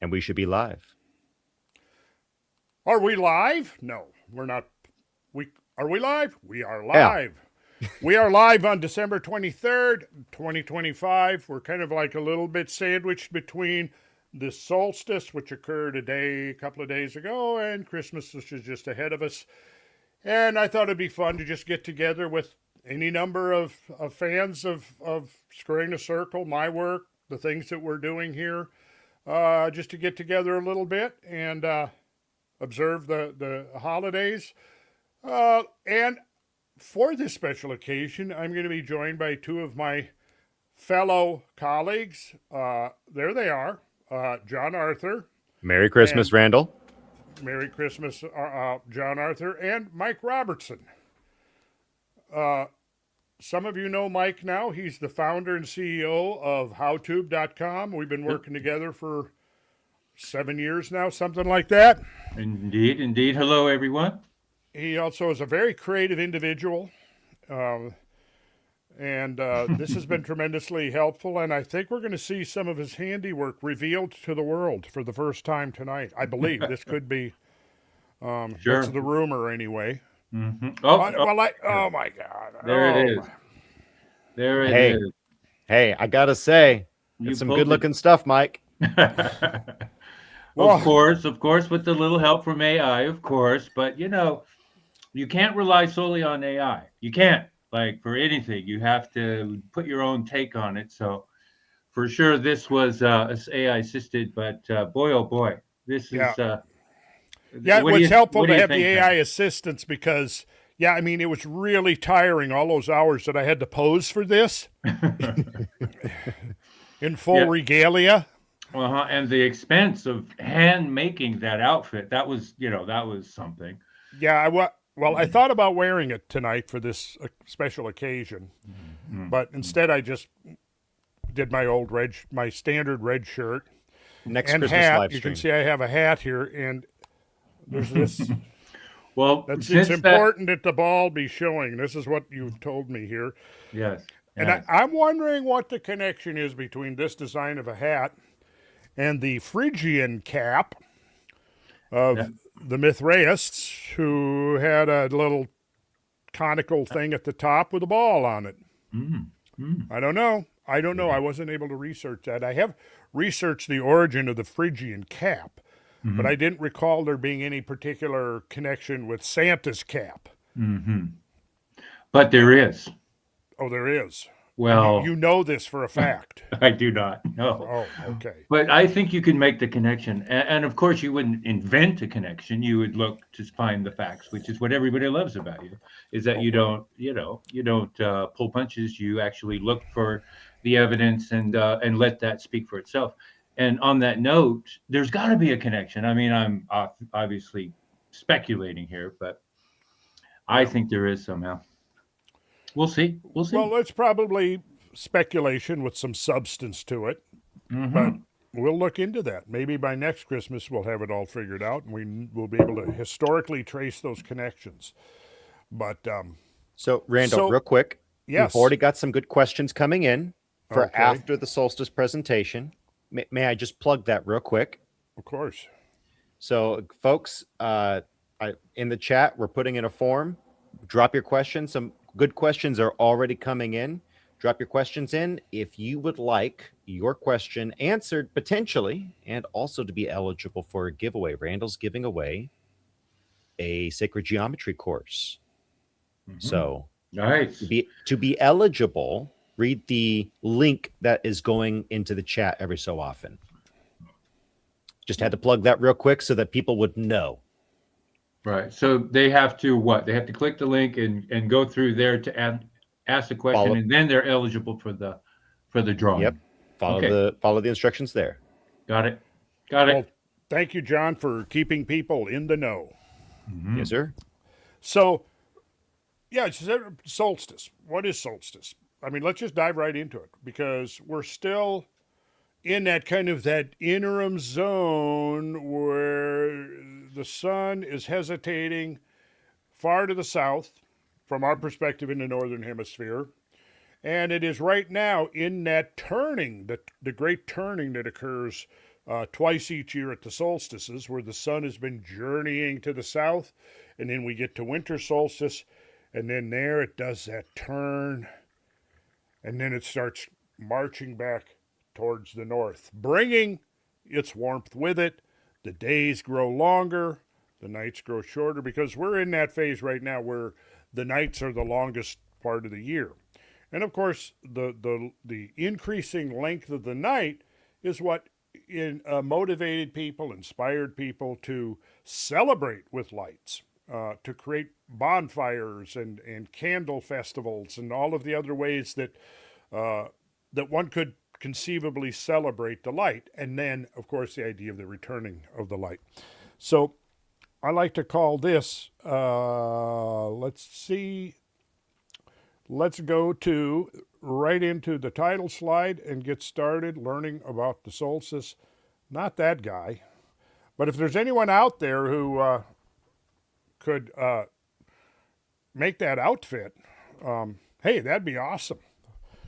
And we should be live. Are we live? No, we're not. Are we live? We are Yeah. live. We are live on December 23rd, 2025. We're kind of like a little bit sandwiched between the solstice, which occurred a couple of days ago, and Christmas, which is just ahead of us. And I thought it'd be fun to just get together with any number of fans of Squaring the Circle, my work, the things that we're doing here, just to get together a little bit and observe the holidays. And for this special occasion, I'm going to be joined by two of my fellow colleagues. There they are, John Arthur, Merry and Christmas, Randall. Merry Christmas, John Arthur, and Mike Robertson. Uh, some of you know Mike now. He's the founder and CEO of howtube.com. We've been working together for 7 years now, something like that. Indeed, indeed. Hello, everyone. He also is a very creative individual. Um, and this has been tremendously helpful. And I think we're going to see some of his handiwork revealed to the world for the first time tonight. I believe this could be, Sure. that's the rumor anyway. Oh my God. There Oh, it is. There it Hey. is. Hey, I gotta say, You it's some pulled it. good-looking stuff, Mike. Well- Of course, with a little help from AI, of course. But you can't rely solely on AI. You can't, like for anything. You have to put your own take on it. So, for sure, this was AI assisted. But boy, oh boy, this Yeah. is. Yeah, it what do was you- helpful what to do you have the think, AI Ben? assistance because, yeah, I mean, it was really tiring all those hours that I had to pose for this in full Yeah. regalia. And the expense of hand making that outfit, that was something. Yeah, I thought about wearing it tonight for this special occasion, but instead I just did my standard red shirt Next and Christmas hat. live You stream. can see I have a hat here, and there's this. Well, It's since important that the ball be showing. This is what you've told me here. yes, And yes. I'm wondering what the connection is between this design of a hat and the Phrygian cap of Yeah. the Mithraists, who had a little conical thing at the top with a ball on it. Mm, mm. I don't know. I wasn't able to research that. I have researched the origin of the Phrygian cap, but I didn't recall there being any particular connection with Santa's cap. But there is. Oh, there is. Well, You know this for a fact. I do not know. Oh, okay. But I think you can make the connection. And of course, you wouldn't invent a connection. You would look to find the facts, which is what everybody loves about you, is that you don't pull punches. You actually look for the evidence and let that speak for itself. And on that note, there's got to be a connection. I mean, I'm obviously speculating here, but I think there is somehow. We'll see. We'll see. Well, it's probably speculation with some substance to it, Mhm. but we'll look into that. Maybe by next Christmas we'll have it all figured out, and we will be able to historically trace those connections. But So, Randall, So- real quick, yes, we've already got some good questions coming in for Okay. after the solstice presentation. May I just plug that real quick? of course. So, folks, in the chat, we're putting in a form. Drop your questions. Some good questions are already coming in. Drop your questions in if you would like your question answered potentially, and also to be eligible for a giveaway. Randall's giving away a sacred geometry course. So, Nice. to be eligible, read the link that is going into the chat every so often. Just had to plug that real quick so that people would know. Right. So they have to what? They have to click the link and go through there to ask the question, Follow- and then they're eligible for the drawing. Yep. Follow the instructions there. Got it. Got Well, it. thank you, John, for keeping people in the know. Yes, sir. So, yeah, it's solstice. What is solstice? I mean, let's just dive right into it because we're still in that interim zone where the sun is hesitating far to the south from our perspective in the northern hemisphere, And it is right now in that turning, the great turning that occurs twice each year at the solstices, where the sun has been journeying to the south, and then we get to winter solstice, and then there it does that turn, and then it starts marching back towards the north, bringing its warmth with it. The days grow longer, the nights grow shorter, because we're in that phase right now where the nights are the longest part of the year. And of course, the increasing length of the night is what motivated people, inspired people to celebrate with lights, to create bonfires and candle festivals and all of the other ways that that one could conceivably celebrate the light. And then, of course, the idea of the returning of the light. So I like to call this, let's see, let's go to right into the title slide and get started learning about the solstice. Not that guy, but if there's anyone out there who could make that outfit, hey, that'd be awesome.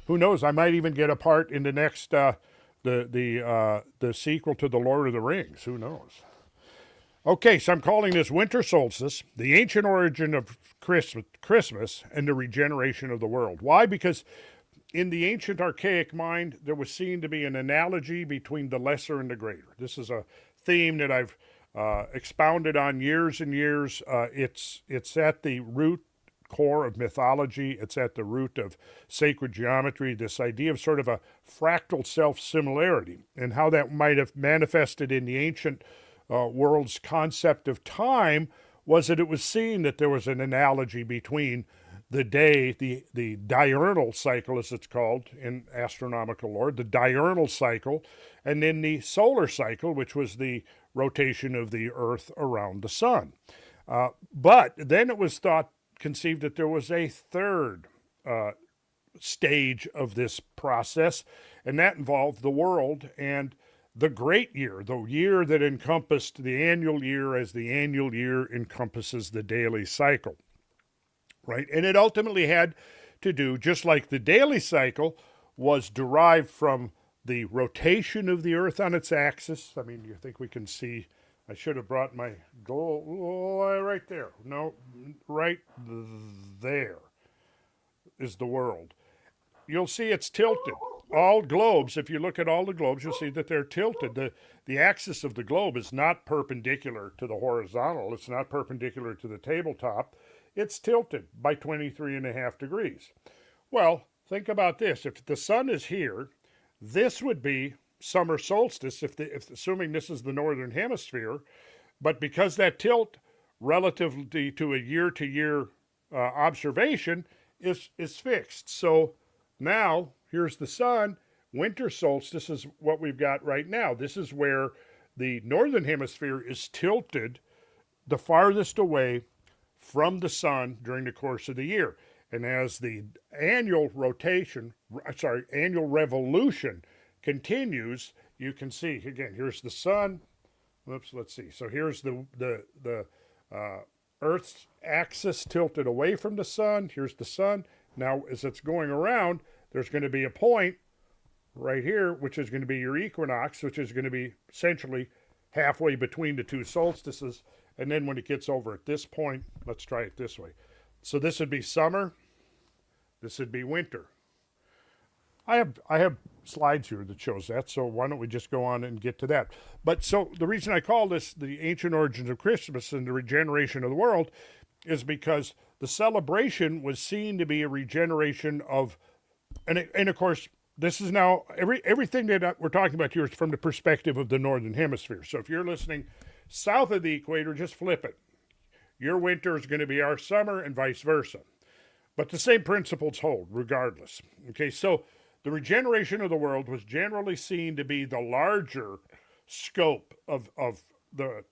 Who knows? I might even get a part in the next the sequel to the Lord of the Rings. Who knows? Okay, so I'm calling this winter solstice, the ancient origin of Christmas and the regeneration of the world. Why? Because in the ancient archaic mind, there was seen to be an analogy between the lesser and the greater. This is a theme that I've expounded on years and years. It's at the root core of mythology. It's at the root of sacred geometry, this idea of sort of a fractal self-similarity and how that might have manifested in the ancient world's concept of time was that it was seen that there was an analogy between the day, the diurnal cycle, as it's called in astronomical lore, the diurnal cycle, and then the solar cycle, which was the rotation of the Earth around the sun. But then it was conceived that there was a third stage of this process, and that involved the world and the great year, the year that encompassed the annual year as the annual year encompasses the daily cycle, right? And it ultimately had to do, just like the daily cycle was derived from the rotation of the Earth on its axis. I mean, you think we can see, I should have brought my goal right there. No, right there is the world. You'll see it's tilted. All globes, if you look at all the globes, you'll see that they're tilted. The axis of the globe is not perpendicular to the horizontal. It's not perpendicular to the tabletop. It's tilted by 23.5 degrees. Well, think about this. If the sun is here, this would be summer solstice, if assuming this is the northern hemisphere. But because that tilt relatively to a year-to-year observation is fixed. So now, here's the sun. Winter solstice is what we've got right now. This is where the northern hemisphere is tilted the farthest away from the sun during the course of the year. And as the annual revolution continues, you can see, again, here's the sun. Oops, let's see. So here's the Earth's axis tilted away from the sun. Here's the sun. Now, as it's going around, there's going to be a point right here, which is going to be your equinox, which is going to be essentially halfway between the two solstices. And then when it gets over at this point, let's try it this way. So this would be summer. This would be winter. I have slides here that shows that, so why don't we just go on and get to that. But so the reason I call this the ancient origins of Christmas and the regeneration of the world is because the celebration was seen to be a regeneration of, and of course, this is now, everything that we're talking about here is from the perspective of the northern hemisphere. So if you're listening south of the equator, just flip it. Your winter is going to be our summer and vice versa. But the same principles hold regardless. Okay, so the regeneration of the world was generally seen to be the larger scope of the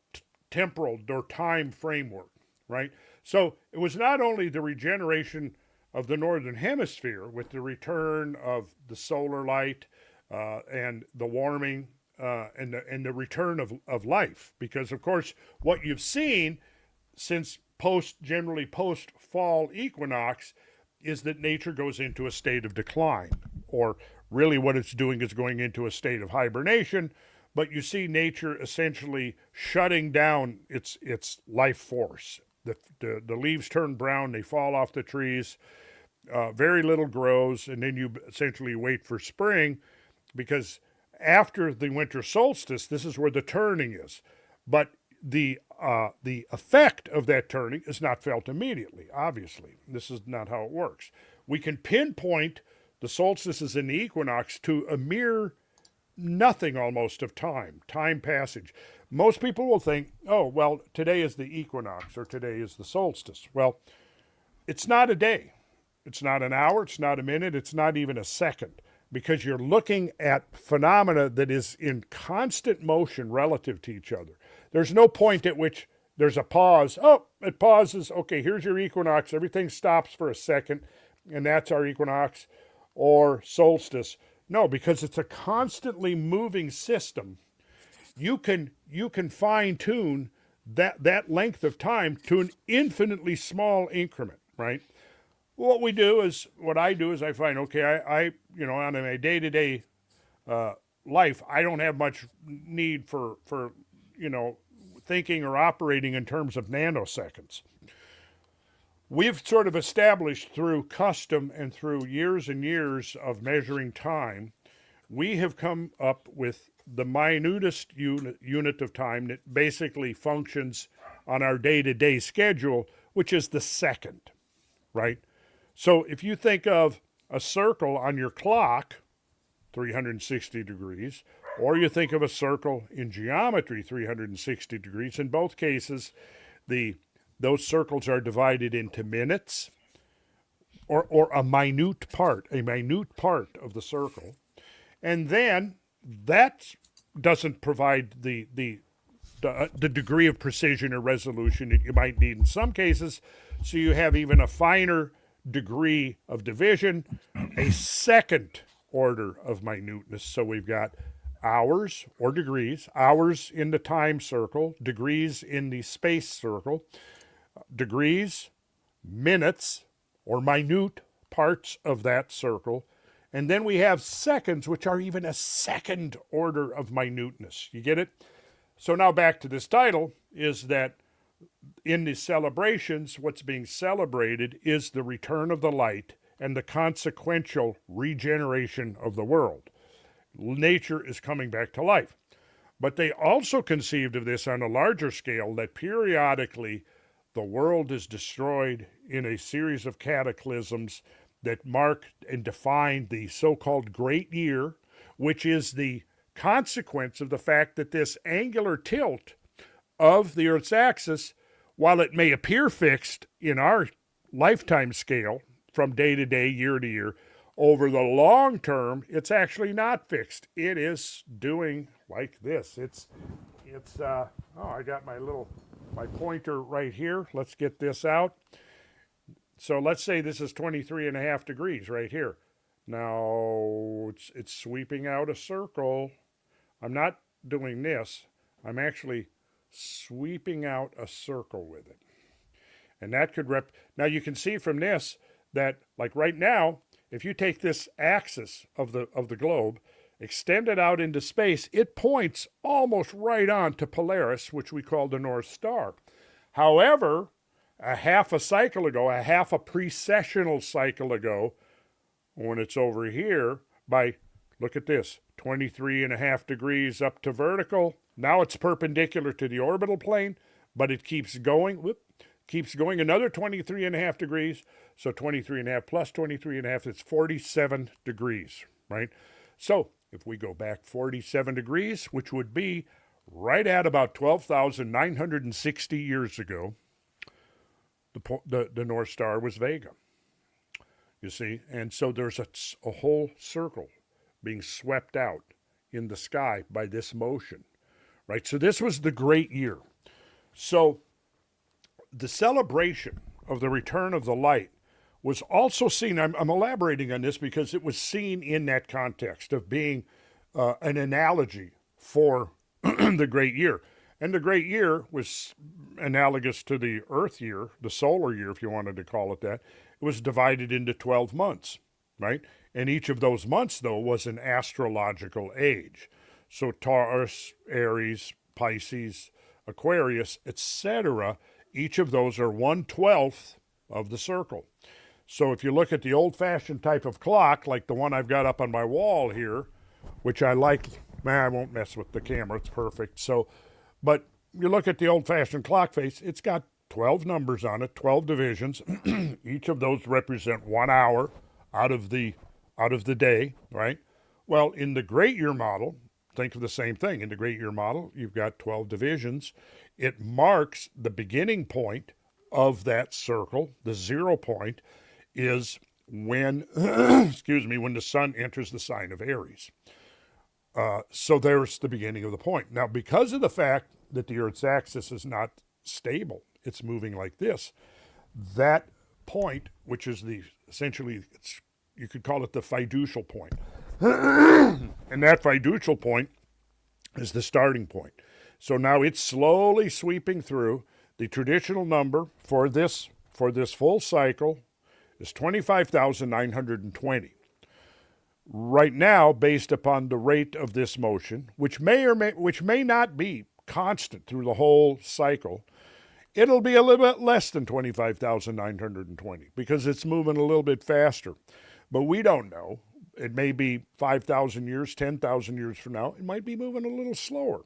temporal or time framework, right? So it was not only the regeneration of the northern hemisphere with the return of the solar light and the warming and the return of life, because of course what you've seen since generally post fall equinox is that nature goes into a state of decline, or really what it's doing is going into a state of hibernation. But you see nature essentially shutting down its life force. The leaves turn brown, they fall off the trees, very little grows, and then you essentially wait for spring, because after the winter solstice, this is where the turning is. But the effect of that turning is not felt immediately, obviously. This is not how it works. We can pinpoint the solstices and the equinox to a mere nothing almost of time passage. Most people will think, oh, well, today is the equinox or today is the solstice. Well, it's not a day. It's not an hour. It's not a minute. It's not even a second, because you're looking at phenomena that is in constant motion relative to each other. There's no point at which there's a pause. Oh, it pauses. Okay, here's your equinox. Everything stops for a second, and that's our equinox or solstice. No, because it's a constantly moving system. You can fine tune that length of time to an infinitely small increment, right? What I do is I find, okay, I on my day-to-day life, I don't have much need for thinking or operating in terms of nanoseconds. We've sort of established through custom and through years and years of measuring time, we have come up with the minutest unit of time that basically functions on our day-to-day schedule, which is the second, right? So if you think of a circle on your clock, 360 degrees, or you think of a circle in geometry, 360 degrees, in both cases, those circles are divided into minutes, or a minute part of the circle. And then that doesn't provide the degree of precision or resolution that you might need in some cases. So you have even a finer degree of division, a second order of minuteness. So we've got hours or degrees, hours in the time circle, degrees in the space circle, degrees, minutes, or minute parts of that circle. And then we have seconds, which are even a second order of minuteness. You get it? So now back to this title, is that in the celebrations, what's being celebrated is the return of the light and the consequential regeneration of the world. Nature is coming back to life. But they also conceived of this on a larger scale, that periodically the world is destroyed in a series of cataclysms that mark and define the so-called Great Year, which is the consequence of the fact that this angular tilt of the Earth's axis, while it may appear fixed in our lifetime scale from day to day, year to year, over the long term, it's actually not fixed. It is doing like this. I got my pointer right here. Let's get this out. So let's say this is 23.5 degrees right here. Now it's sweeping out a circle. I'm not doing this. I'm actually sweeping out a circle with it. And that could now you can see from this that, like right now, if you take this axis of the globe, extend it out into space, it points almost right on to Polaris, which we call the North Star. However, a half a precessional cycle ago, when it's over here, look at this, 23.5 degrees up to vertical. Now it's perpendicular to the orbital plane, but it keeps going. Keeps going another 23.5 degrees. So 23.5 plus 23.5, it's 47 degrees, right? So if we go back 47 degrees, which would be right at about 12,960 years ago, the North Star was Vega, you see? And so there's a whole circle being swept out in the sky by this motion, right? So this was the Great Year. So the celebration of the return of the light was also seen, I'm elaborating on this because it was seen in that context of being an analogy for the Great Year. And the Great Year was analogous to the Earth year, the solar year, if you wanted to call it that. it was divided into 12 months, right? And each of those months, though, was an astrological age. So Taurus, Aries, Pisces, Aquarius, etc., each of those are 1/12 of the circle. So if you look at the old-fashioned type of clock, like the one I've got up on my wall here, which I like, I won't mess with the camera, it's perfect. So, but you look at the old-fashioned clock face, it's got 12 numbers on it, 12 divisions. Each of those represent 1 hour out of the day, right? Well, in the great year model, think of the same thing. In the great year model, you've got 12 divisions. It marks the beginning point of that circle. The 0 point is when, excuse me, when the sun enters the sign of Aries. So there's the beginning of the point. Now, because of the fact that the Earth's axis is not stable, it's moving like this, that point, which is essentially, you could call it the fiducial point. And that fiducial point is the starting point. So now it's slowly sweeping through. The traditional number for this full cycle is 25,920. Right now, based upon the rate of this motion, which may not be constant through the whole cycle, it'll be a little bit less than 25,920 because it's moving a little bit faster. But we don't know. It may be 5,000 years, 10,000 years from now. It might be moving a little slower.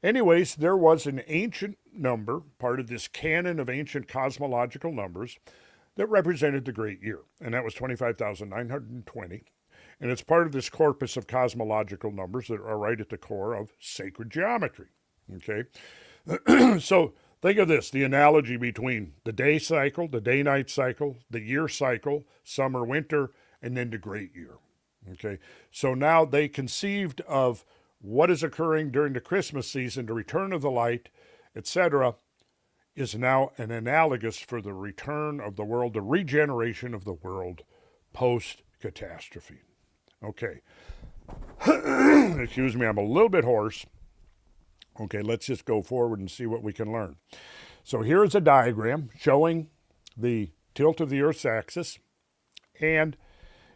Anyways, there was an ancient number, part of this canon of ancient cosmological numbers, that represented the great year, and that was 25,920. And it's part of this corpus of cosmological numbers that are right at the core of sacred geometry. Okay? So think of this, the analogy between the day cycle, the day-night cycle, the year cycle, summer, winter, and then the great year. Okay? So now they conceived of what is occurring during the Christmas season, the return of the light, etc., is now an analogous for the return of the world, the regeneration of the world post-catastrophe. Okay. Excuse me, I'm a little bit hoarse. Okay, let's just go forward and see what we can learn. So here's a diagram showing the tilt of the Earth's axis. And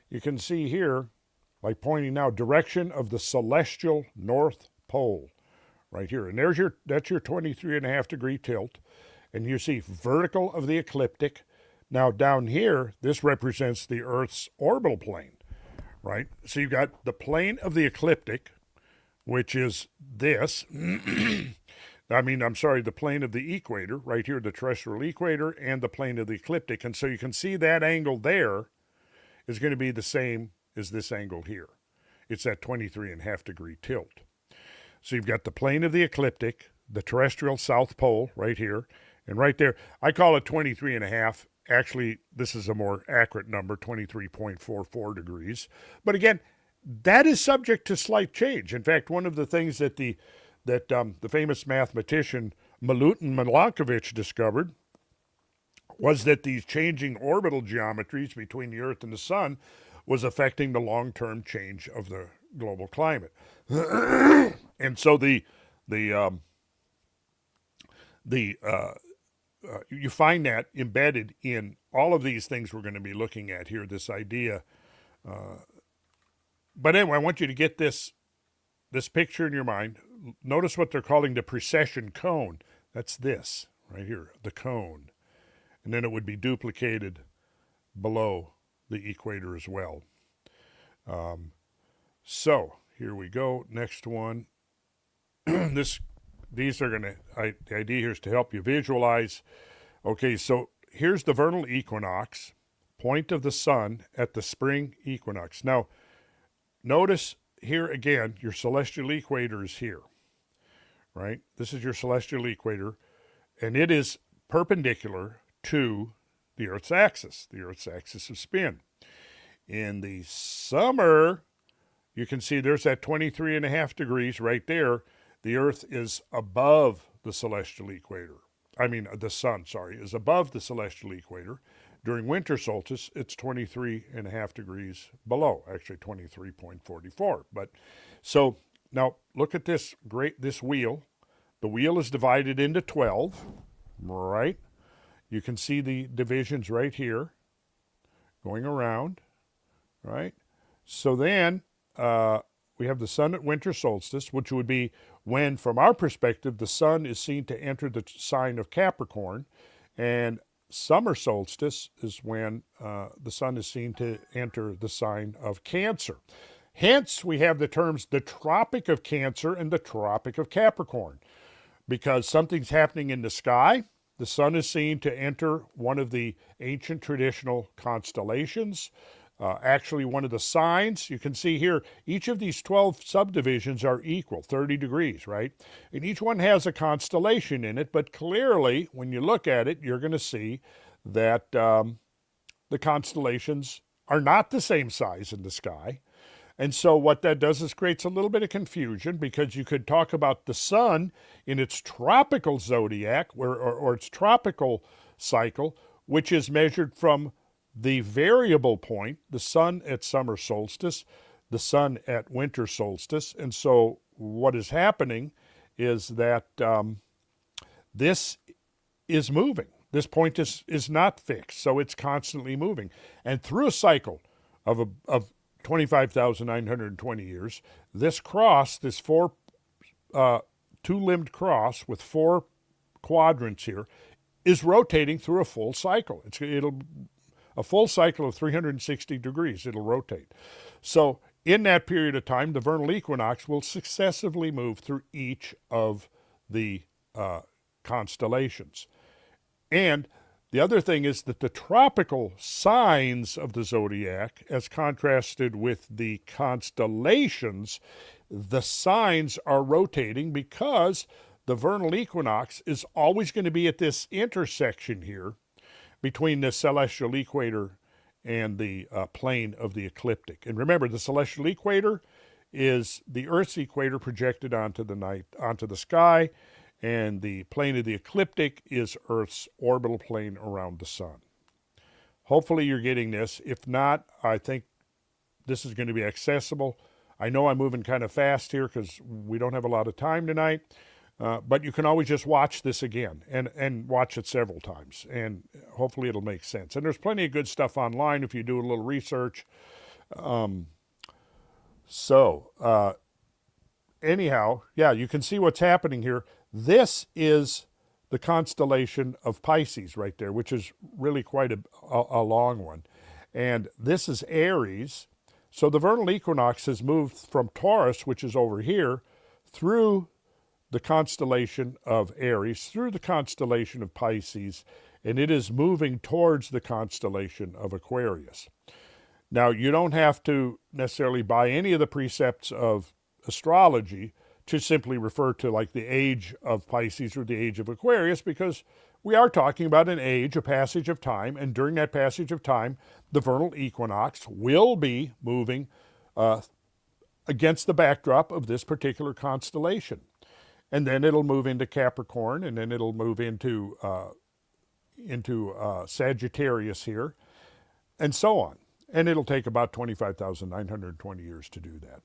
you can see here, by pointing now, direction of the celestial North Pole. Right here. And that's your 23.5 degree tilt. And you see vertical of the ecliptic. Now down here, this represents the Earth's orbital plane. Right? So you've got the plane of the ecliptic, which is this. The plane of the equator, right here, the terrestrial equator, and the plane of the ecliptic. And so you can see that angle there is going to be the same as this angle here. It's that 23.5 degree tilt. So you've got the plane of the ecliptic, the terrestrial south pole right here, and right there, I call it 23.5. Actually, this is a more accurate number, 23.44 degrees. But again, that is subject to slight change. In fact, one of the things that the famous mathematician Milutin Milankovitch discovered was that these changing orbital geometries between the Earth and the Sun was affecting the long-term change of the global climate. And so you find that embedded in all of these things we're going to be looking at here, this idea. But anyway, I want you to get this picture in your mind. Notice what they're calling the precession cone. That's this right here, the cone. And then it would be duplicated below the equator as well. So here we go. Next one. These are the idea here is to help you visualize. Okay, so here's the vernal equinox, point of the sun at the spring equinox. Now, notice here again, your celestial equator is here, right? This is your celestial equator, and it is perpendicular to the Earth's axis of spin. In the summer, you can see there's that 23.5 degrees right there. The Earth is above the celestial equator. The sun, is above the celestial equator. During winter solstice, it's 23.5 degrees below, actually 23.44. But so now look at this wheel. The wheel is divided into 12, right? You can see the divisions right here. going around, right? So then we have the sun at winter solstice, which would be when, from our perspective, the sun is seen to enter the sign of Capricorn, and summer solstice is when the sun is seen to enter the sign of Cancer. Hence, we have the terms the Tropic of Cancer and the Tropic of Capricorn. Because something's happening in the sky, the sun is seen to enter one of the ancient traditional constellations. Actually, one of the signs, you can see here, each of these 12 subdivisions are equal, 30 degrees, right? And each one has a constellation in it, but clearly, when you look at it, you're going to see that the constellations are not the same size in the sky. And so what that does is creates a little bit of confusion, because you could talk about the sun in its tropical zodiac or its tropical cycle, which is measured from the variable point, the sun at summer solstice, the sun at winter solstice. And so what is happening is that this is moving. This point is not fixed, so it's constantly moving. And through a cycle of 25,920 years, this cross, this two-limbed cross with 4 quadrants here, is rotating through a full cycle. It'll a full cycle of 360 degrees. It'll rotate. So in that period of time, the vernal equinox will successively move through each of the constellations. And the other thing is that the tropical signs of the zodiac, as contrasted with the constellations, the signs are rotating because the vernal equinox is always going to be at this intersection here between the celestial equator and the plane of the ecliptic. And remember, the celestial equator is the Earth's equator projected onto the sky, and the plane of the ecliptic is Earth's orbital plane around the sun. Hopefully you're getting this. If not, I think this is going to be accessible. I know I'm moving kind of fast here because we don't have a lot of time tonight, but you can always just watch this again and watch it several times, and hopefully it'll make sense. And there's plenty of good stuff online if you do a little research. Anyhow, yeah, you can see what's happening here. This is the constellation of Pisces right there, which is really quite a long one. And this is Aries. So the vernal equinox has moved from Taurus, which is over here, through the constellation of Aries, through the constellation of Pisces, and it is moving towards the constellation of Aquarius. Now, you don't have to necessarily buy any of the precepts of astrology to simply refer to like the age of Pisces or the age of Aquarius, because we are talking about an age, a passage of time, and during that passage of time, the vernal equinox will be moving against the backdrop of this particular constellation. And then it'll move into Capricorn, and then it'll move into Sagittarius here, and so on. And it'll take about 25,920 years to do that.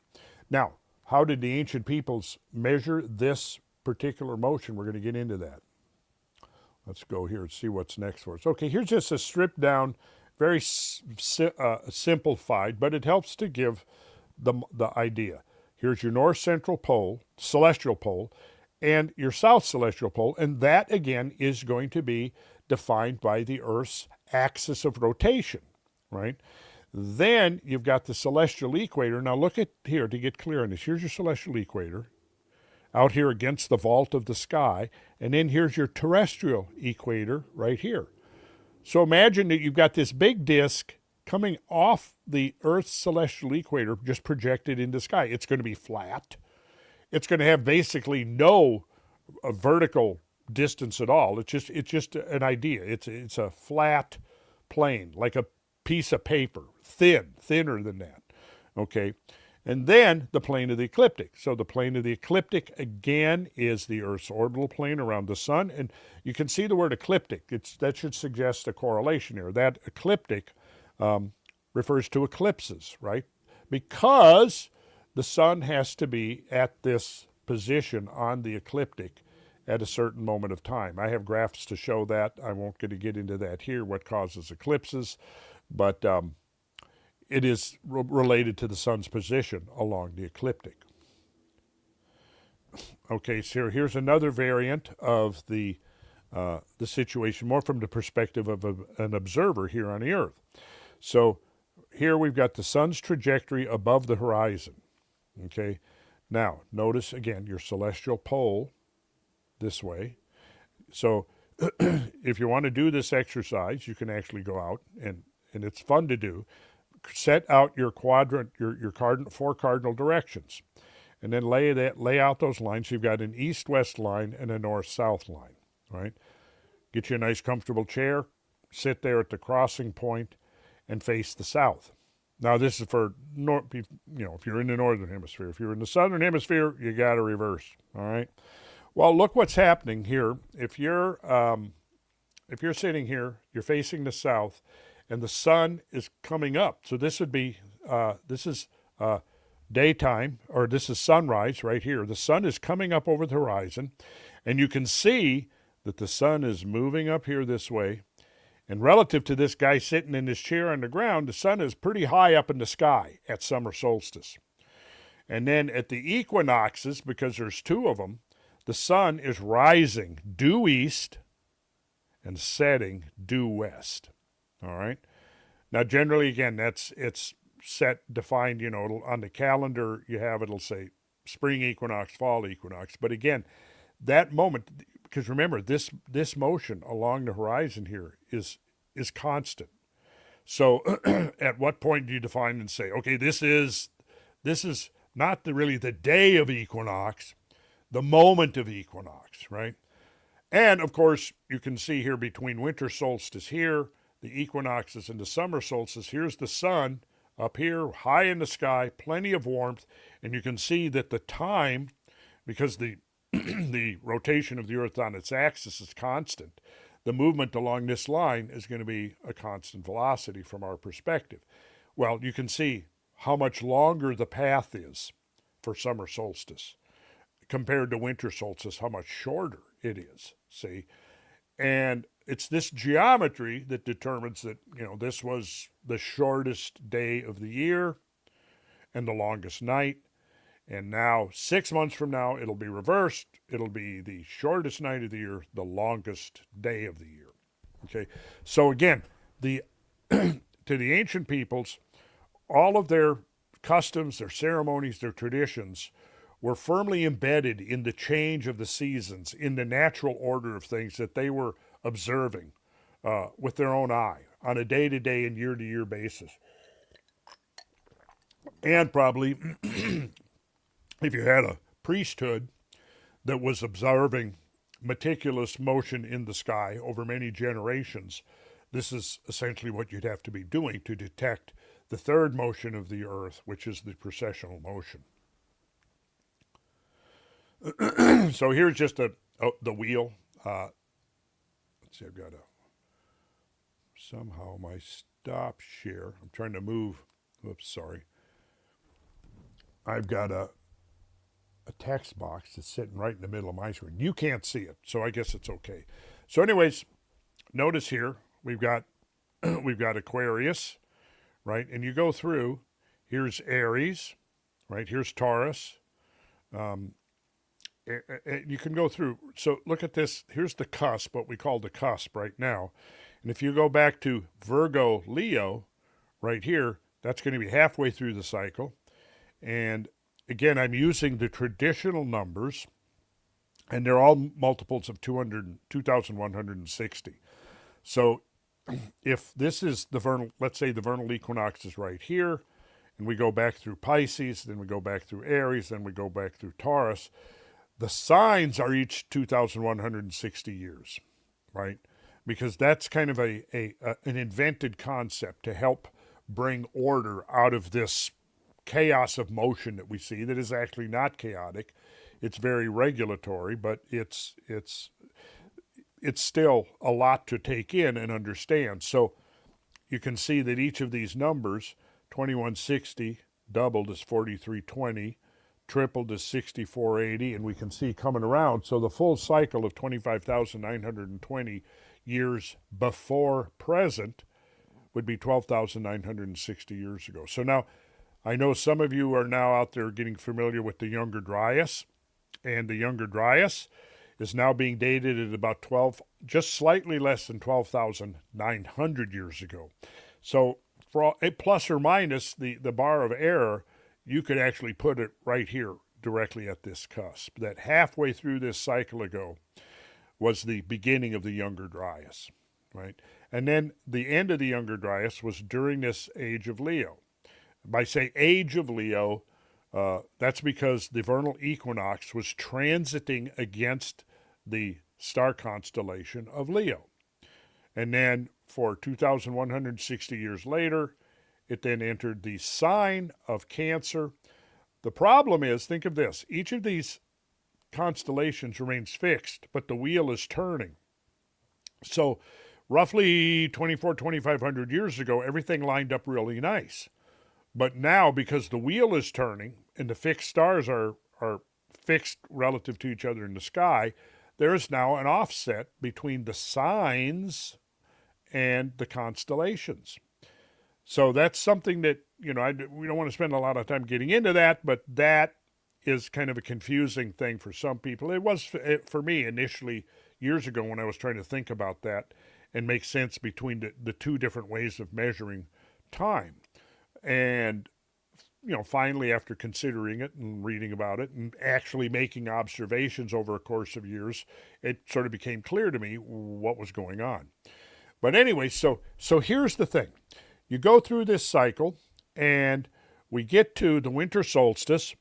Now, how did the ancient peoples measure this particular motion? We're going to get into that. Let's go here and see what's next for us. Okay, here's just a stripped down, very simplified, but it helps to give the idea. Here's your north central pole, celestial pole, and your south celestial pole, and that again is going to be defined by the Earth's axis of rotation, right? Then you've got the celestial equator. Now look at here to get clear on this. Here's your celestial equator out here against the vault of the sky, and then here's your terrestrial equator right here. So imagine that you've got this big disk coming off the Earth's celestial equator, just projected into the sky. It's going to be flat. It's going to have basically no vertical distance at all. It's just an idea. It's a flat plane, like a piece of paper, thinner than that. Okay, and then the plane of the ecliptic. So the plane of the ecliptic again is the Earth's orbital plane around the sun, and you can see the word ecliptic. That should suggest a correlation here. That ecliptic refers to eclipses, right? Because the sun has to be at this position on the ecliptic at a certain moment of time. I have graphs to show that. I won't get into that here, what causes eclipses. but it is related to the sun's position along the ecliptic. Okay, so here's another variant of the situation, more from the perspective of an observer here on the Earth. So here we've got the sun's trajectory above the horizon. Okay, now notice again your celestial pole this way. So if you want to do this exercise, you can actually go out and it's fun to do. Set out your quadrant, your four cardinal directions, and then lay out those lines. You've got an east-west line and a north-south line, right? Get you a nice comfortable chair, sit there at the crossing point, and face the south. Now this is for if you're in the northern hemisphere. If you're in the southern hemisphere, you got to reverse. All right. Well, look what's happening here. If you're sitting here, you're facing the south, and the sun is coming up. So this would be this is daytime, or this is sunrise right here. The sun is coming up over the horizon, and you can see that the sun is moving up here this way. And relative to this guy sitting in his chair on the ground, the sun is pretty high up in the sky at summer solstice. And then at the equinoxes, because there's two of them, the sun is rising due east and setting due west. All right. Now, generally, again, it's defined, on the calendar you have, it'll say spring equinox, fall equinox. But again, that moment, because remember, this motion along the horizon here is constant. So at what point do you define and say, okay, this is not really the day of equinox, the moment of equinox, right? And of course, you can see here between winter solstice here, the equinoxes and the summer solstice, here's the sun up here, high in the sky, plenty of warmth, and you can see that the time, because the the rotation of the Earth on its axis is constant, the movement along this line is going to be a constant velocity from our perspective. Well, you can see how much longer the path is for summer solstice compared to winter solstice, how much shorter it is, see? And it's this geometry that determines that, this was the shortest day of the year and the longest night. And now, 6 months from now, it'll be reversed. It'll be the shortest night of the year, the longest day of the year. Okay, so again, to the ancient peoples, all of their customs, their ceremonies, their traditions were firmly embedded in the change of the seasons, in the natural order of things that they were observing with their own eye on a day-to-day and year-to-year basis. And probably if you had a priesthood that was observing meticulous motion in the sky over many generations, this is essentially what you'd have to be doing to detect the third motion of the Earth, which is the precessional motion. So here's just the wheel. Let's see, I've got somehow my stop share. I'm trying to move. Oops, sorry. I've got a text box that's sitting right in the middle of my screen. You can't see it, so I guess it's okay. So anyways, notice here we've got Aquarius, right? And you go through, here's Aries, right? Here's Taurus. You can go through. So look at this. Here's the cusp, what we call the cusp right now. And if you go back to Virgo, Leo, right here, that's going to be halfway through the cycle. And again, I'm using the traditional numbers, and they're all multiples of 2,160. So if this is the vernal, let's say the vernal equinox is right here, and we go back through Pisces, then we go back through Aries, then we go back through Taurus, the signs are each 2,160 years, right? Because that's kind of an invented concept to help bring order out of this chaos of motion that we see that is actually not chaotic. It's very regulatory, but it's still a lot to take in and understand. So you can see that each of these numbers, 2160 doubled is 4320, tripled is 6480, and we can see coming around. So the full cycle of 25,920 years before present would be 12,960 years ago. So now, I know some of you are now out there getting familiar with the Younger Dryas, and the Younger Dryas is now being dated at about 12, just slightly less than 12,900 years ago. So for all, plus or minus the bar of error, you could actually put it right here directly at this cusp, that halfway through this cycle ago was the beginning of the Younger Dryas, right? And then the end of the Younger Dryas was during this age of Leo. By say age of Leo, that's because the vernal equinox was transiting against the star constellation of Leo. And then for 2,160 years later, it then entered the sign of Cancer. The problem is, think of this, each of these constellations remains fixed, but the wheel is turning. So roughly 2,500 years ago, everything lined up really nice. But now, because the wheel is turning and the fixed stars are fixed relative to each other in the sky, there is now an offset between the signs and the constellations. So that's something that, we don't want to spend a lot of time getting into that, but that is kind of a confusing thing for some people. It was for me initially years ago when I was trying to think about that and make sense between the two different ways of measuring time. And, finally, after considering it and reading about it and actually making observations over a course of years, it sort of became clear to me what was going on. But anyway, so here's the thing. You go through this cycle, and we get to the winter solstice.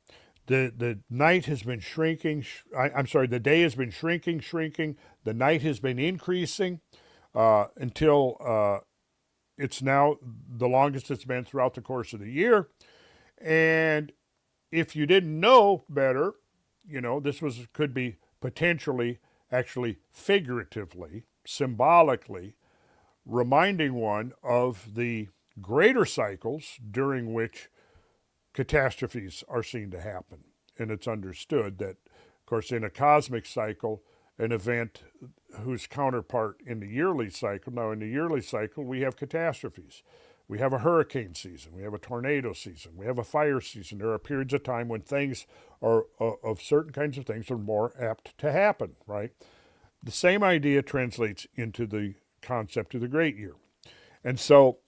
The night has been shrinking. The day has been shrinking. The night has been increasing until it's now the longest it's been throughout the course of the year. And if you didn't know better, this could be potentially, actually figuratively, symbolically, reminding one of the greater cycles during which catastrophes are seen to happen. And it's understood that, of course, in a cosmic cycle, an event whose counterpart in the yearly cycle, now in the yearly cycle, we have catastrophes. We have a hurricane season, we have a tornado season, we have a fire season. There are periods of time when things are, of certain kinds of things, are more apt to happen, right? The same idea translates into the concept of the great year. And so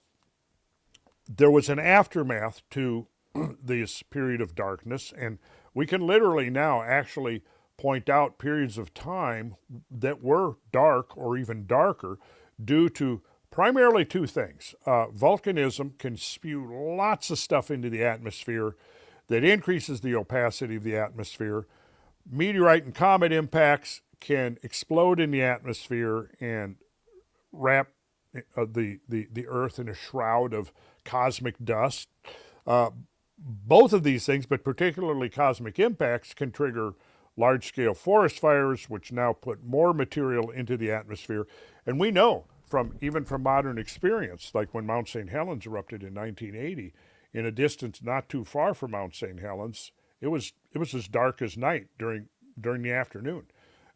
there was an aftermath to this period of darkness, and we can literally now actually point out periods of time that were dark or even darker due to primarily two things. Volcanism can spew lots of stuff into the atmosphere that increases the opacity of the atmosphere. Meteorite and comet impacts can explode in the atmosphere and wrap the Earth in a shroud of cosmic dust. Both of these things, but particularly cosmic impacts, can trigger large-scale forest fires, which now put more material into the atmosphere. And we know even from modern experience, like when Mount St. Helens erupted in 1980, in a distance not too far from Mount St. Helens, it was as dark as night during the afternoon.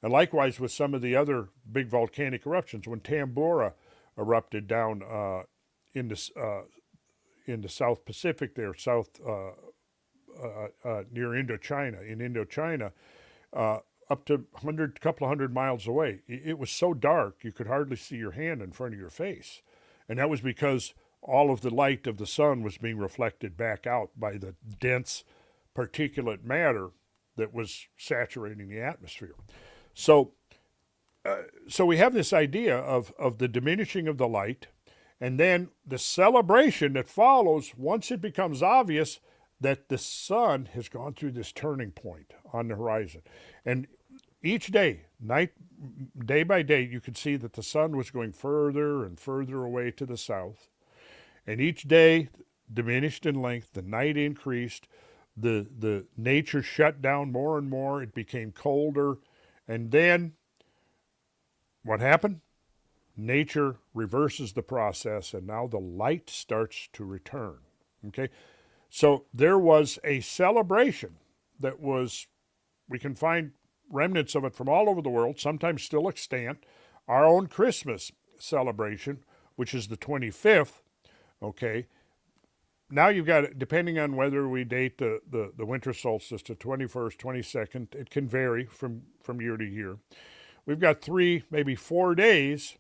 And likewise with some of the other big volcanic eruptions, when Tambora erupted down in the South Pacific there, near Indochina, up to a couple of hundred miles away. It was so dark you could hardly see your hand in front of your face. And that was because all of the light of the sun was being reflected back out by the dense particulate matter that was saturating the atmosphere. So we have this idea of the diminishing of the light, and then the celebration that follows once it becomes obvious that the sun has gone through this turning point on the horizon. And each day, day by day, you could see that the sun was going further and further away to the south. And each day diminished in length, the night increased, the nature shut down more and more, it became colder. And then what happened? Nature reverses the process, and now the light starts to return. Okay? So there was a celebration that we can find remnants of it from all over the world, sometimes still extant. Our own Christmas celebration, which is the 25th, Okay. Now you've got, depending on whether we date the winter solstice to 21st, 22nd, it can vary from year to year. We've got 3, maybe 4 days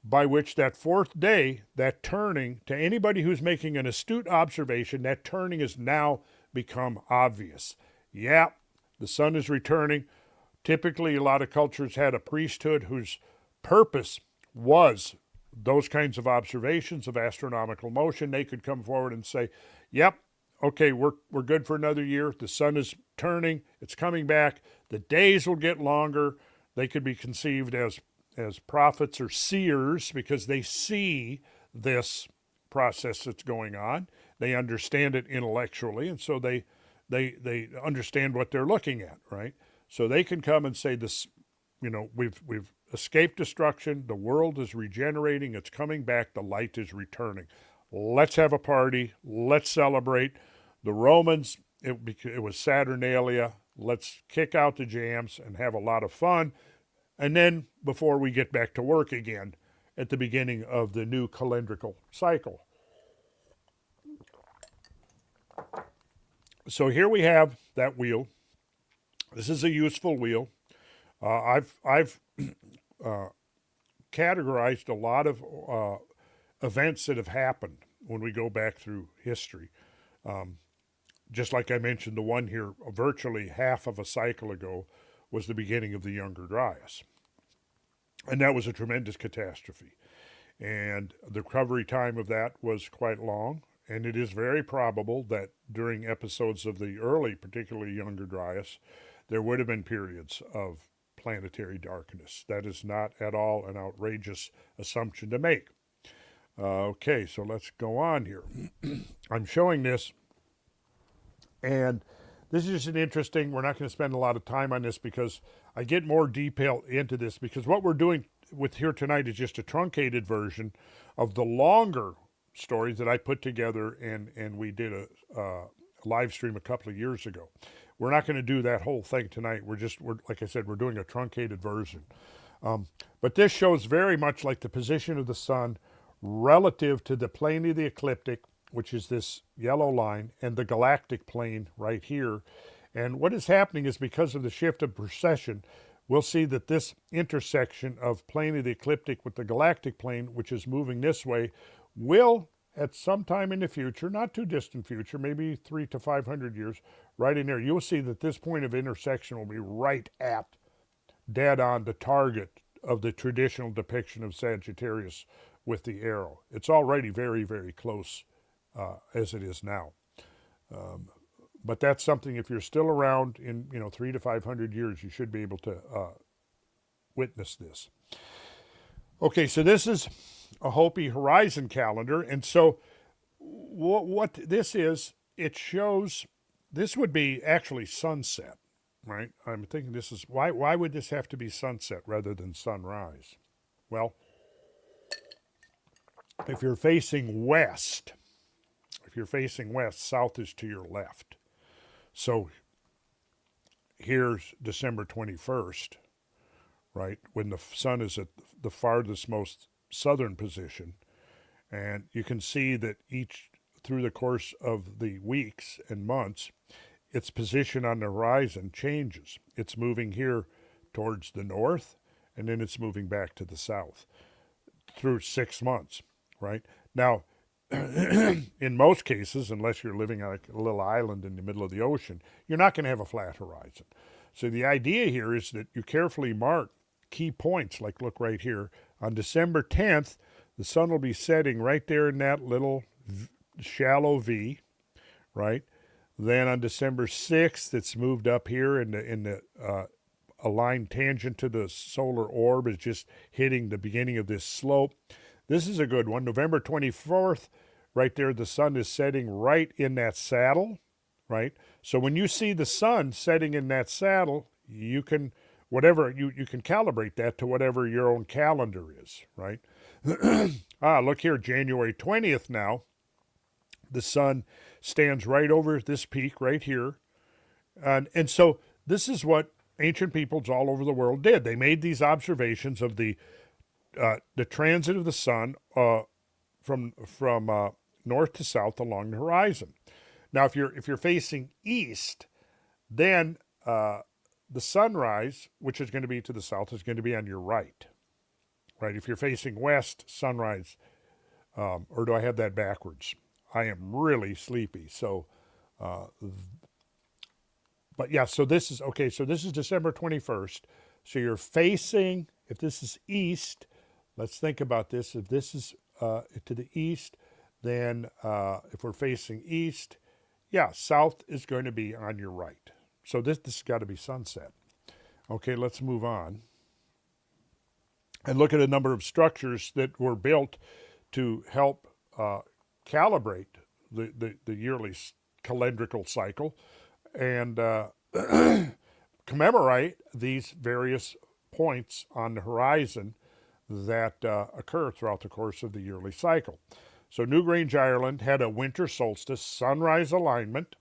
by which that fourth day, that turning, to anybody who's making an astute observation, that turning has now become obvious. Yeah, the sun is returning. Typically, a lot of cultures had a priesthood whose purpose was those kinds of observations of astronomical motion. They could come forward and say, yep, okay, we're good for another year. The sun is turning. It's coming back. The days will get longer. They could be conceived as prophets or seers because they see this process that's going on. They understand it intellectually, and so they understand what they're looking at, right? So they can come and say this, we've escaped destruction. The world is regenerating. It's coming back. The light is returning. Let's have a party. Let's celebrate. The Romans, it was Saturnalia. Let's kick out the jams and have a lot of fun. And then before we get back to work again at the beginning of the new calendrical cycle. So here we have that wheel. This is a useful wheel. I've categorized a lot of events that have happened when we go back through history. Just like I mentioned, the one here virtually half of a cycle ago was the beginning of the Younger Dryas. And that was a tremendous catastrophe. And the recovery time of that was quite long. And it is very probable that during episodes of the early, particularly Younger Dryas, there would have been periods of planetary darkness. That is not at all an outrageous assumption to make. Okay, so let's go on here. I'm showing this, and this is just an interesting, we're not going to spend a lot of time on this because I get more detail into this, because what we're doing with here tonight is just a truncated version of the longer stories that I put together, and we did a live stream a couple of years ago. We're not going to do that whole thing tonight. We're like I said, we're doing a truncated version. But this shows very much like the position of the sun relative to the plane of the ecliptic, which is this yellow line, and the galactic plane right here. And what is happening is, because of the shift of precession, we'll see that this intersection of plane of the ecliptic with the galactic plane, which is moving this way, will at some time in the future, not too distant future, maybe 300 to 500 years, right in there, you'll see that this point of intersection will be right at, dead on the target of the traditional depiction of Sagittarius with the arrow. It's already very, very close as it is now. But that's something, if you're still around in 300 to 500 years, you should be able to witness this. Okay, so this is a Hopi horizon calendar, and so what this is, it shows, this would be actually sunset, right? I'm thinking this is, why would this have to be sunset rather than sunrise? Well, if you're facing west, south is to your left. So here's December 21st, right, when the sun is at the farthest, most southern position. And you can see that through the course of the weeks and months, its position on the horizon changes. It's moving here towards the north, and then it's moving back to the south through 6 months, right? Now, in most cases, unless you're living on a little island in the middle of the ocean, you're not going to have a flat horizon. So the idea here is that you carefully mark key points, like look right here. On December 10th, the sun will be setting right there in that little shallow V, right? Then on December 6th, it's moved up here in the a line tangent to the solar orb is just hitting the beginning of this slope. This is a good one. November 24th, right there, the sun is setting right in that saddle, right? So when you see the sun setting in that saddle, you can, you can calibrate that to whatever your own calendar is, right? Look here, January 20th now. The sun stands right over this peak right here. And so this is what ancient peoples all over the world did. They made these observations of the transit of the sun from north to south along the horizon. Now, if you're facing east, then the sunrise, which is going to be to the south, is going to be on your right. Right? If you're facing west, sunrise, or do I have that backwards? I am really sleepy. So, but yeah, so this is okay. So this is December 21st. So you're facing, if this is east, let's think about this. If this is to the east, then if we're facing east, yeah, south is going to be on your right. So this has got to be sunset. Okay, let's move on and look at a number of structures that were built to help calibrate the yearly calendrical cycle and commemorate these various points on the horizon that occur throughout the course of the yearly cycle. So Newgrange, Ireland had a winter solstice sunrise alignment.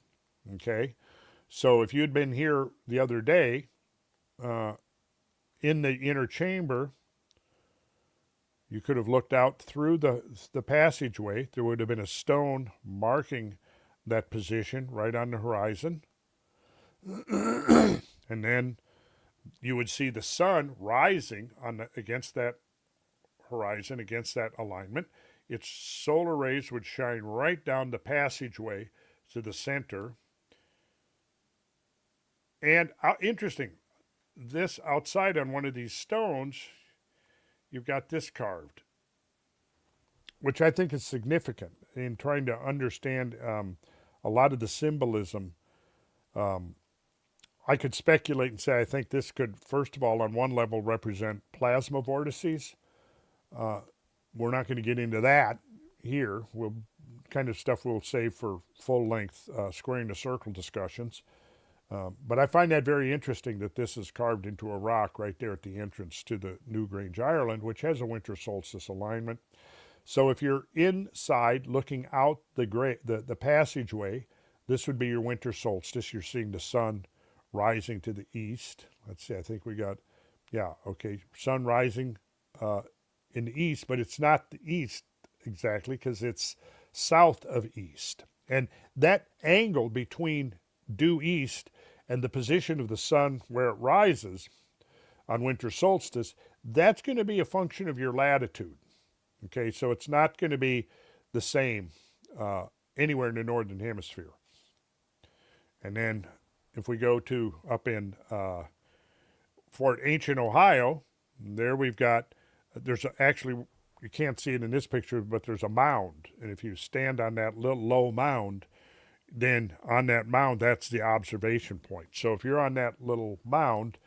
Okay, so if you'd been here the other day in the inner chamber, you could have looked out through the passageway. There would have been a stone marking that position right on the horizon. And then you would see the sun rising against that horizon, against that alignment. Its solar rays would shine right down the passageway to the center. And interesting, this outside on one of these stones, you've got this carved, which I think is significant in trying to understand a lot of the symbolism. I could speculate and say I think this could, first of all, on one level, represent plasma vortices. We're not going to get into that here. We'll kind of stuff we'll save for full-length squaring the circle discussions. But I find that very interesting that this is carved into a rock right there at the entrance to the Newgrange, Ireland, which has a winter solstice alignment. So if you're inside looking out the passageway, this would be your winter solstice. You're seeing the sun rising to the east. Let's see, I think we got, yeah, okay, sun rising in the east, but it's not the east exactly because it's south of east. And that angle between due east and the position of the sun where it rises on winter solstice, that's going to be a function of your latitude. Okay, so it's not going to be the same anywhere in the northern hemisphere. And then if we go to up in Fort Ancient, Ohio, there we've got, actually, you can't see it in this picture, but there's a mound. And if you stand on that little low mound, then on that mound, that's the observation point. So if you're on that little mound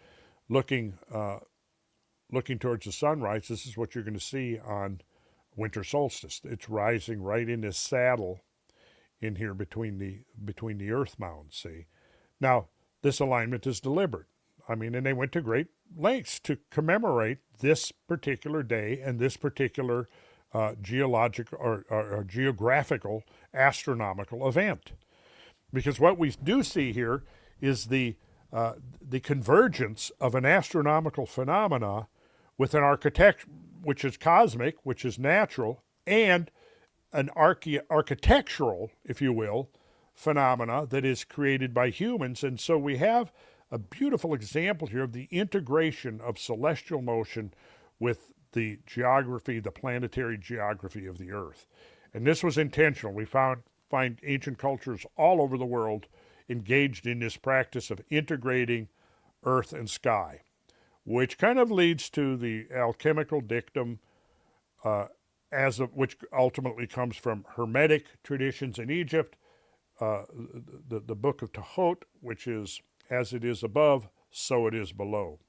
looking towards the sunrise, this is what you're going to see on winter solstice. It's rising right in this saddle in here between the earth mounds, see. Now, this alignment is deliberate. I mean, and they went to great lengths to commemorate this particular day and this particular geological or geographical astronomical event. Because what we do see here is the convergence of an astronomical phenomena with an architect, which is cosmic, which is natural, and an architectural, if you will, phenomena that is created by humans. And so we have a beautiful example here of the integration of celestial motion with the geography, the planetary geography of the Earth. And this was intentional. We find ancient cultures all over the world engaged in this practice of integrating earth and sky, which kind of leads to the alchemical dictum, which ultimately comes from Hermetic traditions in Egypt, the book of Tahot, which is, as it is above, so it is below.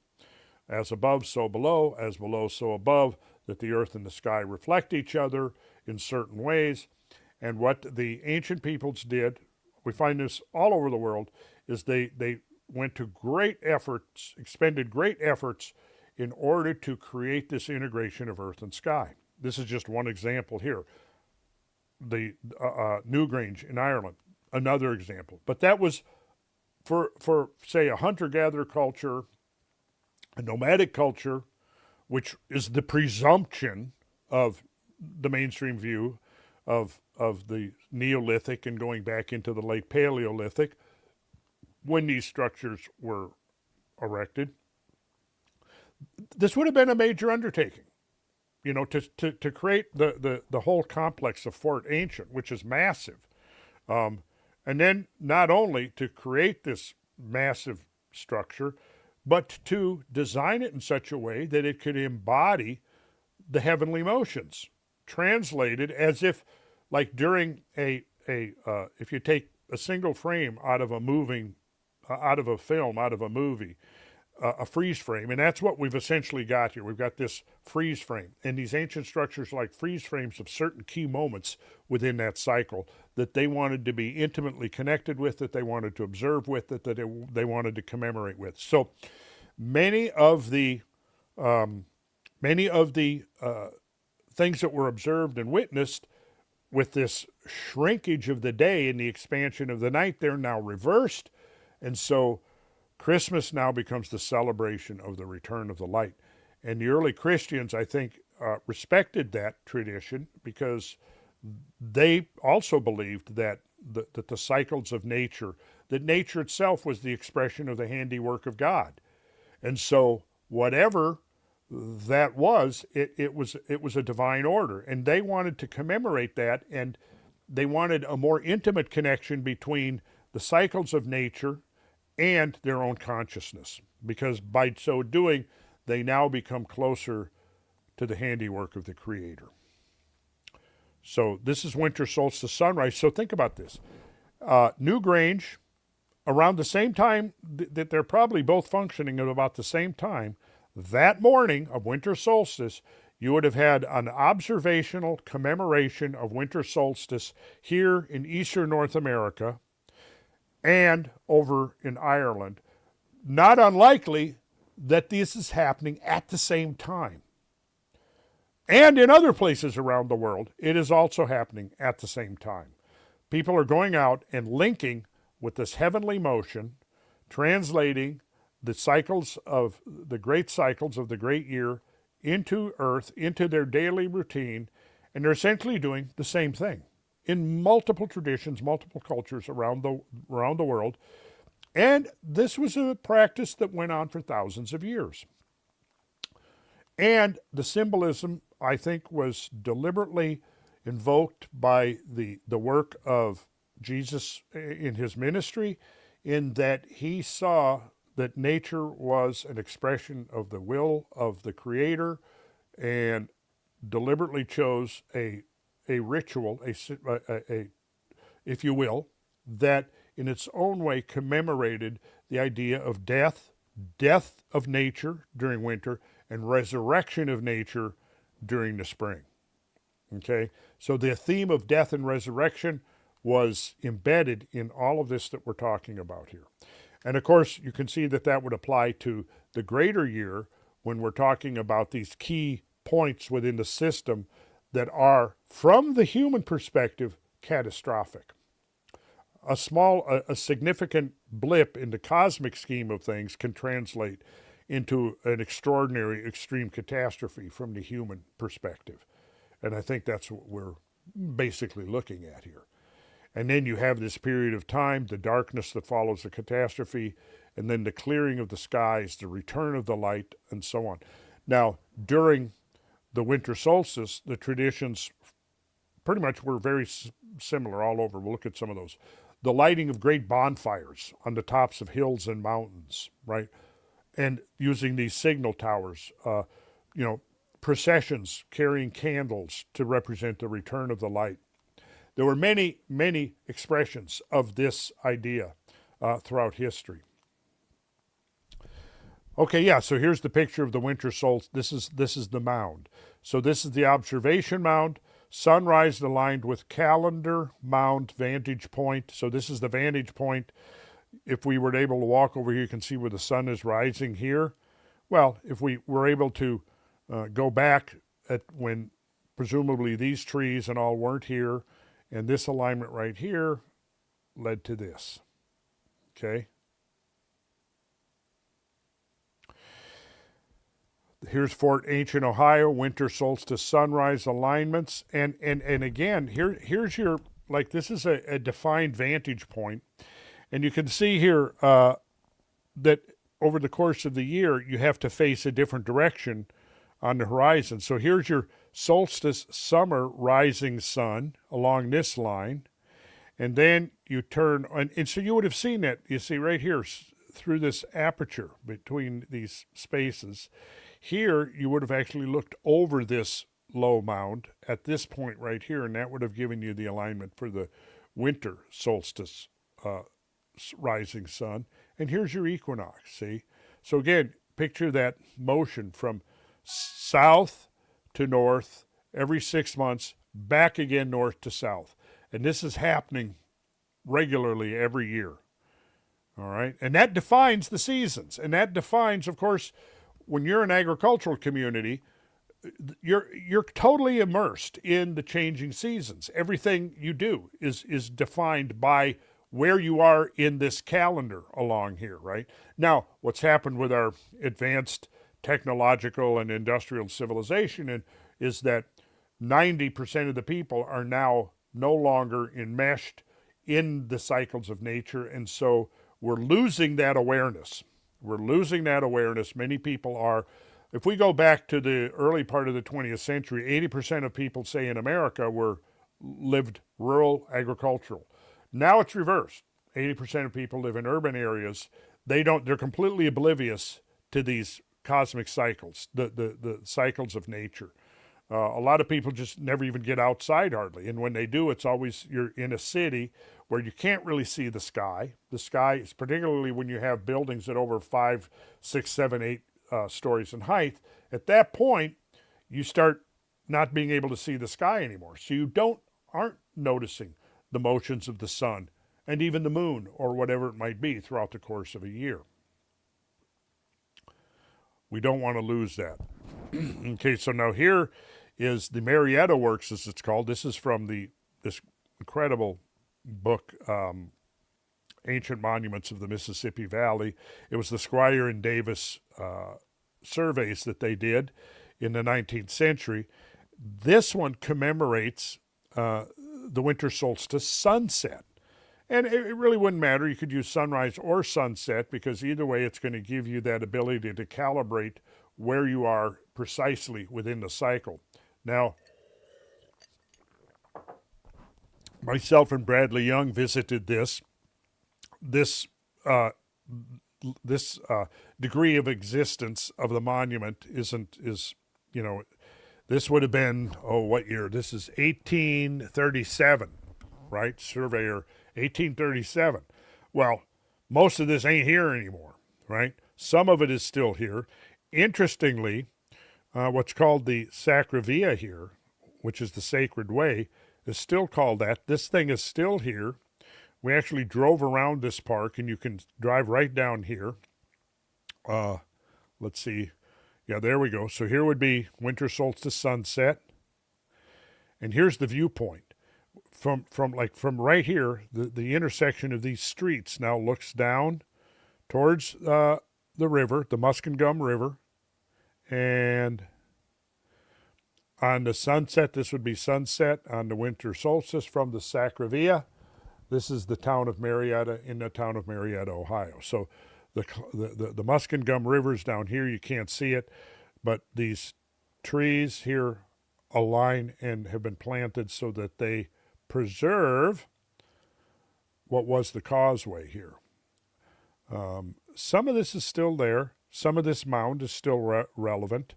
As above, so below, as below, so above, that the earth and the sky reflect each other in certain ways. And what the ancient peoples did, we find this all over the world, is they went to great efforts, expended great efforts in order to create this integration of earth and sky. This is just one example here. The Newgrange in Ireland, another example. But that was for say, a hunter-gatherer culture, a nomadic culture, which is the presumption of the mainstream view of the Neolithic and going back into the late Paleolithic when these structures were erected. This would have been a major undertaking, to create the whole complex of Fort Ancient, which is massive. And then not only to create this massive structure, but to design it in such a way that it could embody the heavenly motions, translated as if, like during if you take a single frame out of a film, out of a movie, a freeze frame, and that's what we've essentially got here. We've got this freeze frame, and these ancient structures like freeze frames of certain key moments within that cycle that they wanted to be intimately connected with, that they wanted to observe with, that they wanted to commemorate with. So many of the things that were observed and witnessed with this shrinkage of the day and the expansion of the night, they're now reversed, and so Christmas now becomes the celebration of the return of the light. And the early Christians, I think, respected that tradition because they also believed that the cycles of nature, that nature itself was the expression of the handiwork of God. And so whatever that was, it was a divine order. And they wanted to commemorate that, and they wanted a more intimate connection between the cycles of nature and their own consciousness, because by so doing, they now become closer to the handiwork of the Creator. So this is winter solstice sunrise. So think about this. Newgrange, around the same time that they're probably both functioning at about the same time, that morning of winter solstice, you would have had an observational commemoration of winter solstice here in eastern North America and over in Ireland. Not unlikely that this is happening at the same time. And in other places around the world, it is also happening at the same time. People are going out and linking with this heavenly motion, translating the cycles of the great year into earth, into their daily routine, and they're essentially doing the same thing in multiple traditions, multiple cultures around the world. And this was a practice that went on for thousands of years. And the symbolism, I think, was deliberately invoked by the work of Jesus in his ministry, in that he saw that nature was an expression of the will of the Creator, and deliberately chose a ritual, if you will, that in its own way commemorated the idea of death of nature during winter, and resurrection of nature during the spring. Okay? So the theme of death and resurrection was embedded in all of this that we're talking about here. And of course, you can see that would apply to the greater year when we're talking about these key points within the system that are, from the human perspective, catastrophic. A significant blip in the cosmic scheme of things can translate into an extraordinary, extreme catastrophe from the human perspective. And I think that's what we're basically looking at here. And then you have this period of time, the darkness that follows the catastrophe, and then the clearing of the skies, the return of the light, and so on. Now, during the winter solstice, the traditions pretty much were very similar all over. We'll look at some of those. The lighting of great bonfires on the tops of hills and mountains, right? And using these signal towers, processions carrying candles to represent the return of the light. There were many, many expressions of this idea throughout history. Okay, yeah, so here's the picture of the winter solstice. This is the mound. So this is the observation mound. Sunrise aligned with calendar mound vantage point. So this is the vantage point. If we were able to walk over here, you can see where the sun is rising here. Well, if we were able to go back at when presumably these trees and all weren't here, and this alignment right here led to this. Okay? Here's Fort Ancient, Ohio, winter solstice sunrise alignments. And again, here's your, like, this is a defined vantage point. And you can see here that over the course of the year, you have to face a different direction on the horizon. So here's your solstice summer rising sun along this line. And then you turn, and so you would have seen that, you see right here, through this aperture between these spaces. Here, you would have actually looked over this low mound at this point right here, and that would have given you the alignment for the winter solstice rising sun. And here's your equinox, see? So again, picture that motion from south to north every 6 months, back again north to south. And this is happening regularly every year. All right. And that defines the seasons. And that defines, of course, when you're an agricultural community, you're totally immersed in the changing seasons. Everything you do is defined by where you are in this calendar along here, right? Now, what's happened with our advanced technological and industrial civilization is that 90% of the people are now no longer enmeshed in the cycles of nature, and so we're losing that awareness. We're losing that awareness. Many people are. If we go back to the early part of the 20th century, 80% of people, say in America, lived rural agricultural. Now it's reversed. 80% of people live in urban areas. They're completely oblivious to these cosmic cycles, the cycles of nature. A lot of people just never even get outside hardly. And when they do, it's always you're in a city where you can't really see the sky. The sky is particularly when you have buildings at over 5, 6, 7, 8 stories in height. At that point, you start not being able to see the sky anymore. So you aren't noticing the motions of the sun and even the moon or whatever it might be throughout the course of a year. We don't want to lose that. Okay, so now here is the Marietta Works, as it's called. This is from this incredible book, Ancient Monuments of the Mississippi Valley. It was the Squire and Davis surveys that they did in the 19th century. This one commemorates the winter solstice sunset. And it really wouldn't matter. You could use sunrise or sunset because either way it's going to give you that ability to calibrate where you are precisely within the cycle. Now, myself and Bradley Young visited this degree of existence of the monument this would have been, what year? This is 1837, right? Surveyor, 1837. Well, most of this ain't here anymore, right? Some of it is still here. Interestingly, what's called the Sacravia here, which is the Sacred Way, is still called that. This thing is still here. We actually drove around this park, and you can drive right down here. Let's see. Yeah, there we go. So here would be winter solstice sunset. And here's the viewpoint. From right here, the intersection of these streets now looks down towards the river, the Muskingum River. And on the sunset, this would be sunset. On the winter solstice from the Sacravia, this is the town of Marietta, in the town of Marietta, Ohio. So the Muskingum River's down here. You can't see it, but these trees here align and have been planted so that they preserve what was the causeway here. Some of this is still there. Some of this mound is still relevant.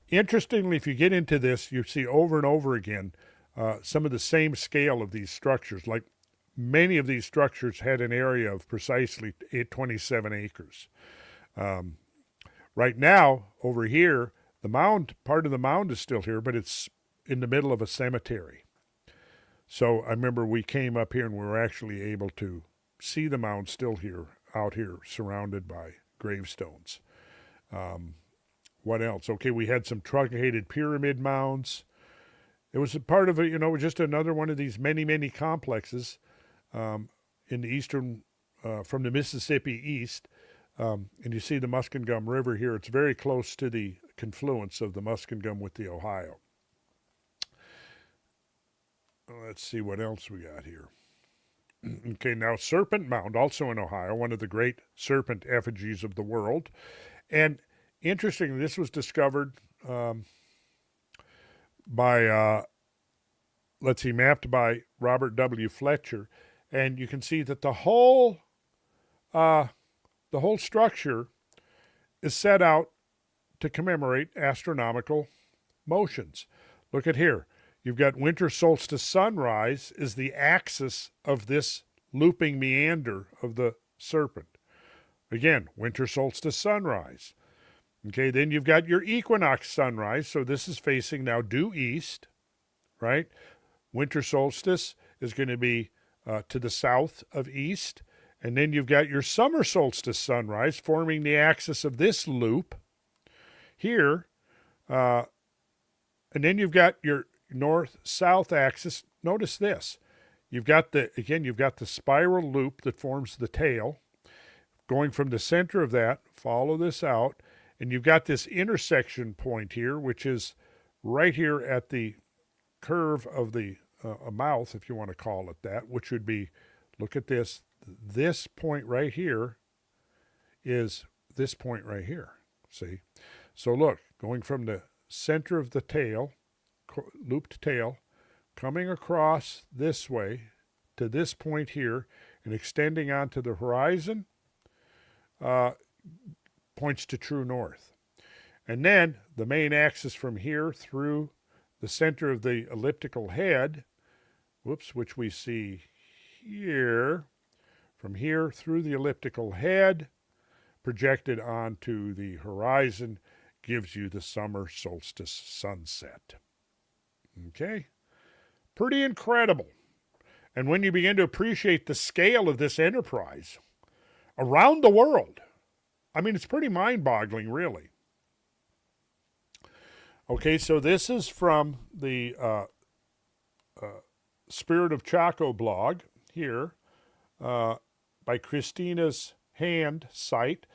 Interestingly, if you get into this, you see over and over again some of the same scale of these structures. Like many of these structures had an area of precisely 27 acres. Right now, over here, part of the mound is still here, but it's in the middle of a cemetery. So I remember we came up here and we were actually able to see the mound still here, out here, surrounded by gravestones. What else? Okay, we had some truncated pyramid mounds. It was a part of just another one of these many, many complexes in the eastern, from the Mississippi east. And you see the Muskingum River here. It's very close to the confluence of the Muskingum with the Ohio. Let's see what else we got here. Okay, now Serpent Mound, also in Ohio, one of the great serpent effigies of the world. And interestingly, this was discovered by, mapped by Robert W. Fletcher. And you can see that the whole structure is set out to commemorate astronomical motions. Look at here. You've got winter solstice sunrise is the axis of this looping meander of the serpent. Again, winter solstice sunrise. Okay, then you've got your equinox sunrise. So this is facing now due east, right? Winter solstice is going to be to the south of east. And then you've got your summer solstice sunrise forming the axis of this loop here. And then you've got your north-south axis. Notice this. You've got the spiral loop that forms the tail. Going from the center of that, follow this out, and you've got this intersection point here, which is right here at the curve of the mouth, if you want to call it that, which would be, look at this. This point right here is this point right here. See? So look, going from the center of the tail, looped tail, coming across this way to this point here and extending onto the horizon, points to true north. And then the main axis from here through the center of the elliptical head, which we see here, from here through the elliptical head, projected onto the horizon, gives you the summer solstice sunset. Okay? Pretty incredible. And when you begin to appreciate the scale of this enterprise around the world, I mean, it's pretty mind-boggling, really. Okay, so this is from the Spirit of Chaco blog here by Christina's Hand site.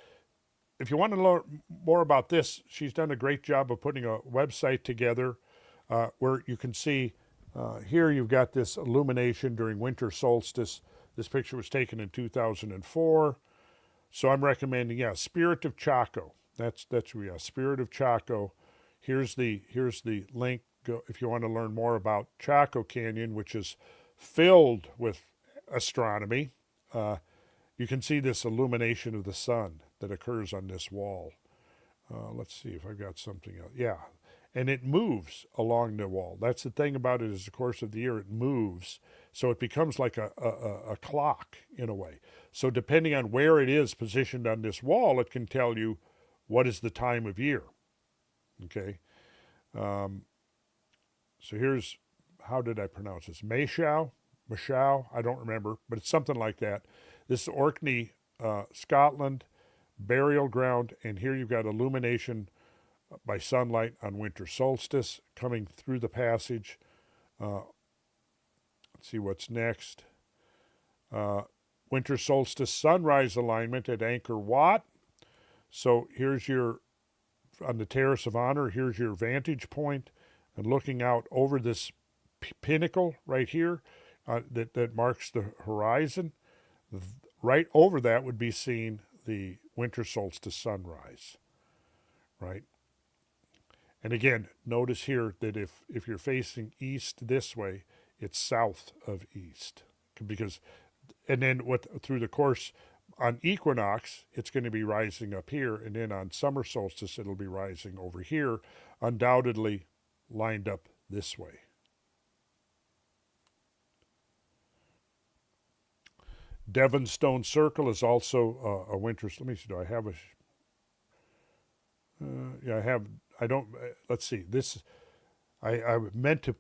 If you want to learn more about this, she's done a great job of putting a website together where you can see here you've got this illumination during winter solstice. This picture was taken in 2004. So I'm recommending, Spirit of Chaco. That's Spirit of Chaco. Here's the link if you want to learn more about Chaco Canyon, which is filled with astronomy. You can see this illumination of the sun that occurs on this wall. Let's see if I've got something else. Yeah, and it moves along the wall. That's the thing about it is the course of the year, it moves. So it becomes like a clock in a way. So depending on where it is positioned on this wall, it can tell you what is the time of year. Okay. So here's, how did I pronounce this? Mashau, I don't remember, but it's something like that. This is Orkney, Scotland, burial ground, and here you've got illumination by sunlight on winter solstice coming through the passage. Let's see what's next. Winter solstice sunrise alignment at Angkor Wat. So here's your, on the Terrace of Honor, here's your vantage point, and looking out over this pinnacle right here that marks the horizon. Right over that would be seen the winter solstice sunrise, right? And again, notice here that if you're facing east this way, it's south of east. Because, and then through the course, on equinox, it's going to be rising up here, and then on summer solstice, it'll be rising over here, undoubtedly lined up this way. Devonstone Circle is also a winter. Let me see. Do I have a? Yeah, I have. I don't. Let's see. This. I meant to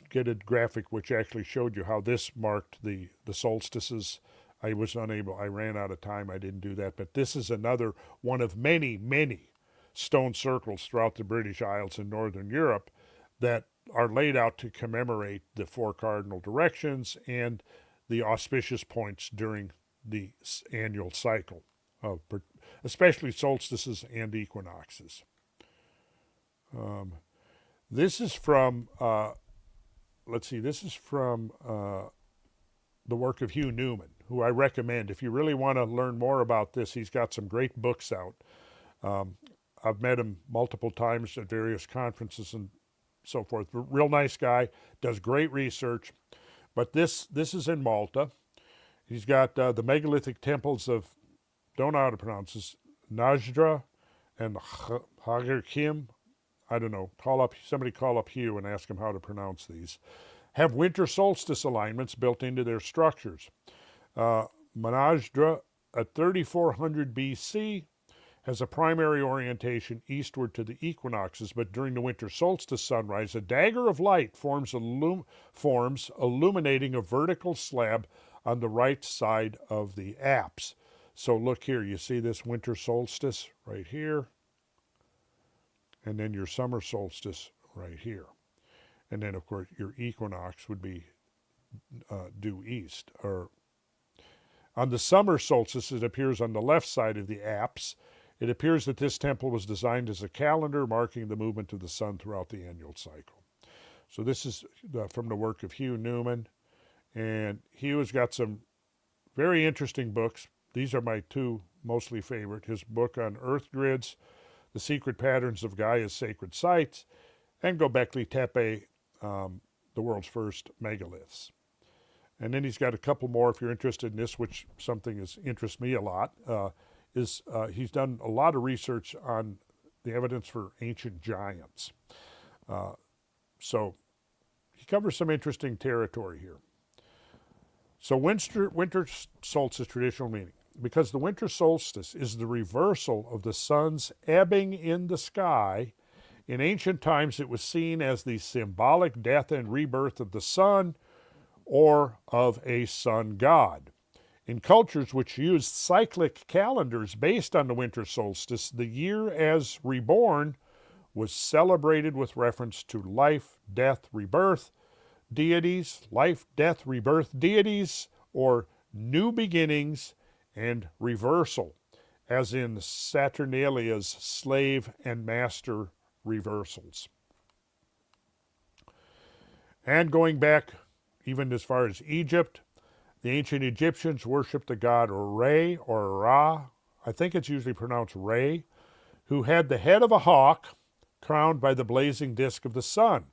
get a graphic which actually showed you how this marked the solstices. I was unable. I ran out of time. I didn't do that. But this is another one of many stone circles throughout the British Isles and Northern Europe that are laid out to commemorate the four cardinal directions and the auspicious points during the annual cycle especially solstices and equinoxes. This is from, let's see, this is from the work of Hugh Newman, who I recommend. If you really want to learn more about this, he's got some great books out. I've met him multiple times at various conferences and so forth. Real nice guy, does great research. But this is in Malta. He's got the megalithic temples of, don't know how to pronounce this, Najdra and Hagerkim. I don't know. Somebody call up Hugh and ask him how to pronounce these. Have winter solstice alignments built into their structures. Najdra at 3400 BC has a primary orientation eastward to the equinoxes, but during the winter solstice sunrise, a dagger of light forms illuminating a vertical slab on the right side of the apse. So look here, you see this winter solstice right here, and then your summer solstice right here. And then, of course, your equinox would be due east. Or on the summer solstice, it appears on the left side of the apse. It appears that this temple was designed as a calendar marking the movement of the sun throughout the annual cycle. So this is from the work of Hugh Newman. And Hugh has got some very interesting books. These are my two mostly favorite. His book on earth grids, The Secret Patterns of Gaia's Sacred Sites, and Göbekli Tepe, the world's first megaliths. And then he's got a couple more, if you're interested in this, which something interests me a lot, he's done a lot of research on the evidence for ancient giants. So he covers some interesting territory here. So winter solstice traditional meaning. Because the winter solstice is the reversal of the sun's ebbing in the sky, in ancient times it was seen as the symbolic death and rebirth of the sun or of a sun god. In cultures which used cyclic calendars based on the winter solstice, the year as reborn was celebrated with reference to life, death, rebirth deities, life, death, rebirth deities, or new beginnings and reversal, as in Saturnalia's slave and master reversals. And going back even as far as Egypt, the ancient Egyptians worshipped the god Re or Ra, I think it's usually pronounced Re, who had the head of a hawk crowned by the blazing disk of the sun.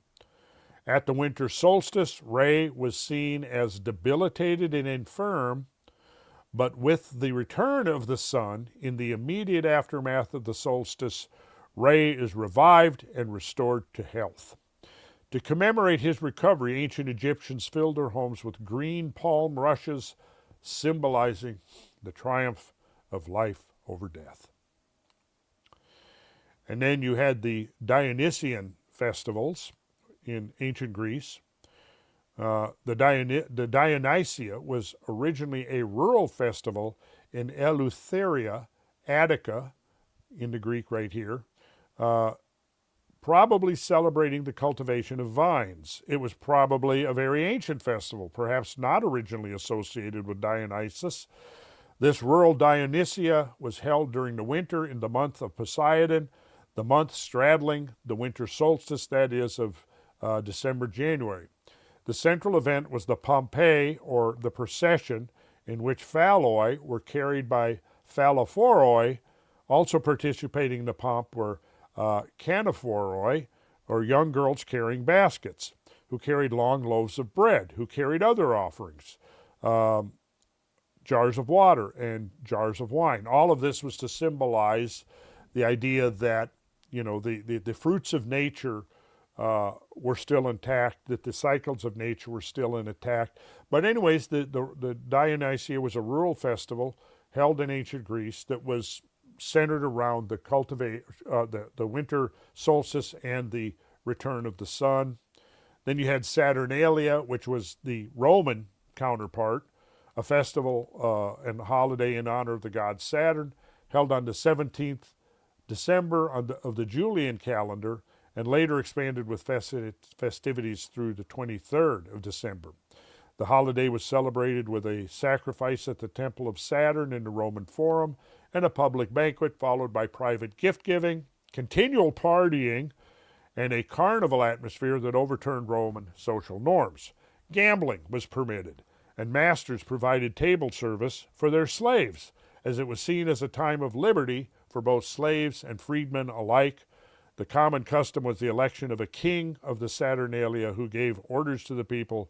At the winter solstice, Re was seen as debilitated and infirm, but with the return of the sun in the immediate aftermath of the solstice, Re is revived and restored to health. To commemorate his recovery, ancient Egyptians filled their homes with green palm rushes, symbolizing the triumph of life over death. And then you had the Dionysian festivals in ancient Greece. The Dionysia was originally a rural festival in Eleutheria, Attica, in the Greek right here, probably celebrating the cultivation of vines. It was probably a very ancient festival, perhaps not originally associated with Dionysus. This rural Dionysia was held during the winter in the month of Poseidon, the month straddling the winter solstice, that is, of December, January. The central event was the Pompeii, or the procession, in which phalloi were carried by phallophoroi. Also participating in the pomp were canophoroi, or young girls carrying baskets, who carried long loaves of bread, who carried other offerings, jars of water and jars of wine. All of this was to symbolize the idea that, you know, the fruits of nature were still intact, that the cycles of nature were still intact. But anyways, the Dionysia was a rural festival held in ancient Greece that was centered around the winter solstice and the return of the sun. Then you had Saturnalia, which was the Roman counterpart, a festival and holiday in honor of the god Saturn, held on the 17th December of the Julian calendar, and later expanded with festivities through the 23rd of December. The holiday was celebrated with a sacrifice at the temple of Saturn in the Roman Forum, and a public banquet followed by private gift giving, continual partying, and a carnival atmosphere that overturned Roman social norms. Gambling was permitted, and masters provided table service for their slaves, as it was seen as a time of liberty for both slaves and freedmen alike. The common custom was the election of a king of the Saturnalia who gave orders to the people,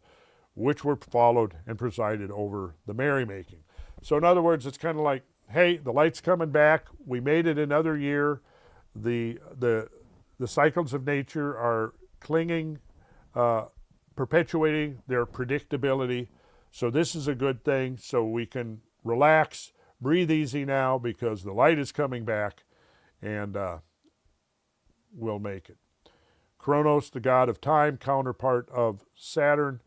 which were followed and presided over the merrymaking. So, in other words, it's kind of like, hey, the light's coming back. We made it another year. The cycles of nature are clinging, perpetuating their predictability. So this is a good thing. So we can relax, breathe easy now because the light is coming back, and we'll make it. Kronos, the god of time, counterpart of Saturn,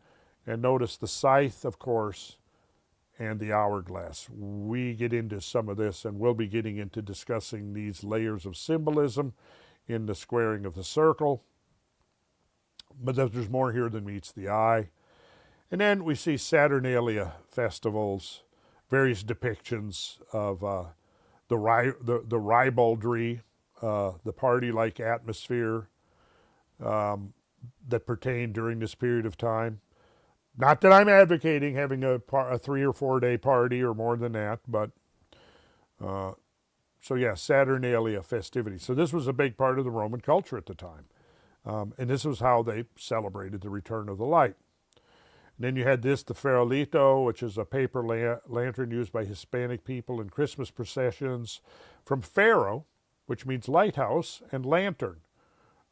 and notice the scythe, of course, and the hourglass. We get into some of this, and we'll be getting into discussing these layers of symbolism in the squaring of the circle. But there's more here than meets the eye. And then we see Saturnalia festivals, various depictions of the ribaldry, the party-like atmosphere that pertained during this period of time. Not that I'm advocating having a 3 or 4 day party or more than that, but so yeah, Saturnalia festivities. So this was a big part of the Roman culture at the time. And this was how they celebrated the return of the light. And then you had this, the farolito, which is a paper lantern used by Hispanic people in Christmas processions, from faro, which means lighthouse, and lantern.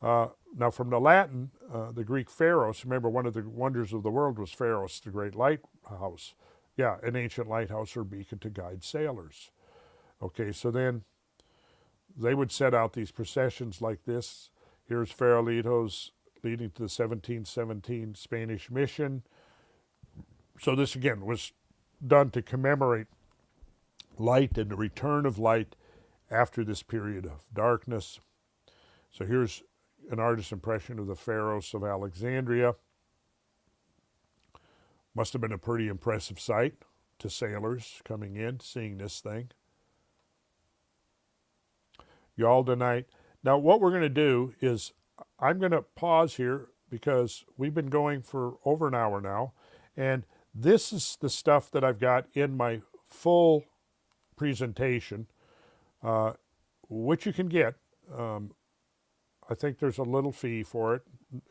Now, from the Latin, the Greek pharos, remember one of the wonders of the world was Pharos, the great lighthouse. Yeah, an ancient lighthouse or beacon to guide sailors. Okay, so then they would set out these processions like this. Here's farolitos leading to the 1717 Spanish mission. So this, again, was done to commemorate light and the return of light after this period of darkness. So here's an artist's impression of the Pharos of Alexandria. Must have been a pretty impressive sight to sailors coming in, seeing this thing. Yaldanite. Now, what we're going to do is I'm going to pause here because we've been going for over an hour now, and this is the stuff that I've got in my full presentation, which you can get. I think there's a little fee for it.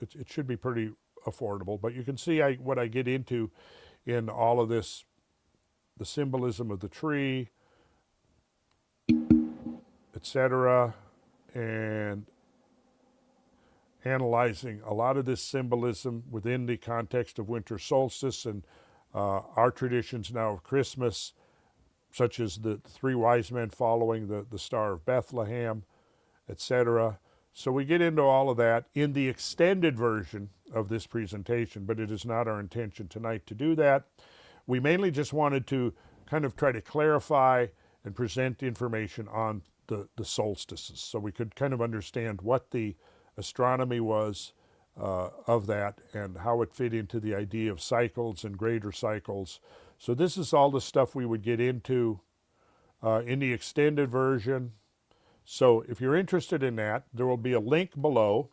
It should be pretty affordable, but you can see what I get into in all of this, the symbolism of the tree, etc., and analyzing a lot of this symbolism within the context of winter solstice and our traditions now of Christmas, such as the three wise men following the Star of Bethlehem, etc. So we get into all of that in the extended version of this presentation, but it is not our intention tonight to do that. We mainly just wanted to kind of try to clarify and present information on the solstices, so we could kind of understand what the astronomy was of that and how it fit into the idea of cycles and greater cycles. So this is all the stuff we would get into in the extended version. So if you're interested in that, there will be a link below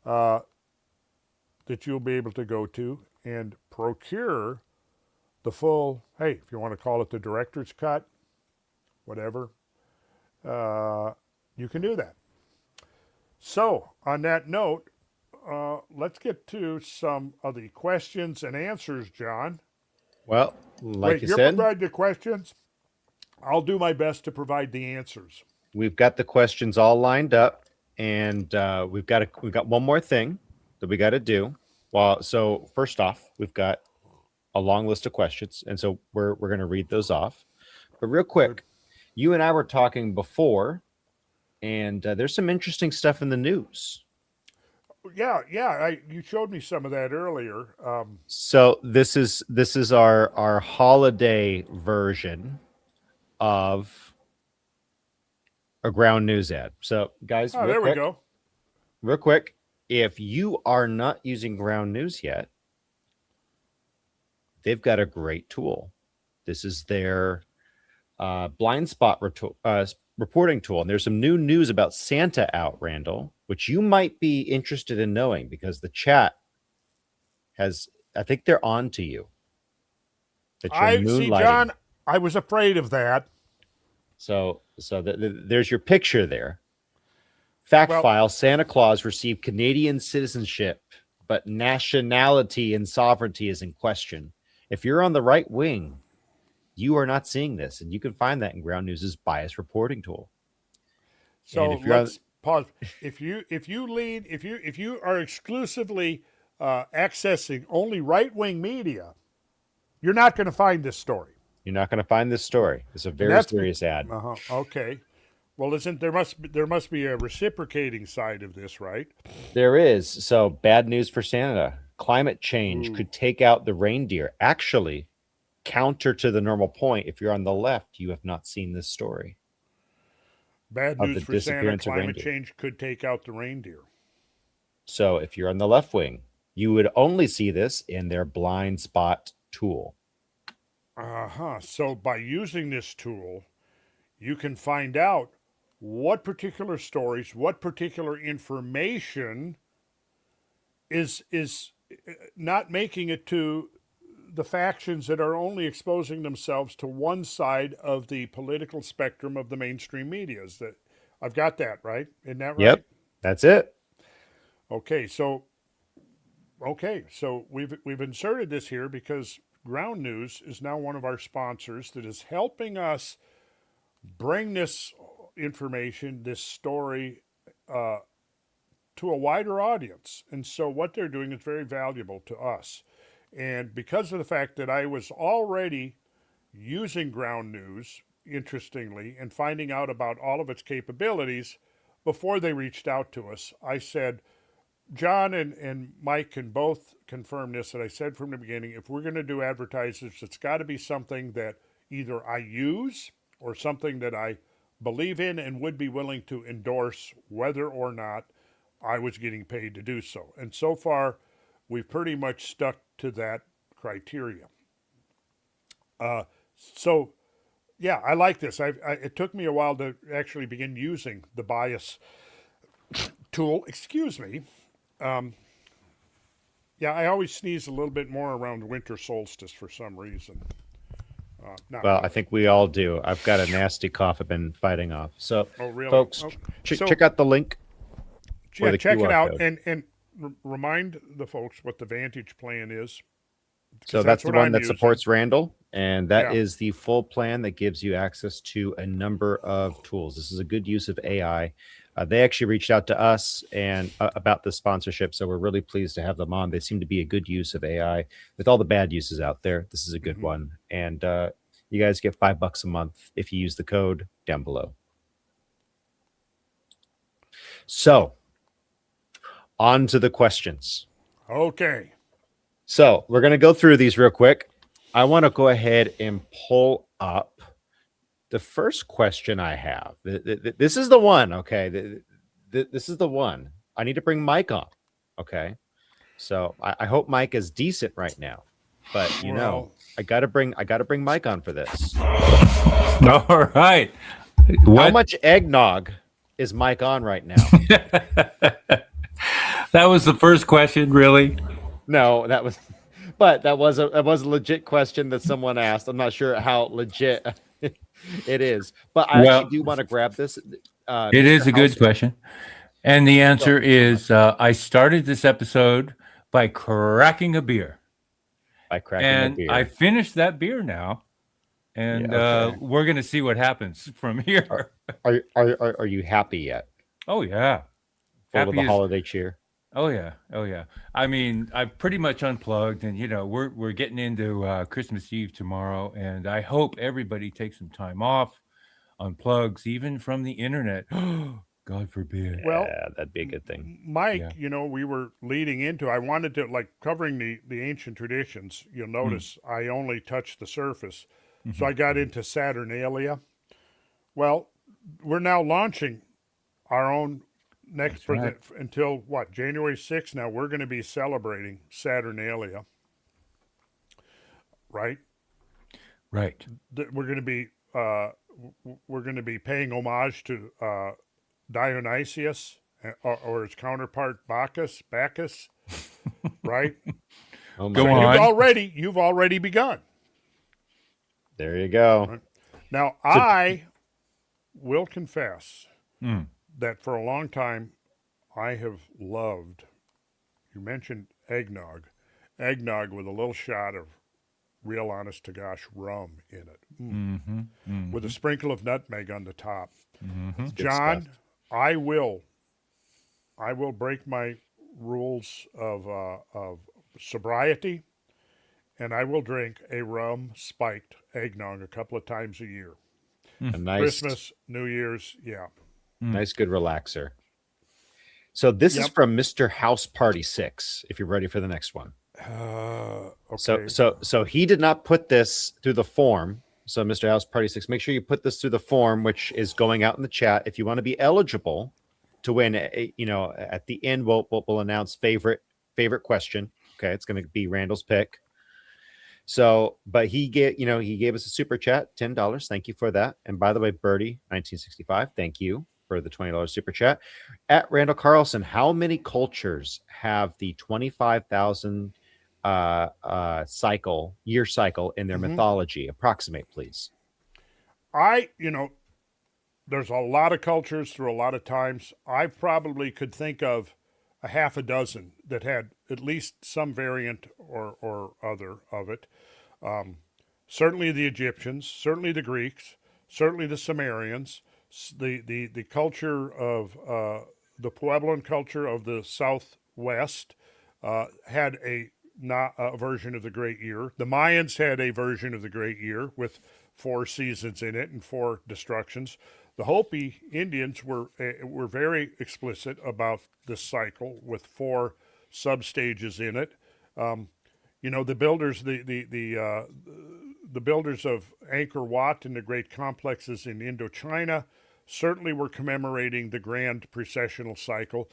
that you'll be able to go to and procure the full, hey, if you want to call it the director's cut, whatever, you can do that. So on that note, let's get to some of the questions and answers, John. Well, like you you said, provide the questions. I'll do my best to provide the answers. we've got the questions all lined up, and we've got one more thing that we got to do. Well, so first off, we've got a long list of questions, and so we're going to read those off. But real quick, you and I were talking before, and there's some interesting stuff in the news. Yeah. You showed me some of that earlier. So this is our holiday version of a ground news ad. So guys, We go. Real quick, if you are not using ground news yet, they've got a great tool. This is their blind spot reporting tool. And there's some new news about Santa out, Randall, which you might be interested in knowing because the chat has, I think they're on to you. That you're I see, moonlighting. John. I was afraid of that. So there's your picture there. Fact file: Santa Claus received Canadian citizenship, but nationality and sovereignty is in question. If you're on the right wing, you are not seeing this, and you can find that in Ground News's bias reporting tool. So let's pause. If you are exclusively accessing only right wing media, you're not going to find this story. You're not going to find this story. It's a very serious ad. Okay. Well, there must be a reciprocating side of this, right? There is. So bad news for Santa. Climate change could take out the reindeer. Actually, counter to the normal point. If you're on the left, you have not seen this story. Bad news for Santa. Climate change could take out the reindeer. So if you're on the left wing, you would only see this in their blind spot tool. So by using this tool, you can find out what particular stories, what particular information is not making it to the factions that are only exposing themselves to one side of the political spectrum of the mainstream media. Is that I've got that right? Isn't that right? Yep, that's it. Okay, so we've inserted this here because Ground News is now one of our sponsors that is helping us bring this information, this story, to a wider audience. And so what they're doing is very valuable to us. And because of the fact that I was already using Ground News, interestingly, and finding out about all of its capabilities before they reached out to us, I said, John and Mike can both confirm this, that I said from the beginning, if we're going to do advertisers, it's got to be something that either I use or something that I believe in and would be willing to endorse whether or not I was getting paid to do so. And so far, we've pretty much stuck to that criteria. So, yeah, I like this. It took me a while to actually begin using the bias tool. Excuse me. Yeah, I always sneeze a little bit more around winter solstice for some reason. I think we all do. I've got a nasty cough I've been fighting off. So, really? folks, check out the link. Yeah, check it out and remind the folks what the Vantage plan is. So that's the one that supports Randall, and that is the full plan that gives you access to a number of tools. This is a good use of AI. They actually reached out to us and about the sponsorship, so we're really pleased to have them on. They seem to be a good use of AI. With all the bad uses out there, this is a good one. And you guys get $5 a month if you use the code down below. So, on to the questions. Okay. So, we're going to go through these real quick. I want to go ahead and pull up the first question I have. This is the one, okay? This is the one. I need to bring Mike on, okay? So I hope Mike is decent right now, but you know, I gotta bring Mike on for this. All right. How much eggnog is Mike on right now? That was the first question, really? No, that was a legit question that someone asked. I'm not sure how legit it is, but I actually do want to grab this. It is a good question. And the answer is I started this episode by cracking a beer. And I finished that beer now. And we're going to see what happens from here. Are you happy yet? Oh, yeah. Full of the holiday cheer? Oh, yeah. Oh, yeah. I mean, I've pretty much unplugged, and, you know, we're getting into Christmas Eve tomorrow, and I hope everybody takes some time off, unplugs, even from the internet. God forbid. Well, that'd be a good thing. Mike, you know, we were leading into, I wanted to, like, covering the ancient traditions. You'll notice I only touched the surface. So I got into Saturnalia. Well, we're now launching our own next until what, January 6th. Now we're going to be celebrating Saturnalia, right? Right. We're going to be we're going to be paying homage to Dionysius or his counterpart Bacchus, right? Oh my Go goodness. on. You've already begun. There you go. Right? Now, So- I will confess Mm. that for a long time I have loved, you mentioned eggnog with a little shot of real honest to gosh rum in it. Mm-hmm. Mm-hmm. With a sprinkle of nutmeg on the top. Mm-hmm. Good John, stuff. I will break my rules of sobriety, and I will drink a rum spiked eggnog a couple of times a year. A nice, Christmas, New Year's, yeah. nice, good relaxer. So this is Yep. from Mr. House Party 6. If you're ready for the next one. Okay. So he did not put this through the form. So Mr. House Party 6, make sure you put this through the form, which is going out in the chat. If you want to be eligible to win, at the end we'll announce favorite question. Okay, it's going to be Randall's pick. So, but he gave us a super chat, $10. Thank you for that. And by the way, Birdie 1965, thank you for the $20 super chat. At Randall Carlson, how many cultures have the 25,000 year cycle in their mythology? Approximate, please. There's a lot of cultures through a lot of times. I probably could think of a half a dozen that had at least some variant or other of it. Certainly the Egyptians, certainly the Greeks, certainly the Sumerians, the culture of the Puebloan culture of the Southwest had a version of the Great Year. The Mayans had a version of the Great Year with 4 seasons in it and 4 destructions. The Hopi Indians were very explicit about this cycle with 4 substages in it. The builders, the builders of Angkor Wat and the great complexes in Indochina certainly were commemorating the grand precessional cycle.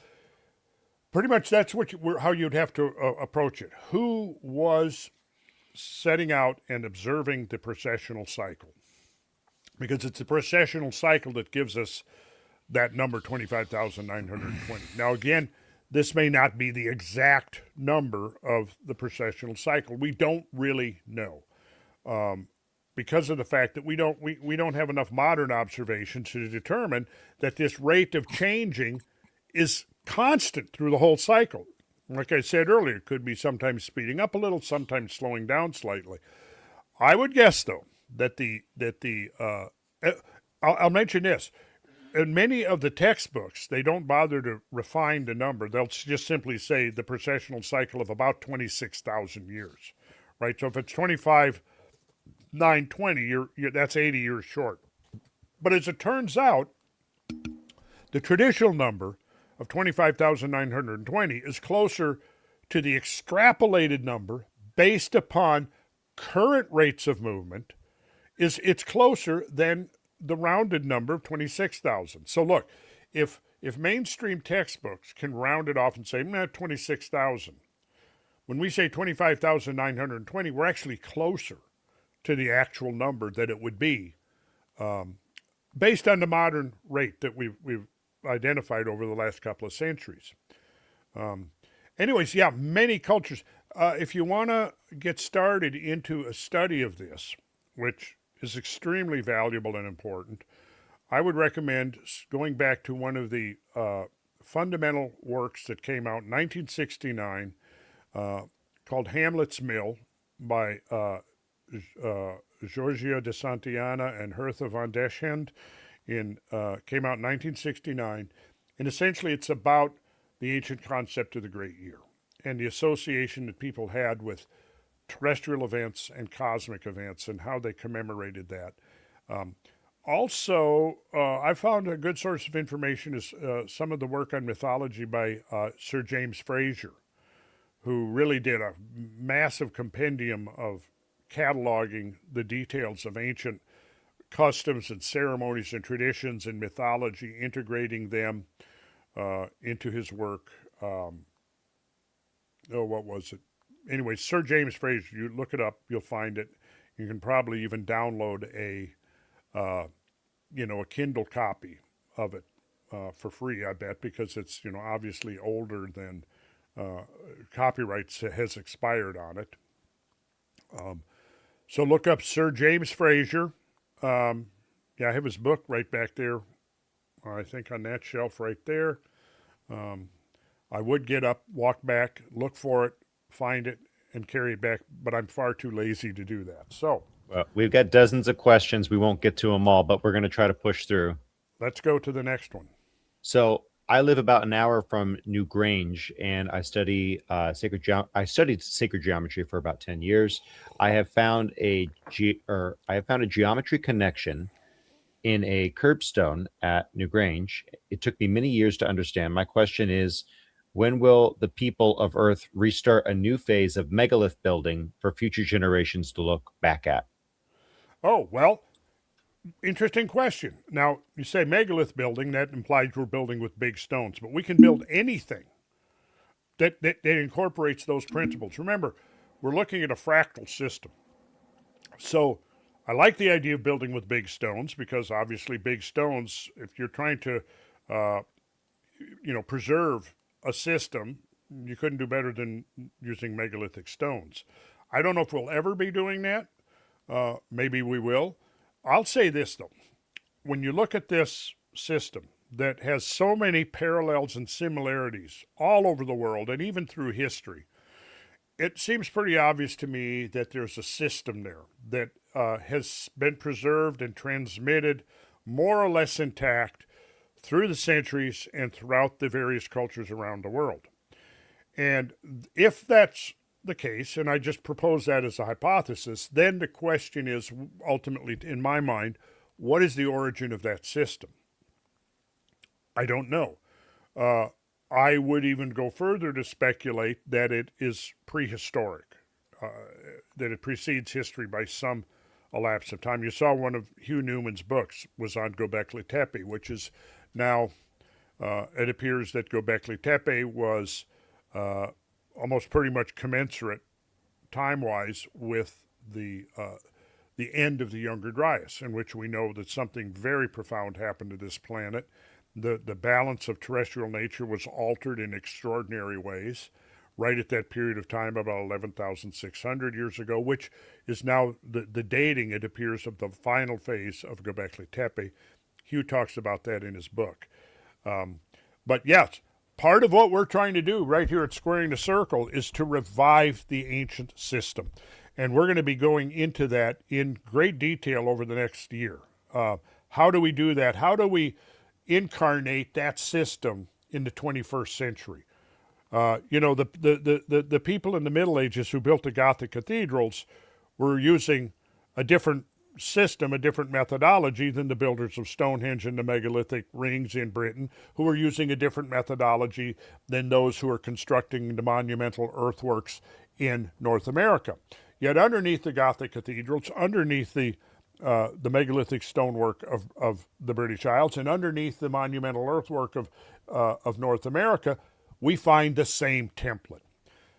Pretty much that's how you'd have to approach it. Who was setting out and observing the precessional cycle? Because it's the precessional cycle that gives us that number 25,920. Now, again, this may not be the exact number of the precessional cycle. We don't really know because of the fact that we don't have enough modern observations to determine that this rate of changing is constant through the whole cycle. Like I said earlier, it could be sometimes speeding up a little, sometimes slowing down slightly. I would guess, though, that I'll mention this. In many of the textbooks, they don't bother to refine the number. They'll just simply say the precessional cycle of about 26,000 years, right? So if it's 25,920, that's 80 years short. But as it turns out, the traditional number of 25,920 is closer to the extrapolated number based upon current rates of movement. It's closer than the rounded number of 26,000. So look, if mainstream textbooks can round it off and say 26,000, when we say 25,920, we're actually closer to the actual number that it would be based on the modern rate that we've identified over the last couple of centuries. Anyways, yeah, many cultures. If you want to get started into a study of this, which is extremely valuable and important, I would recommend going back to one of the fundamental works that came out in 1969 called Hamlet's Mill by Giorgio de Santillana and Hertha von Deschend. Came out in 1969, and essentially it's about the ancient concept of the Great Year and the association that people had with terrestrial events and cosmic events and how they commemorated that. I found a good source of information is some of the work on mythology by Sir James Frazer, who really did a massive compendium of cataloging the details of ancient customs and ceremonies and traditions and mythology, integrating them into his work. What was it? Anyway, Sir James Frazer, you look it up, you'll find it. You can probably even download a a Kindle copy of it for free, I bet, because it's, obviously older than copyright has expired on it. So look up Sir James Fraser. I have his book right back there, I think on that shelf right there. I would get up, walk back, look for it, find it, and carry it back, but I'm far too lazy to do that. So we've got dozens of questions. We won't get to them all, but we're going to try to push through. Let's go to the next one. So I live about an hour from New Grange, and I study sacred geometry for about 10 years. I have found a geometry connection in a curbstone at New Grange. It took me many years to understand. My question is, when will the people of Earth restart a new phase of megalith building for future generations to look back at? Oh, well, interesting question. Now, you say megalith building, that implies we're building with big stones, but we can build anything that incorporates those principles. Remember, we're looking at a fractal system. So I like the idea of building with big stones because obviously big stones, if you're trying to, preserve a system, you couldn't do better than using megalithic stones. I don't know if we'll ever be doing that. Maybe we will. I'll say this, though. When you look at this system that has so many parallels and similarities all over the world and even through history, it seems pretty obvious to me that there's a system there that has been preserved and transmitted more or less intact through the centuries and throughout the various cultures around the world. And if that's the case, and I just propose that as a hypothesis, then the question is ultimately, in my mind, what is the origin of that system? I don't know. I would even go further to speculate that it is prehistoric, that it precedes history by some elapse of time. You saw one of Hugh Newman's books was on Göbekli Tepe, which is now, it appears that Göbekli Tepe was almost pretty much commensurate time-wise with the end of the Younger Dryas, in which we know that something very profound happened to this planet. The balance of terrestrial nature was altered in extraordinary ways right at that period of time, about 11,600 years ago, which is now the dating, it appears, of the final phase of Göbekli Tepe. Hugh talks about that in his book. But yes, part of what we're trying to do right here at Squaring the Circle is to revive the ancient system. And we're going to be going into that in great detail over the next year. How do we do that? How do we incarnate that system in the 21st century? The people in the Middle Ages who built the Gothic cathedrals were using a different system, a different methodology than the builders of Stonehenge and the megalithic rings in Britain, who were using a different methodology than those who are constructing the monumental earthworks in North America. Yet underneath the Gothic cathedrals, underneath the megalithic stonework of the British Isles, and underneath the monumental earthwork of North America, we find the same template.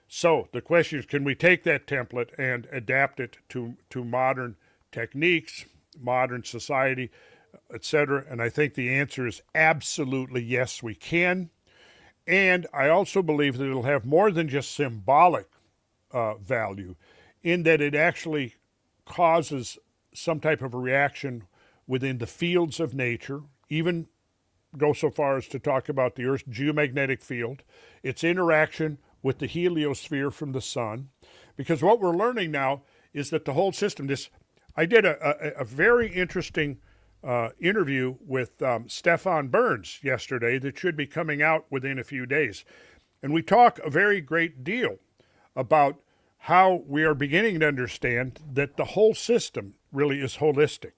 So the question is, can we take that template and adapt it to modern techniques, modern society, etc.? And I think the answer is absolutely yes, we can. And I also believe that it'll have more than just symbolic value, in that it actually causes some type of a reaction within the fields of nature, even go so far as to talk about the Earth's geomagnetic field, its interaction with the heliosphere from the sun. Because what we're learning now is that the whole system, I did a very interesting interview with Stefan Burns yesterday that should be coming out within a few days. And we talk a very great deal about how we are beginning to understand that the whole system really is holistic.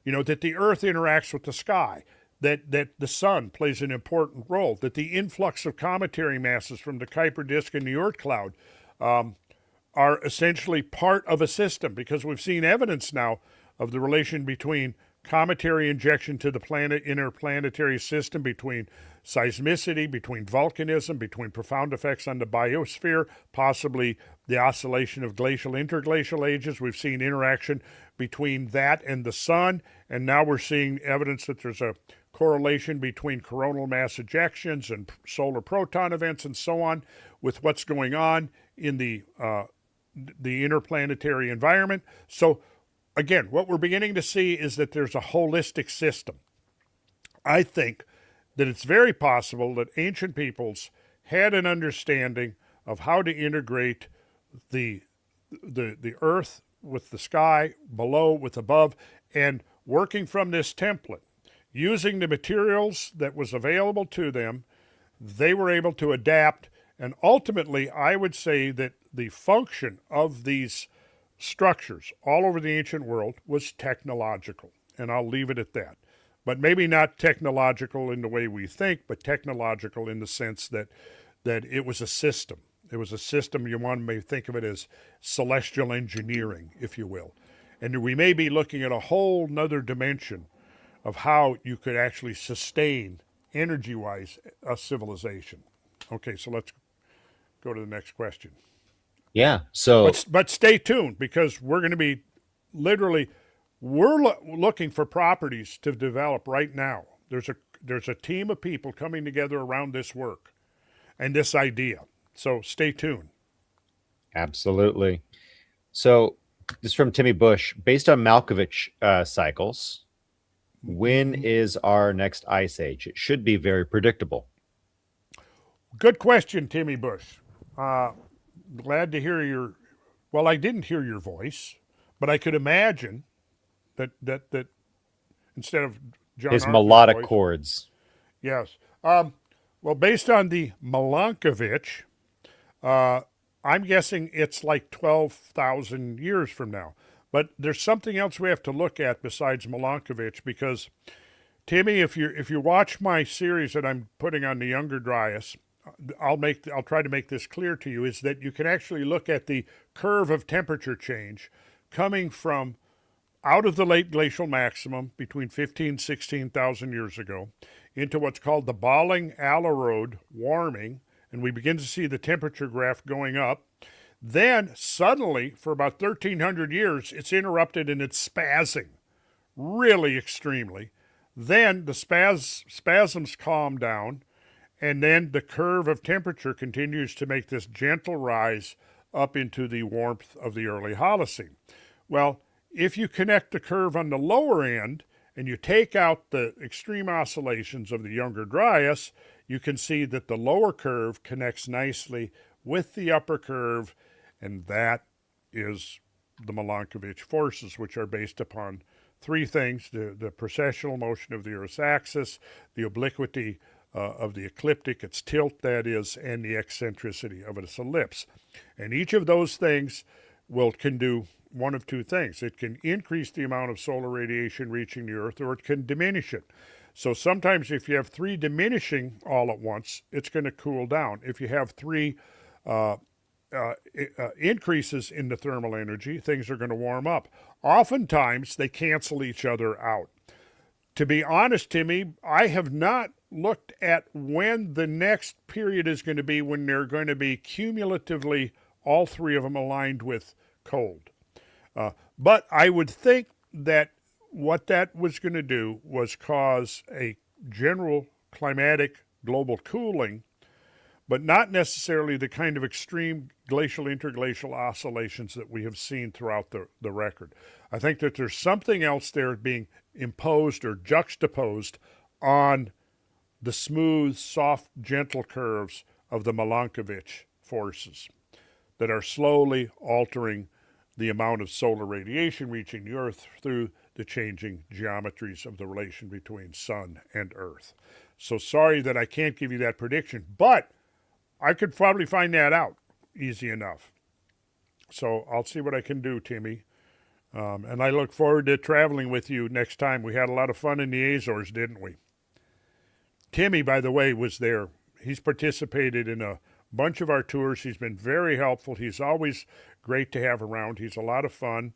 That the Earth interacts with the sky, that the sun plays an important role, that the influx of cometary masses from the Kuiper disk and the Oort cloud are essentially part of a system, because we've seen evidence now of the relation between cometary injection to the planet interplanetary system, between seismicity, between volcanism, between profound effects on the biosphere, possibly the oscillation of glacial interglacial ages. We've seen interaction between that and the sun, and now we're seeing evidence that there's a correlation between coronal mass ejections and solar proton events and so on with what's going on in the interplanetary environment. So again, what we're beginning to see is that there's a holistic system. I think that it's very possible that ancient peoples had an understanding of how to integrate the earth with the sky, below with above, and working from this template, using the materials that was available to them, they were able to adapt. And ultimately, I would say that the function of these structures all over the ancient world was technological. And I'll leave it at that. But maybe not technological in the way we think, but technological in the sense that it was a system. It was a system, you may think of it as celestial engineering, if you will. And we may be looking at a whole nother dimension of how you could actually sustain, energy-wise, a civilization. Okay, so let's go to the next question. Yeah, so... But stay tuned, because we're going to be literally... We're looking for properties to develop right now. There's a team of people coming together around this work and this idea. So stay tuned. Absolutely. So this is from Timmy Bush. Based on Malkovich cycles, when is our next ice age? It should be very predictable. Good question, Timmy Bush. Glad to hear your... Well, I didn't hear your voice, but I could imagine that instead of John his Arthur's melodic voice, chords. Yes. Well, based on the Milankovitch, I'm guessing it's like 12,000 years from now. But there's something else we have to look at besides Milankovitch, because Timmy, if you watch my series that I'm putting on the Younger Dryas, I'll try to make this clear to you, is that you can actually look at the curve of temperature change coming from out of the late glacial maximum between 15,000 and 16,000 years ago into what's called the Balling-Alerode warming, and we begin to see the temperature graph going up. Then suddenly, for about 1,300 years, it's interrupted and it's spazzing, really extremely. Then the spasms calm down, and then the curve of temperature continues to make this gentle rise up into the warmth of the early Holocene. Well, if you connect the curve on the lower end and you take out the extreme oscillations of the Younger Dryas, you can see that the lower curve connects nicely with the upper curve, and that is the Milankovitch forces, which are based upon three things: the precessional motion of the Earth's axis, the obliquity of the ecliptic, its tilt, that is, and the eccentricity of its ellipse. And each of those things can do one of two things. It can increase the amount of solar radiation reaching the Earth, or it can diminish it. So sometimes if you have three diminishing all at once, it's going to cool down. If you have three increases in the thermal energy, things are going to warm up. Oftentimes, they cancel each other out. To be honest, Timmy, I have not looked at when the next period is going to be when they're going to be cumulatively all three of them aligned with cold. But I would think that what that was going to do was cause a general climatic global cooling, but not necessarily the kind of extreme glacial interglacial oscillations that we have seen throughout the record. I think that there's something else there being imposed or juxtaposed on the smooth, soft, gentle curves of the Milankovitch forces that are slowly altering the amount of solar radiation reaching the Earth through the changing geometries of the relation between Sun and Earth. So sorry that I can't give you that prediction, but I could probably find that out easy enough. So I'll see what I can do, Timmy. And I look forward to traveling with you next time. We had a lot of fun in the Azores, didn't we? Timmy, by the way, was there. He's participated in a bunch of our tours. He's been very helpful. He's always great to have around. He's a lot of fun.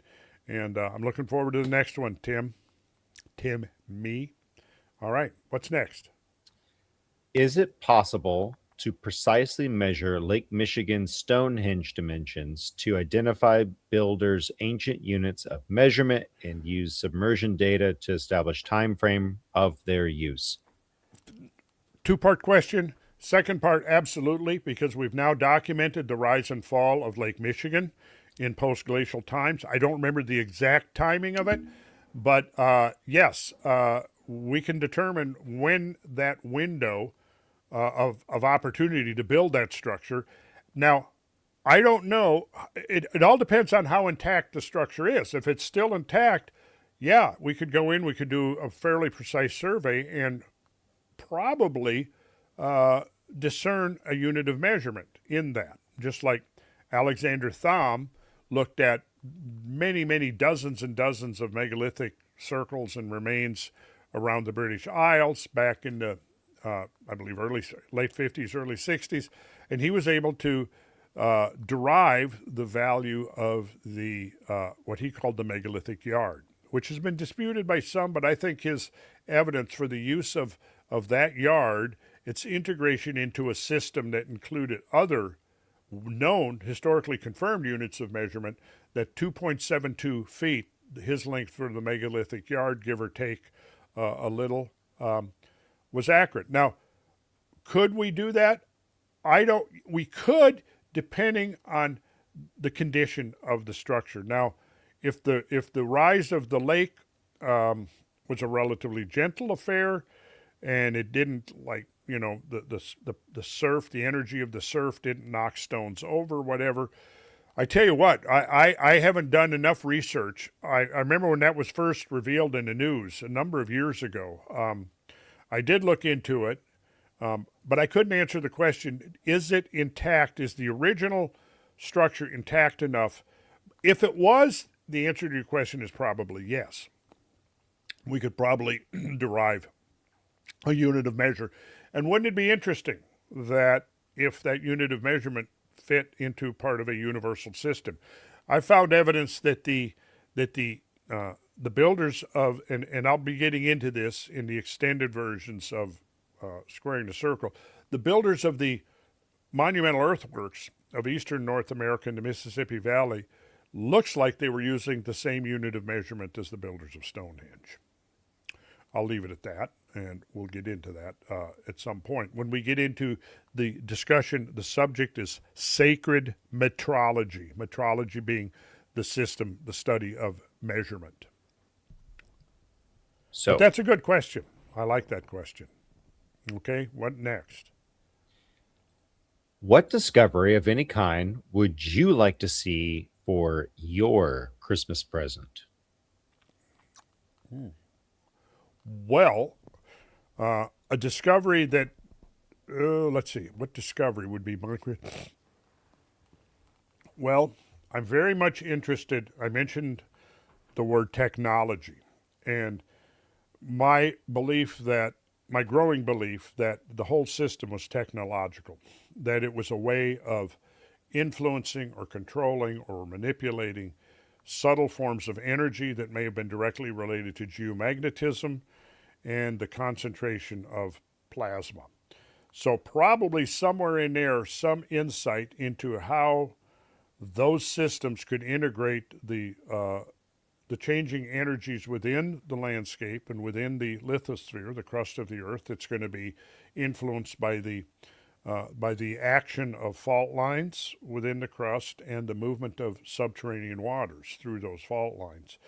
And I'm looking forward to the next one, Tim. Tim, me. All right, what's next? Is it possible to precisely measure Lake Michigan's Stonehenge dimensions to identify builders' ancient units of measurement and use submersion data to establish time frame of their use? Two-part question. Second part, absolutely, because we've now documented the rise and fall of Lake Michigan in post-glacial times. I don't remember the exact timing of it, but yes, we can determine when that window of opportunity to build that structure. Now, I don't know. It all depends on how intact the structure is. If it's still intact, yeah, we could go in, we could do a fairly precise survey and probably discern a unit of measurement in that. Just like Alexander Thom looked at many, many dozens and dozens of megalithic circles and remains around the British Isles back in the, I believe, late 50s, early 60s, and he was able to derive the value of the what he called the megalithic yard, which has been disputed by some, but I think his evidence for the use of that yard, its integration into a system that included other known, historically confirmed units of measurement, that 2.72 feet, his length for the megalithic yard, give or take a little, was accurate. Now, could we do that? We could, depending on the condition of the structure. Now, if the rise of the lake was a relatively gentle affair, and it didn't, like, you know, the surf, the energy of the surf didn't knock stones over, whatever. I tell you what, I haven't done enough research. I remember when that was first revealed in the news a number of years ago. I did look into it, but I couldn't answer the question, is it intact? Is the original structure intact enough? If it was, the answer to your question is probably yes. We could probably derive a unit of measure. And wouldn't it be interesting that if that unit of measurement fit into part of a universal system? I found evidence that the builders of, and I'll be getting into this in the extended versions of Squaring the Circle, the builders of the monumental earthworks of eastern North America and the Mississippi Valley looks like they were using the same unit of measurement as the builders of Stonehenge. I'll leave it at that, and we'll get into that at some point. When we get into the discussion, the subject is sacred metrology, metrology being the system, the study of measurement. So but that's a good question. I like that question. Okay, what next? What discovery of any kind would you like to see for your Christmas present? Well, a discovery that, let's see, what discovery would be my... Well, I'm very much interested. I mentioned the word technology, and my growing belief that the whole system was technological, that it was a way of influencing or controlling or manipulating subtle forms of energy that may have been directly related to geomagnetism and the concentration of plasma. So probably somewhere in there, some insight into how those systems could integrate the changing energies within the landscape and within the lithosphere, the crust of the Earth, that's going to be influenced by the action of fault lines within the crust and the movement of subterranean waters through those fault lines,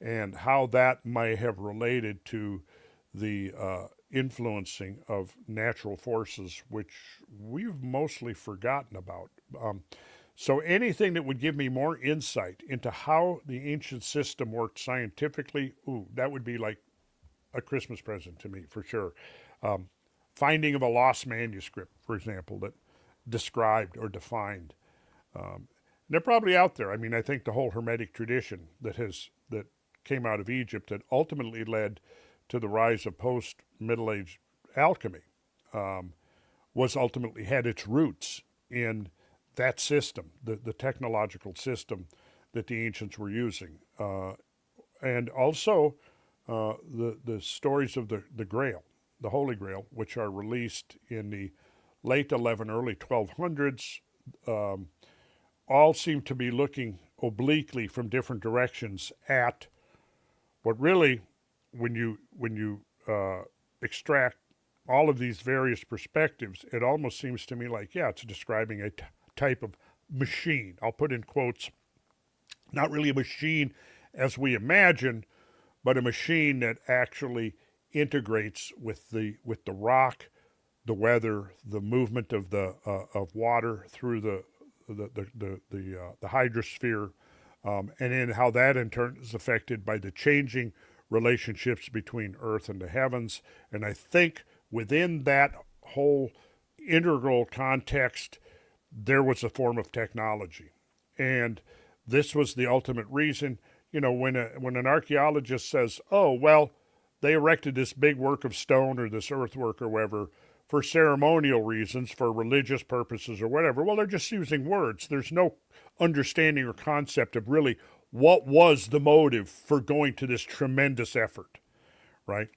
and how that may have related to the influencing of natural forces, which we've mostly forgotten about. So anything that would give me more insight into how the ancient system worked scientifically, that would be like a Christmas present to me, for sure. Finding of a lost manuscript, for example, that described or defined. They're probably out there. I mean, I think the whole Hermetic tradition that came out of Egypt that ultimately led to the rise of post-Middle Age alchemy was ultimately had its roots in that system, the technological system that the ancients were using. And also the stories of the Grail, the Holy Grail, which are released in the late 11, early 1200s, all seem to be looking obliquely from different directions at what really, when you extract all of these various perspectives, it almost seems to me like, yeah, it's describing a type of machine. I'll put in quotes, not really a machine as we imagine, but a machine that actually integrates with the rock, the weather, the movement of the of water through the hydrosphere, and then how that in turn is affected by the changing relationships between Earth and the heavens. And I think within that whole integral context, there was a form of technology, and this was the ultimate reason. You know, when an archaeologist says, "Oh, well, they erected this big work of stone or this earthwork or whatever for ceremonial reasons, for religious purposes or whatever," well, they're just using words. There's no understanding or concept of really what was the motive for going to this tremendous effort, right?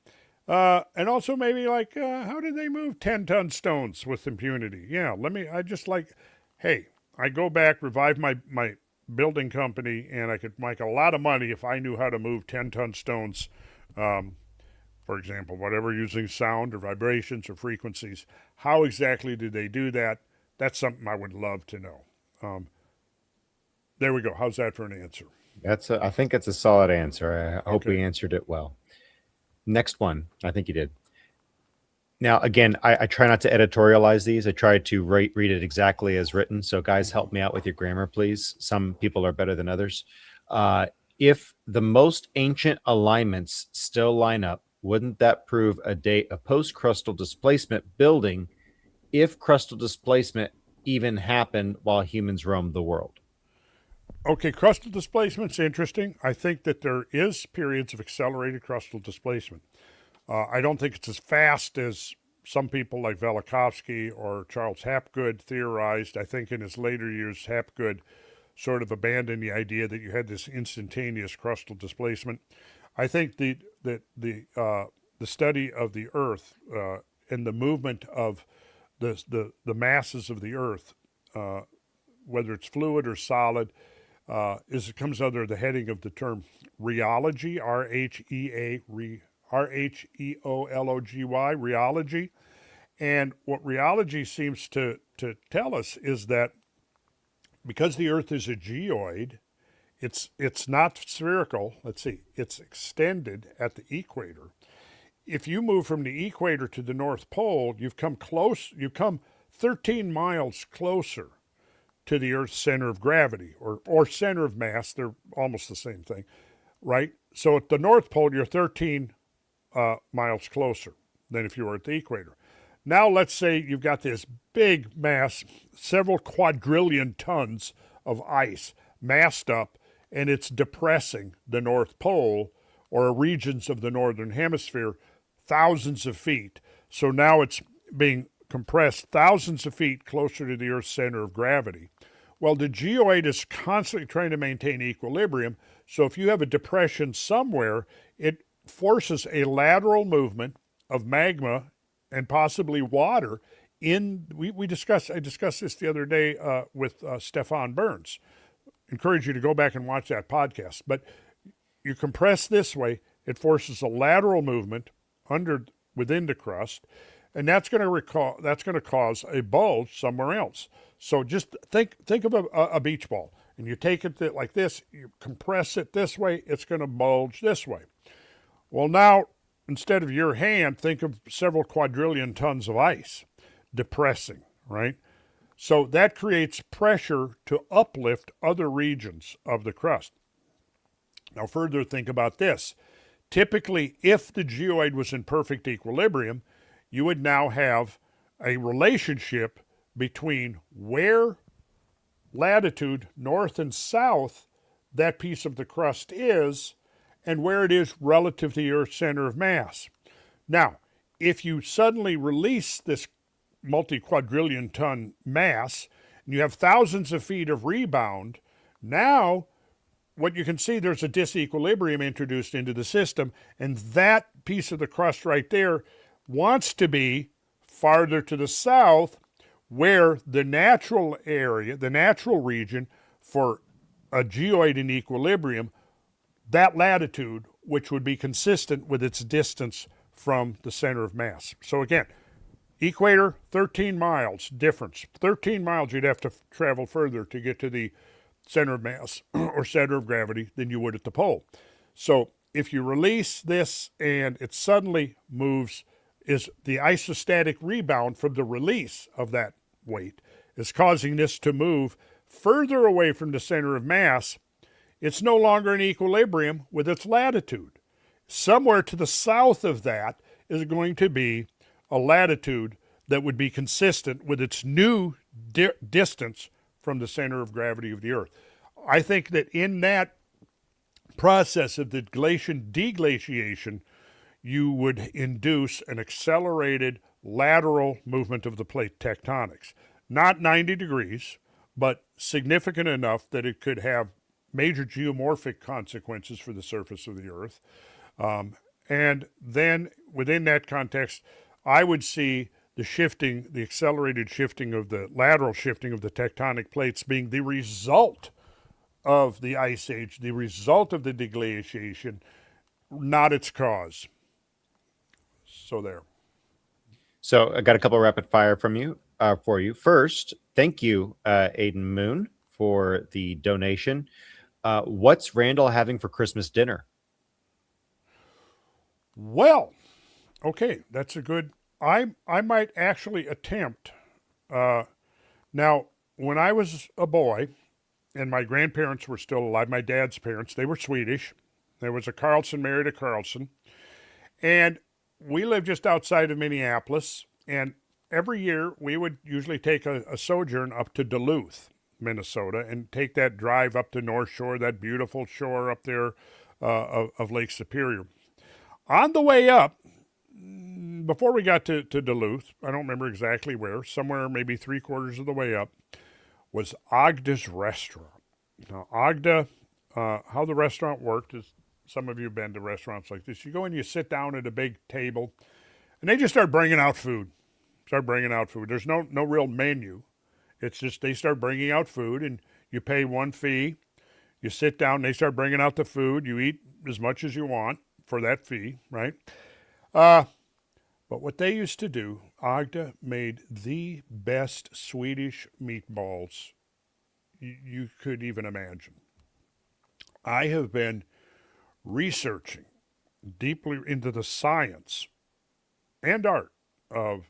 And also maybe like, how did they move 10-ton stones with impunity? Yeah, I just like, hey, I go back, revive my building company, and I could make a lot of money if I knew how to move 10-ton stones, for example, whatever, using sound or vibrations or frequencies. How exactly did they do that? That's something I would love to know. There we go. How's that for an answer? I think it's a solid answer. I hope we Okay. answered it well. Next one. I think you did. Now, again, I try not to editorialize these. I try to read it exactly as written. So guys, help me out with your grammar, please. Some people are better than others. If the most ancient alignments still line up, wouldn't that prove a date of post-crustal displacement building if crustal displacement even happened while humans roamed the world? Okay, crustal displacement's interesting. I think that there is periods of accelerated crustal displacement. I don't think it's as fast as some people like Velikovsky or Charles Hapgood theorized. I think in his later years, Hapgood sort of abandoned the idea that you had this instantaneous crustal displacement. I think the study of the Earth and the movement of the masses of the Earth, whether it's fluid or solid, it comes under the heading of the term rheology, R-H-E-O-L-O-G-Y, rheology. And what rheology seems to tell us is that because the Earth is a geoid, it's not spherical. Let's see, it's extended at the equator. If you move from the equator to the North Pole, you've come 13 miles closer to the Earth's center of gravity, or center of mass. They're almost the same thing, right? So at the North Pole, you're 13 miles closer than if you were at the equator. Now let's say you've got this big mass, several quadrillion tons of ice massed up, and it's depressing the North Pole or regions of the northern hemisphere thousands of feet. So now it's being compressed thousands of feet closer to the Earth's center of gravity. Well, the geoid is constantly trying to maintain equilibrium, so if you have a depression somewhere, it forces a lateral movement of magma and possibly water in. I discussed this the other day with Stefan Burns. Encourage you to go back and watch that podcast. But you compress this way, it forces a lateral movement within the crust, and that's going to cause a bulge somewhere else. So just think of a beach ball, and you take it like this, you compress it this way, it's going to bulge this way. Well, now instead of your hand, think of several quadrillion tons of ice depressing, right? So that creates pressure to uplift other regions of the crust. Now further, think about this. Typically, if the geoid was in perfect equilibrium, you would now have a relationship between where latitude, north and south, that piece of the crust is, and where it is relative to the Earth's center of mass. Now, if you suddenly release this multi-quadrillion ton mass, and you have thousands of feet of rebound, now what you can see, there's a disequilibrium introduced into the system, and that piece of the crust right there wants to be farther to the south, where the natural area, the natural region for a geoid in equilibrium, that latitude, which would be consistent with its distance from the center of mass. So again, equator, 13 miles difference. 13 miles you'd have to travel further to get to the center of mass or center of gravity than you would at the pole. So if you release this and it suddenly moves, is the isostatic rebound from the release of that weight is causing this to move further away from the center of mass. It's no longer in equilibrium with its latitude. Somewhere to the south of that is going to be a latitude that would be consistent with its new distance from the center of gravity of the Earth. I think that in that process of the deglaciation, you would induce an accelerated lateral movement of the plate tectonics. Not 90 degrees, but significant enough that it could have major geomorphic consequences for the surface of the Earth. And then within that context, I would see the accelerated shifting of the lateral shifting of the tectonic plates being the result of the ice age, the result of the deglaciation, not its cause. So there. So I got a couple of rapid fire from you for you. First, thank you, Aiden Moon, for the donation. What's Randall having for Christmas dinner? Well, okay, that's a good. I might actually attempt. Now, when I was a boy, and my grandparents were still alive, my dad's parents, they were Swedish. There was a Carlson married a Carlson, and we lived just outside of Minneapolis. And every year we would usually take a sojourn up to Duluth, Minnesota, and take that drive up to North Shore, that beautiful shore up there of Lake Superior. On the way up, before we got to Duluth, I don't remember exactly where, somewhere maybe 3/4 of the way up, was Agda's restaurant. Now, Agda, how the restaurant worked is, some of you have been to restaurants like this. You go and you sit down at a big table, and they just start bringing out food. There's no real menu. It's just they start bringing out food, and you pay one fee. You sit down, they start bringing out the food. You eat as much as you want for that fee, right? But what they used to do, Agda made the best Swedish meatballs you could even imagine. I have been researching deeply into the science and art of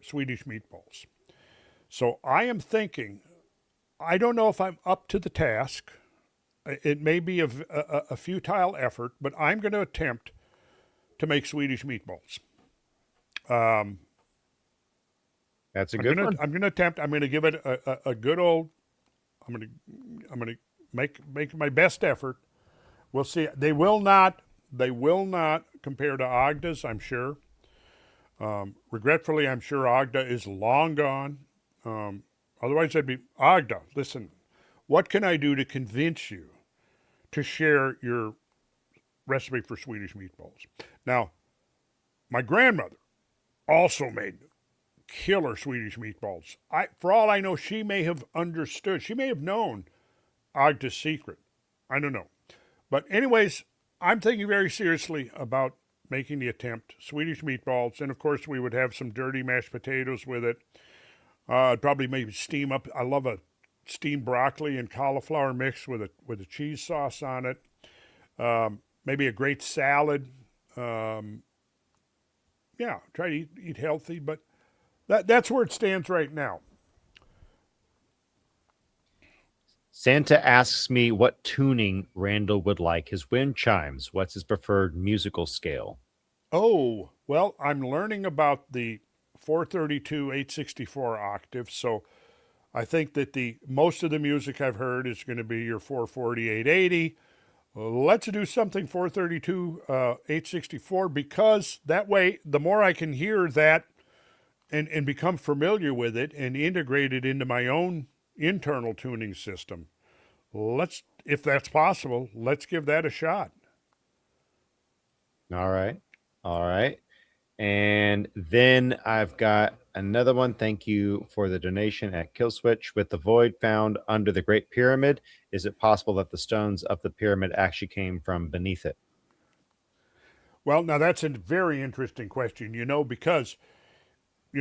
Swedish meatballs. So I am thinking, I don't know if I'm up to the task. It may be a futile effort, but I'm going to attempt to make Swedish meatballs. That's a good one. I'm going to attempt. I'm going to give it a good old. I'm going to make my best effort. We'll see. They will not compare to Agda's, I'm sure. Regretfully, I'm sure Agda is long gone. Otherwise, I'd be, Agda, listen, what can I do to convince you to share your recipe for Swedish meatballs? Now, my grandmother also made killer Swedish meatballs. For all I know, she may have understood, she may have known Agda's secret. I don't know. But anyways, I'm thinking very seriously about making the attempt. Swedish meatballs, and of course we would have some dirty mashed potatoes with it. Probably maybe steam up. I love a steamed broccoli and cauliflower mix with a cheese sauce on it. Maybe a great salad. Yeah, try to eat healthy, but that's where it stands right now. Santa asks me what tuning Randall would like his wind chimes. What's his preferred musical scale? Oh, well, I'm learning about the 432 864 octave, so I think that most of the music I've heard is going to be your 440 880. Let's do something 432 864, because that way, the more I can hear that and become familiar with it and integrate it into my own internal tuning system, if that's possible, let's give that a shot. All right. All right. And then I've got another one. Thank you for the donation at Killswitch. With the void found under the Great Pyramid, is it possible that the stones of the pyramid actually came from beneath it? Well, now that's a very interesting question, because,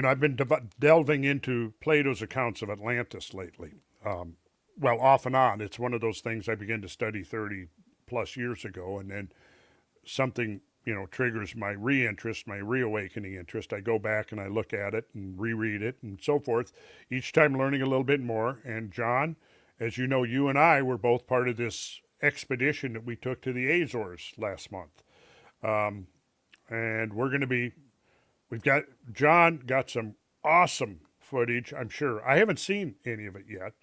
I've been delving into Plato's accounts of Atlantis lately. Well, off and on. It's one of those things I began to study 30 plus years ago, and then something, triggers my reinterest, my reawakening interest. I go back and I look at it and reread it and so forth, each time learning a little bit more. And John, as you know, you and I were both part of this expedition that we took to the Azores last month. And John got some awesome footage, I'm sure. I haven't seen any of it yet,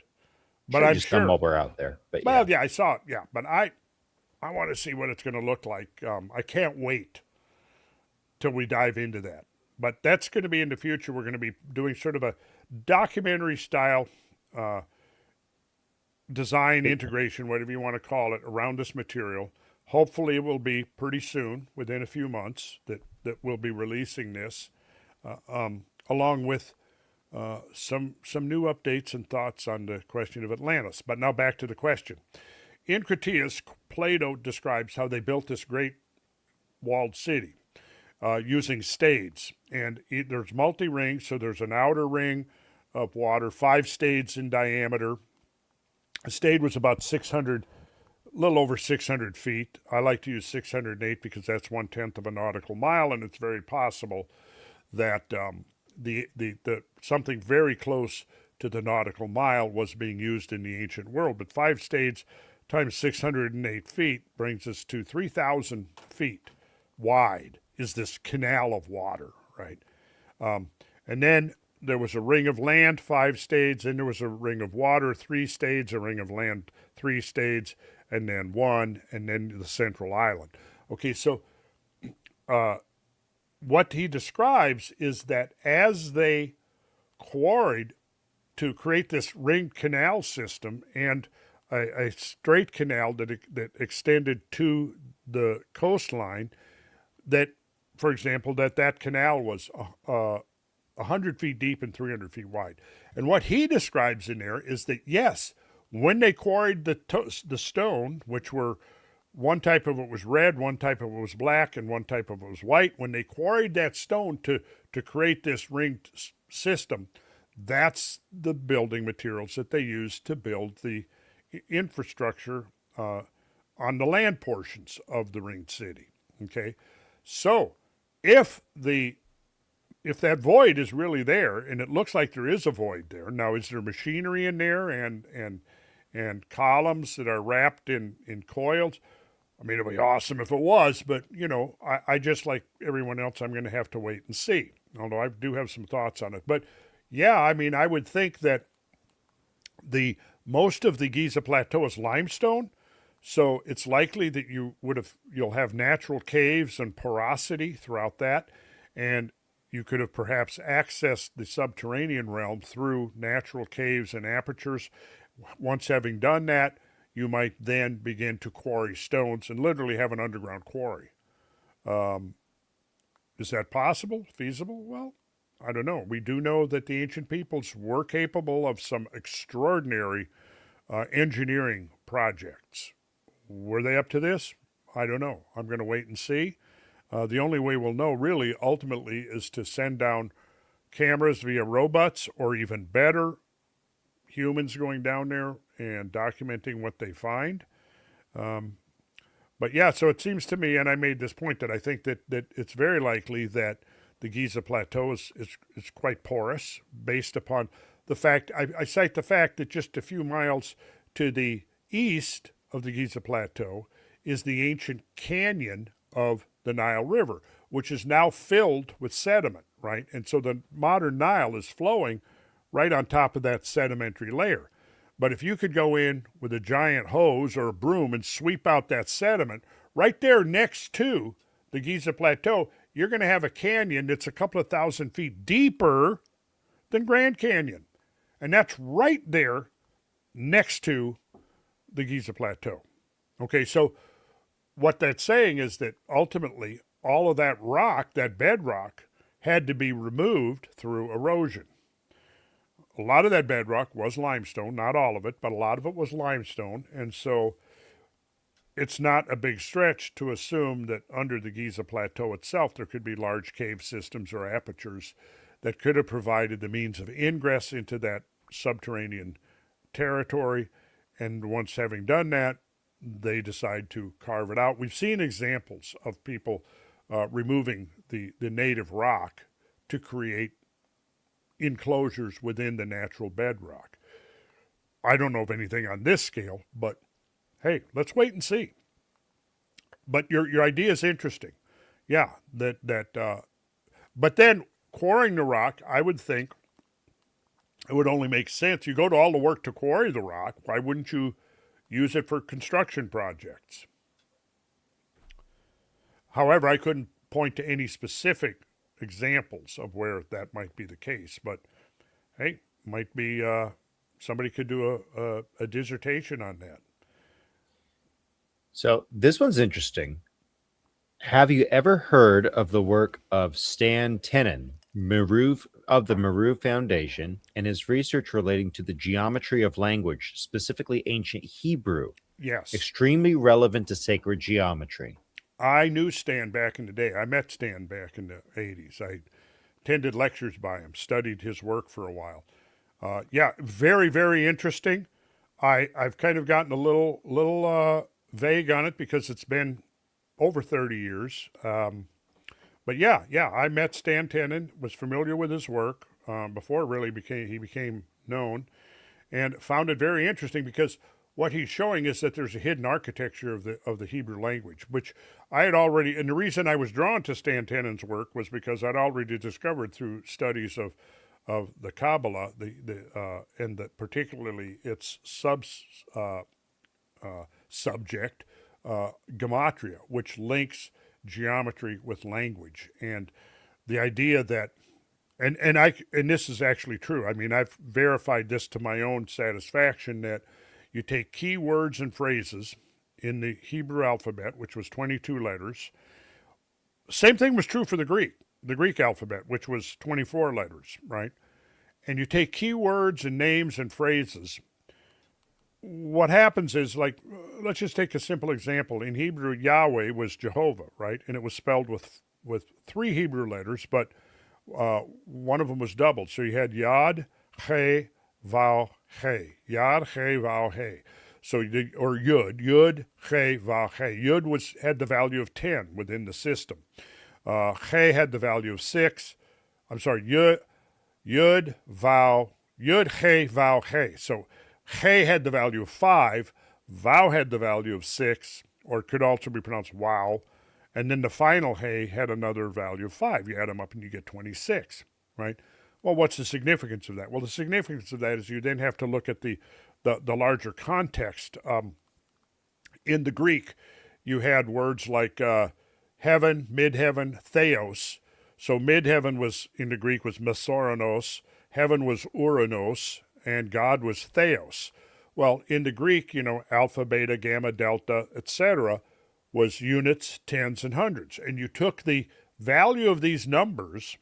but I'm sure. While we're out there. But well, yeah, I saw it. Yeah, but I want to see what it's going to look like. I can't wait till we dive into that. But that's going to be in the future. We're going to be doing sort of a documentary style design integration, whatever you want to call it, around this material. Hopefully it will be pretty soon, within a few months, that we'll be releasing this, along with some new updates and thoughts on the question of Atlantis. But now back to the question. In Critias, Plato describes how they built this great walled city using stades. And there's multi-rings, so there's an outer ring of water, 5 stades in diameter. A stade was about 600, a little over 600 feet. I like to use 608 because that's 1/10 of a nautical mile, and it's very possible that the something very close to the nautical mile was being used in the ancient world. But 5 stades times 608 feet brings us to 3,000 feet wide is this canal of water, right? And then there was a ring of land, 5 stades, and there was a ring of water, 3 stades, a ring of land, 3 stades, and then 1, and then the central island. Okay, so what he describes is that as they quarried to create this ring canal system and a straight canal that extended to the coastline, that, for example, that canal was 100 feet deep and 300 feet wide. And what he describes in there is that, yes, when they quarried the stone, which were, one type of it was red, one type of it was black, and one type of it was white, when they quarried that stone to create this ringed system, that's the building materials that they used to build the infrastructure on the land portions of the ringed city. Okay, so if that void is really there, and it looks like there is a void there, now is there machinery in there and columns that are wrapped in coils? I mean, it'd be awesome if it was, but I just, like everyone else, I'm going to have to wait and see. Although I do have some thoughts on it, but yeah, I mean, I would think that most of the Giza Plateau is limestone, so it's likely that you'll have natural caves and porosity throughout that, and you could have perhaps accessed the subterranean realm through natural caves and apertures. Once having done that, you might then begin to quarry stones and literally have an underground quarry. Is that possible? Feasible? Well, I don't know. We do know that the ancient peoples were capable of some extraordinary engineering projects. Were they up to this? I don't know. I'm going to wait and see. The only way we'll know, really, ultimately, is to send down cameras via robots, or even better, humans going down there and documenting what they find. But yeah, so it seems to me, and I made this point, that I think that it's very likely that the Giza Plateau is quite porous, based upon the fact, I cite the fact that just a few miles to the east of the Giza Plateau is the ancient canyon of the Nile River, which is now filled with sediment, right? And so the modern Nile is flowing right on top of that sedimentary layer. But if you could go in with a giant hose or a broom and sweep out that sediment, right there next to the Giza Plateau, you're going to have a canyon that's a couple of thousand feet deeper than Grand Canyon. And that's right there next to the Giza Plateau. Okay, so what that's saying is that ultimately all of that rock, that bedrock, had to be removed through erosion. A lot of that bedrock was limestone, not all of it, but a lot of it was limestone. And so it's not a big stretch to assume that under the Giza Plateau itself there could be large cave systems or apertures that could have provided the means of ingress into that subterranean territory. And once having done that, they decide to carve it out. We've seen examples of people removing the native rock to create enclosures within the natural bedrock. I don't know of anything on this scale, but hey, let's wait and see. But your idea is interesting. Yeah, but then quarrying the rock, I would think it would only make sense. You go to all the work to quarry the rock, why wouldn't you use it for construction projects? However, I couldn't point to any specific examples of where that might be the case, but hey, might be somebody could do a dissertation on that. So this one's interesting. Have you ever heard of the work of Stan Tenen, of the Meru Foundation, and his research relating to the geometry of language, specifically ancient Hebrew? Yes. Extremely relevant to sacred geometry. I knew Stan back in the day. I met Stan back in the 80s. I attended lectures by him, studied his work for a while. Yeah, very, very interesting. I've kind of gotten a little vague on it because it's been over 30 years. But yeah, I met Stan Tenen, was familiar with his work before really he became known, and found it very interesting because what he's showing is that there's a hidden architecture of the Hebrew language, which I had already, and the reason I was drawn to Stan Tenen's work was because I'd already discovered through studies of the Kabbalah, and particularly its subject, gematria, which links geometry with language, and the idea that, and this is actually true. I mean, I've verified this to my own satisfaction that you take key words and phrases in the Hebrew alphabet, which was 22 letters. Same thing was true for the Greek alphabet, which was 24 letters, right? And you take key words and names and phrases. What happens is, like, let's just take a simple example. In Hebrew, Yahweh was Jehovah, right? And it was spelled with 3 Hebrew letters, but one of them was doubled. So you had Yad, He, Vav, He. Yad, He, Vav, He. So or Yud, He, Vav, He. Yud had the value of 10 within the system. He had the value of 6. I'm sorry, Yud, Vav, Yud, He, Vav, He. So He had the value of 5, Vav had the value of 6, or it could also be pronounced wow, and then the final He had another value of 5. You add them up and you get 26, right? Well, what's the significance of that? Well, the significance of that is you then have to look at the larger context. In the Greek, you had words like heaven, mid-heaven, theos. So mid-heaven was, in the Greek, was mesorinos, heaven was uranos, and God was theos. Well, in the Greek, alpha, beta, gamma, delta, etc., was units, tens, and hundreds. And you took the value of these numbers,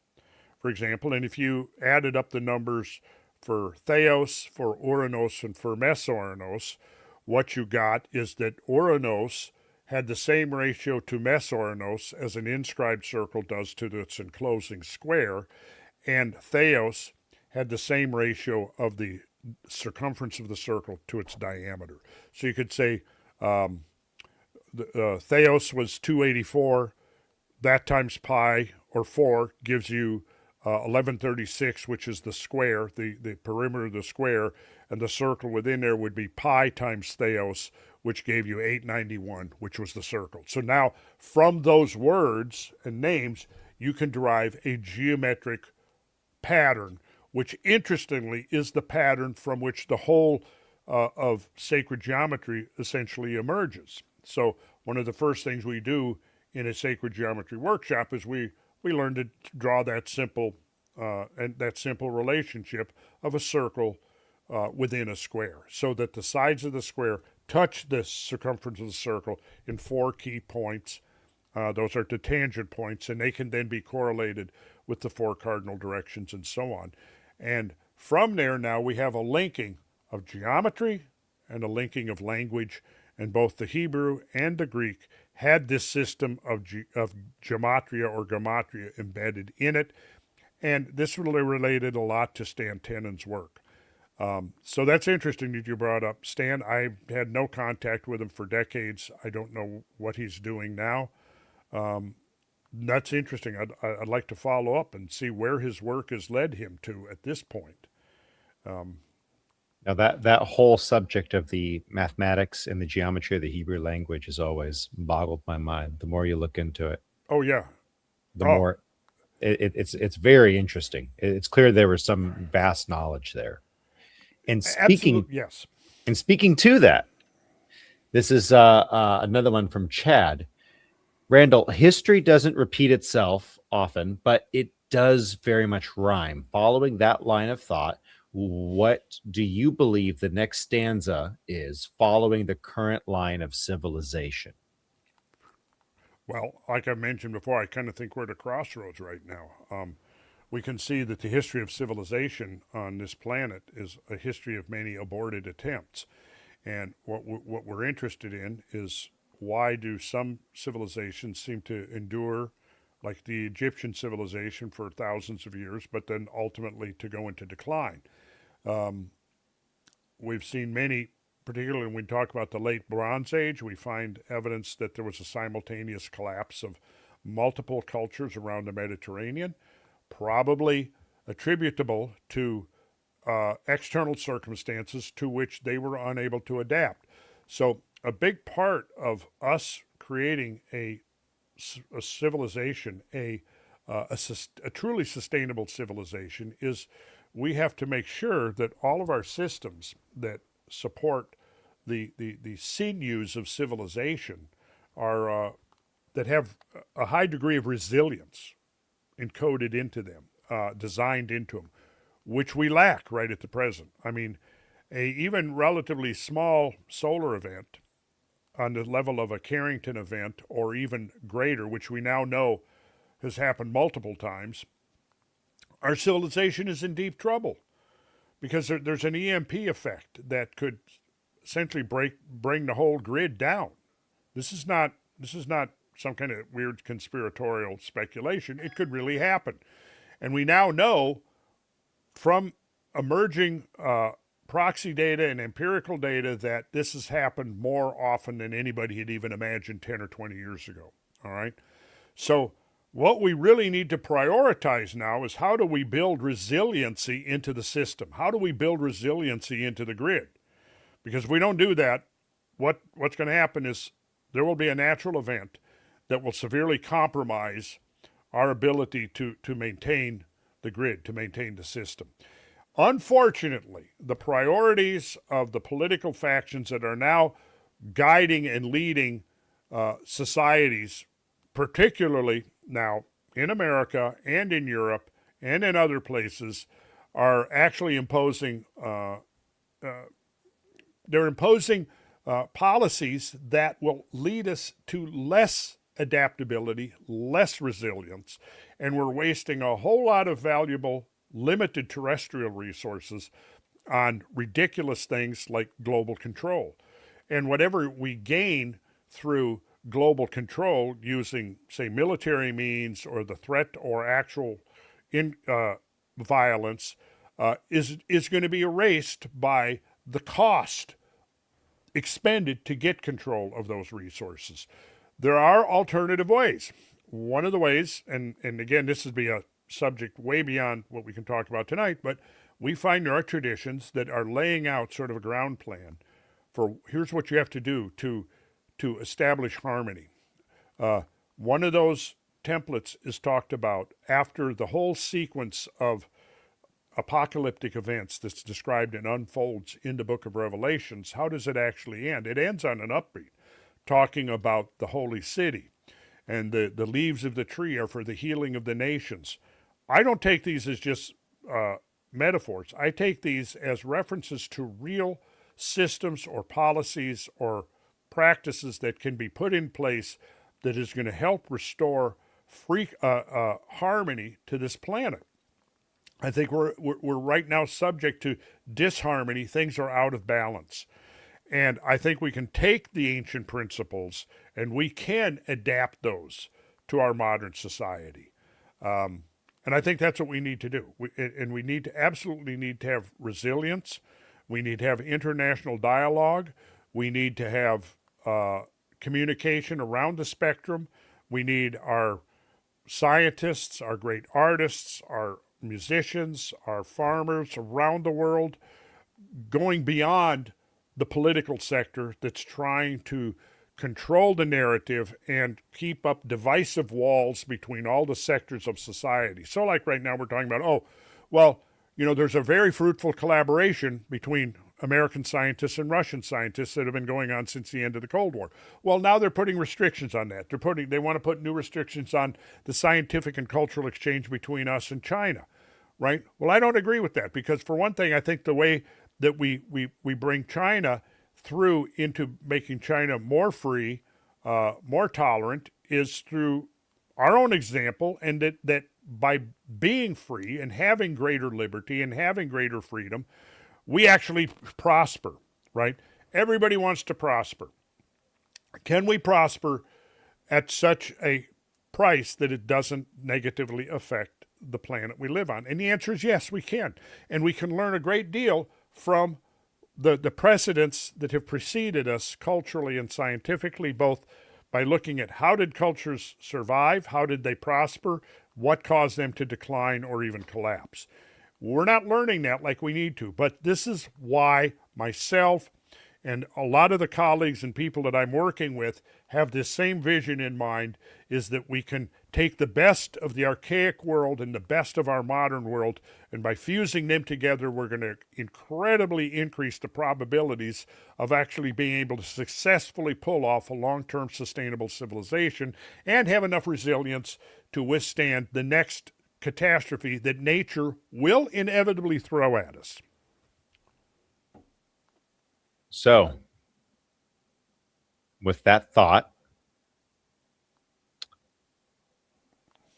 for example, and if you added up the numbers for theos, for uranos, and for mesorinos, what you got is that uranos had the same ratio to mesorinos as an inscribed circle does to its enclosing square, and theos had the same ratio of the circumference of the circle to its diameter. So you could say theos was 284, that times pi, or 4, gives you 1136, which is the square, the perimeter of the square, and the circle within there would be pi times theos, which gave you 891, which was the circle. So now, from those words and names, you can derive a geometric pattern, which interestingly is the pattern from which the whole of sacred geometry essentially emerges. So one of the first things we do in a sacred geometry workshop is we learn to draw that simple relationship of a circle within a square, so that the sides of the square touch the circumference of the circle in 4 key points. Those are the tangent points, and they can then be correlated with the 4 cardinal directions and so on. And from there now we have a linking of geometry and a linking of language, and both the Hebrew and the Greek had this system of gematria or gematria embedded in it, and this really related a lot to Stan Tenon's work. So that's interesting that you brought up Stan. I had no contact with him for decades. I don't know what he's doing now. That's interesting. I'd like to follow up and see where his work has led him to at this point. Now that whole subject of the mathematics and the geometry of the Hebrew language has always boggled my mind. The more you look into it, oh yeah, the more it's very interesting. It's clear there was some vast knowledge there. And yes. And speaking to that, this is another one from Chad. Randall, history doesn't repeat itself often, but it does very much rhyme. Following that line of thought, what do you believe the next stanza is following the current line of civilization? Well, like I mentioned before, I kind of think we're at a crossroads right now. We can see that the history of civilization on this planet is a history of many aborted attempts. And what we're interested in is, why do some civilizations seem to endure, like the Egyptian civilization, for thousands of years, but then ultimately to go into decline? We've seen many, particularly when we talk about the late Bronze Age, we find evidence that there was a simultaneous collapse of multiple cultures around the Mediterranean, probably attributable to external circumstances to which they were unable to adapt. So a big part of us creating a civilization, a truly sustainable civilization, is we have to make sure that all of our systems that support the sinews of civilization are that have a high degree of resilience encoded into them, designed into them, which we lack right at the present. I mean, a even relatively small solar event on the level of a Carrington event, or even greater, which we now know has happened multiple times, our civilization is in deep trouble, because there's an EMP effect that could essentially bring the whole grid down. This is not some kind of weird conspiratorial speculation. It could really happen. And we now know from emerging proxy data and empirical data that this has happened more often than anybody had even imagined 10 or 20 years ago. All right? So what we really need to prioritize now is, how do we build resiliency into the system? How do we build resiliency into the grid? Because if we don't do that, what's going to happen is there will be a natural event that will severely compromise our ability to maintain the grid, to maintain the system. Unfortunately, the priorities of the political factions that are now guiding and leading societies, particularly now in America and in Europe and in other places, are actually imposing policies that will lead us to less adaptability, less resilience, and we're wasting a whole lot of valuable limited terrestrial resources on ridiculous things like global control. And whatever we gain through global control using, say, military means, or the threat or actual violence, is going to be erased by the cost expended to get control of those resources. There are alternative ways. One of the ways, and again, this would be a subject way beyond what we can talk about tonight, but we find there are traditions that are laying out sort of a ground plan for, here's what you have to do to establish harmony. One of those templates is talked about after the whole sequence of apocalyptic events that's described and unfolds in the book of Revelations. How does it actually end? It ends on an upbeat, talking about the holy city, and the leaves of the tree are for the healing of the nations. I don't take these as just metaphors. I take these as references to real systems or policies or practices that can be put in place that is going to help restore harmony to this planet. I think we're right now subject to disharmony. Things are out of balance. And I think we can take the ancient principles and we can adapt those to our modern society. And I think that's what we need to do. We need to absolutely need to have resilience. We need to have international dialogue. We need to have communication around the spectrum. We need our scientists, our great artists, our musicians, our farmers around the world going beyond the political sector that's trying to control the narrative and keep up divisive walls between all the sectors of society. So like right now we're talking about, oh, well, there's a very fruitful collaboration between American scientists and Russian scientists that have been going on since the end of the Cold War. Well, now they're putting restrictions on that. They want to put new restrictions on the scientific and cultural exchange between us and China, right? Well, I don't agree with that because for one thing, I think the way that we bring China through into making China more free, more tolerant, is through our own example, and that by being free and having greater liberty and having greater freedom, we actually prosper, right? Everybody wants to prosper. Can we prosper at such a price that it doesn't negatively affect the planet we live on? And the answer is yes, we can. And we can learn a great deal from the precedents that have preceded us culturally and scientifically, both by looking at how did cultures survive, how did they prosper, what caused them to decline or even collapse. We're not learning that like we need to, but this is why myself and a lot of the colleagues and people that I'm working with have this same vision in mind, is that we can take the best of the archaic world and the best of our modern world, and by fusing them together, we're going to incredibly increase the probabilities of actually being able to successfully pull off a long-term sustainable civilization and have enough resilience to withstand the next catastrophe that nature will inevitably throw at us. So, with that thought,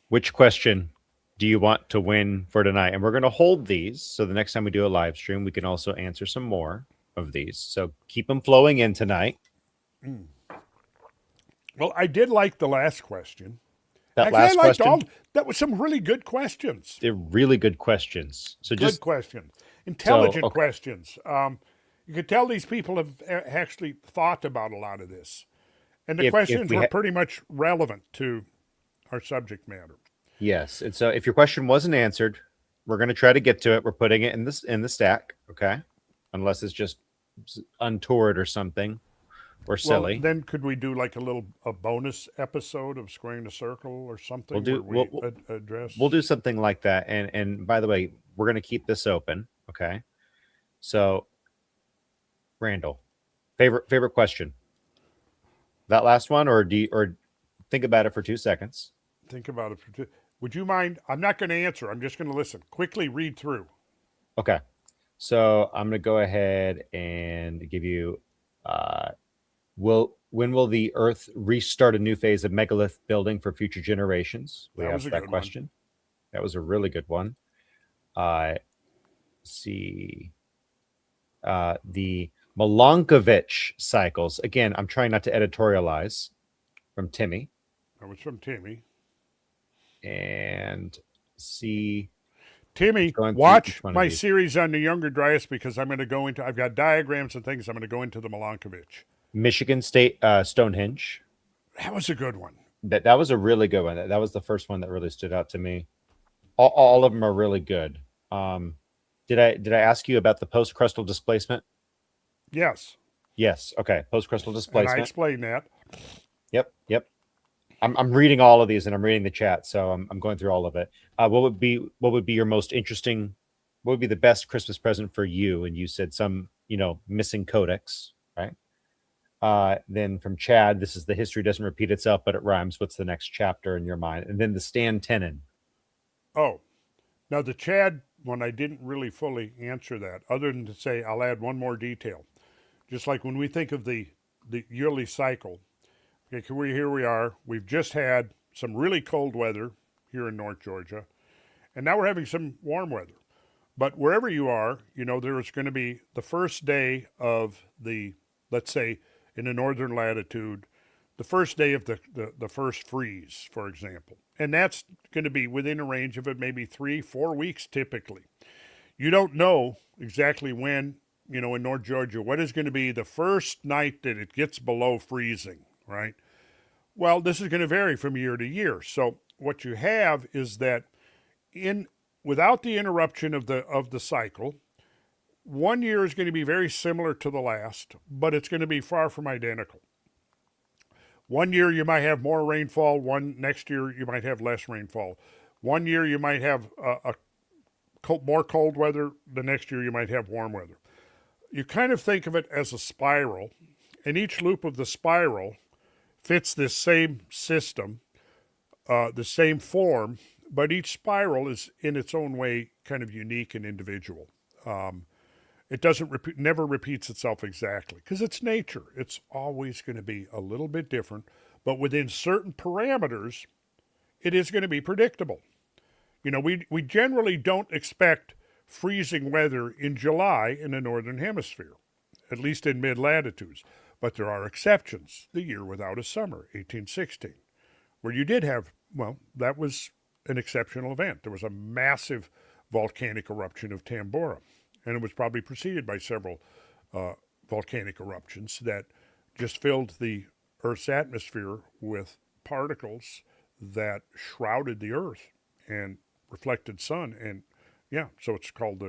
which question do you want to win for tonight? And we're going to hold these, so the next time we do a live stream, we can also answer some more of these. So keep them flowing in tonight. Well, I did like the last question. That last question? That was some really good questions. They're really good questions. So good questions. Intelligent questions. You could tell these people have actually thought about a lot of this. And the questions were pretty much relevant to our subject matter. Yes. And so if your question wasn't answered, we're going to try to get to it. We're putting it in the stack, okay? Unless it's just untoward or something or silly. Well, then could we do like a bonus episode of Squaring the Circle or something? We'll do something like that. And by the way, we're going to keep this open, okay? So Randall, favorite question? That last one, or think about it for 2 seconds. Think about it for 2. Would you mind? I'm not going to answer. I'm just going to listen. Quickly read through. Okay. So I'm going to go ahead and give you. When will the Earth restart a new phase of megalith building for future generations? We asked that question. That was a really good one. See. The Milankovitch cycles. Again, I'm trying not to editorialize. From Timmy. That was from Timmy. And see. Timmy, watch my series on the Younger Dryas, because I'm going to go into, I've got diagrams and things. I'm going to go into the Milankovitch. Michigan State Stonehenge. That was a good one. That was a really good one. That was the first one that really stood out to me. All of them are really good. Did I ask you about the post-crustal displacement? Yes. Yes. Okay. Post-crustal displacement. And I explained that. Yep. I'm reading all of these and I'm reading the chat, so I'm going through all of it. What would be your most interesting? What would be the best Christmas present for you? And you said some, missing codex, right? Then from Chad, this is the history doesn't repeat itself, but it rhymes. What's the next chapter in your mind? And then the Stan Tenen. Oh, now the Chad one, I didn't really fully answer that, other than to say I'll add one more detail. Just like when we think of the yearly cycle. Okay, here we are. We've just had some really cold weather here in North Georgia, and now we're having some warm weather. But wherever you are, there's going to be the first day of let's say, in a northern latitude, the first day of the first freeze, for example. And that's going to be within a range of maybe 3-4 weeks typically. You don't know exactly when, in North Georgia, what is going to be the first night that it gets below freezing, right? Well, this is going to vary from year to year. So what you have is that without the interruption of the cycle, one year is going to be very similar to the last, but it's going to be far from identical. One year you might have more rainfall. Next year you might have less rainfall. One year you might have more cold weather. The next year you might have warm weather. You kind of think of it as a spiral, and each loop of the spiral fits this same system, the same form, but each spiral is in its own way kind of unique and individual. It never repeats itself exactly because it's nature. It's always going to be a little bit different, but within certain parameters, it is going to be predictable. We generally don't expect freezing weather in July in the northern hemisphere, at least in mid-latitudes. But there are exceptions. The year without a summer, 1816, where you did have, that was an exceptional event. There was a massive volcanic eruption of Tambora, and it was probably preceded by several volcanic eruptions that just filled the Earth's atmosphere with particles that shrouded the Earth and reflected sun. And so it's called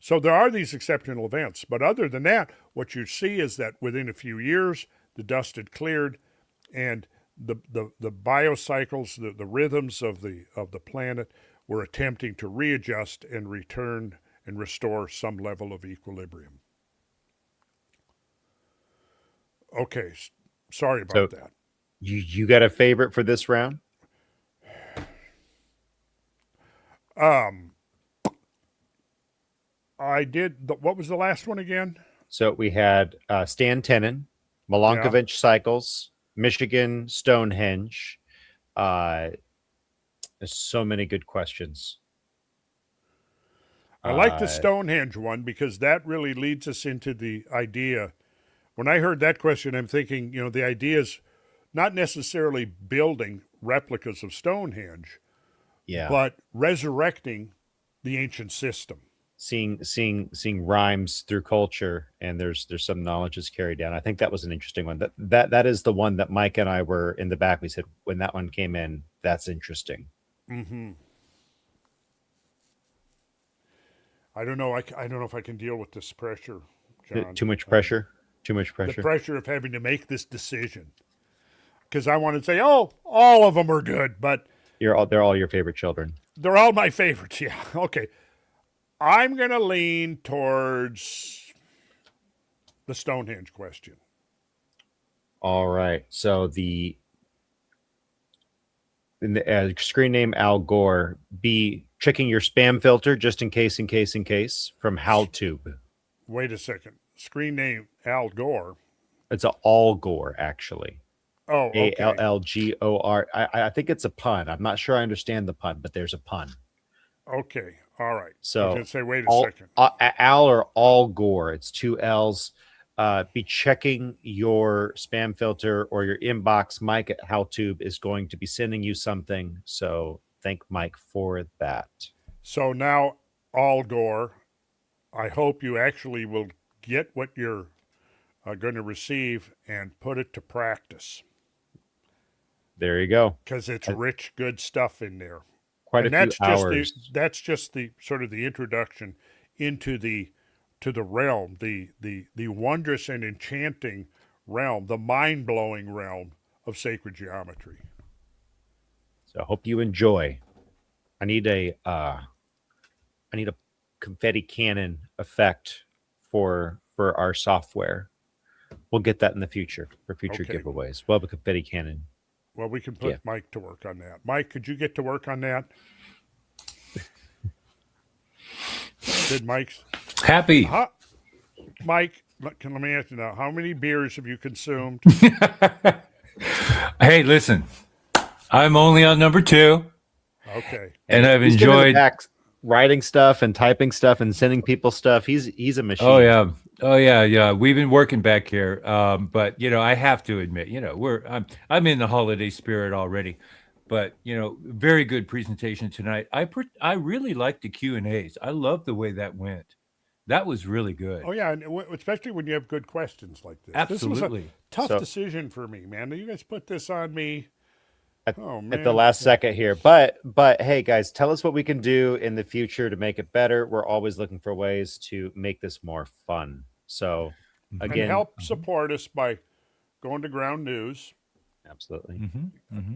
so there are these exceptional events. But other than that, what you see is that within a few years, the dust had cleared, and the biocycles, the rhythms of the planet were attempting to readjust and return and restore some level of equilibrium. Okay, sorry about that. You got a favorite for this round? I did. What was the last one again? So we had Stan Tenen, Milankovitch cycles, Michigan Stonehenge. There's so many good questions. I like the Stonehenge one because that really leads us into the idea. When I heard that question, I'm thinking, the idea is not necessarily building replicas of Stonehenge, but resurrecting the ancient system. Seeing rhymes through culture, and there's some knowledge is carried down. I think that was an interesting one. That is the one that Mike and I were in the back. We said when that one came in, that's interesting. Mm-hmm. I don't know. I don't know if I can deal with this pressure, John. Too much pressure. Too much pressure. The pressure of having to make this decision, because I want to say, all of them are good, but they're all your favorite children. They're all my favorites. Yeah. Okay. I'm going to lean towards the Stonehenge question. All right. So in the screen name Al Gore, be checking your spam filter just in case from HowTube. Wait a second. Screen name Al Gore. It's a All Gore, actually. Oh, okay. ALLGOR. I think it's a pun. I'm not sure I understand the pun, but there's a pun. Okay. All right. So I was going to say, wait a second. Al or All Gore. It's 2 L's. Be checking your spam filter or your inbox. Mike at HowTube is going to be sending you something. So thank Mike for that. So now, All Gore, I hope you actually will get what you're going to receive and put it to practice. There you go. Because it's rich, good stuff in there. Quite a few hours. That's just the sort of the introduction into the realm, the wondrous and enchanting realm, the mind-blowing realm of sacred geometry. So I hope you enjoy. I need a confetti cannon effect for our software. We'll get that in the future for future giveaways. We'll have a confetti cannon. Well, we can put Mike to work on that. Mike, could you get to work on that? Did Mike's happy? Mike, let me ask you now: how many beers have you consumed? Hey, listen, I'm only on number 2. Okay, and I've He's been in the enjoyed. back writing stuff and typing stuff and sending people stuff. He's a machine. Oh yeah. We've been working back here, but I have to admit, I'm in the holiday spirit already. But very good presentation tonight. I really liked the Q&As. I love the way that went. That was really good. Oh yeah, and especially when you have good questions like this. Absolutely. This was a tough decision for me, man. You guys put this on me. At the last second here. But hey guys, tell us what we can do in the future to make it better. We're always looking for ways to make this more fun. So again, and help support us by going to Ground News. Absolutely.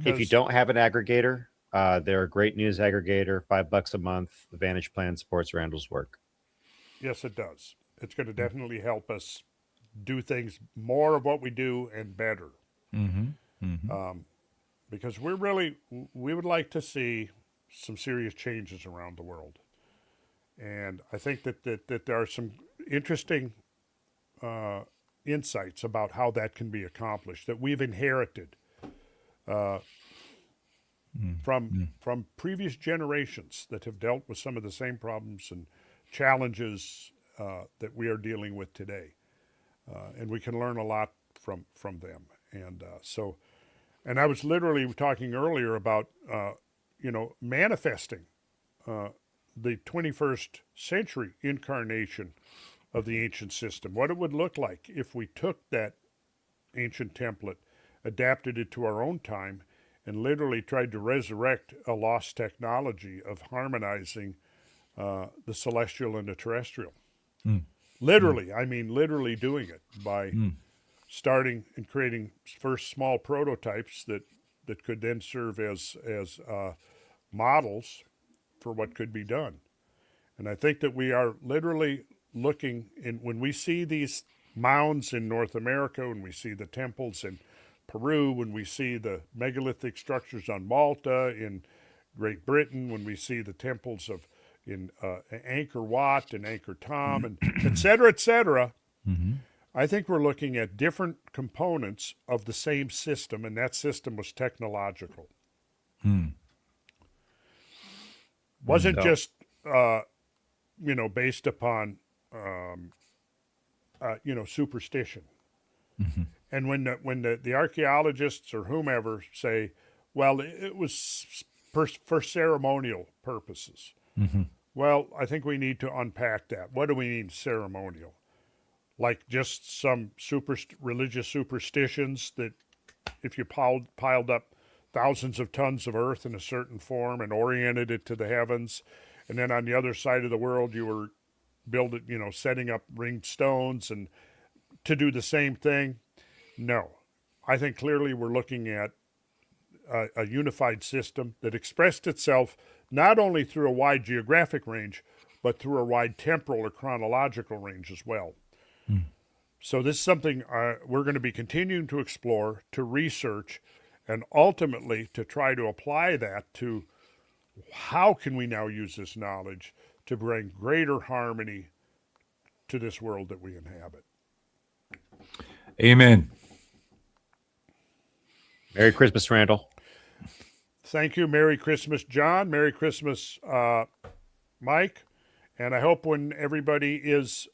If you don't have an aggregator, they're a great news aggregator, $5 a month. The Vantage Plan supports Randall's work. Yes, it does. It's going to definitely help us do things more of what we do and better. Because we would like to see some serious changes around the world. And I think that there are some interesting insights about how that can be accomplished that we've inherited from previous generations that have dealt with some of the same problems and challenges that we are dealing with today. And we can learn a lot from them. And and I was literally talking earlier about, manifesting the 21st century incarnation of the ancient system, what it would look like if we took that ancient template, adapted it to our own time, and literally tried to resurrect a lost technology of harmonizing the celestial and the terrestrial. Literally, I mean literally doing it by starting and creating first small prototypes that could then serve as models for what could be done. And I think that we are literally looking when we see these mounds in North America, when we see the temples in Peru, when we see the megalithic structures on Malta, in Great Britain, when we see the temples in Angkor Wat and Angkor Thom, and et cetera, I think we're looking at different components of the same system, and that system was technological. Wasn't just based upon superstition. And when the archaeologists or whomever say, well, it was for ceremonial purposes. Well, I think we need to unpack that. What do we mean ceremonial? Like just some religious superstitions that if you piled up thousands of tons of earth in a certain form and oriented it to the heavens, and then on the other side of the world you were setting up ringed stones and to do the same thing. No, I think clearly we're looking at a unified system that expressed itself not only through a wide geographic range, but through a wide temporal or chronological range as well. So this is something we're going to be continuing to explore, to research, and ultimately to try to apply that to how can we now use this knowledge to bring greater harmony to this world that we inhabit. Amen. Merry Christmas, Randall. Thank you. Merry Christmas, John. Merry Christmas, Mike. And I hope when everybody is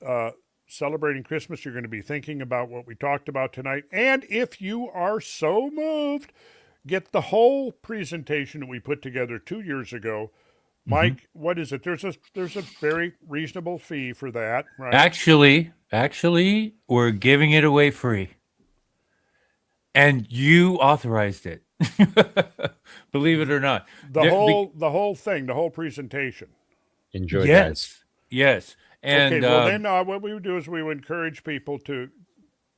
celebrating Christmas, you're going to be thinking about what we talked about tonight. And if you are so moved, get the whole presentation that we put together 2 years ago. Mike, what is it? There's a very reasonable fee for that, right? Actually, we're giving it away free. And you authorized it. Believe it or not. The whole thing, the whole presentation. Enjoy, guys. Yes. And okay, well then what we would do is we would encourage people to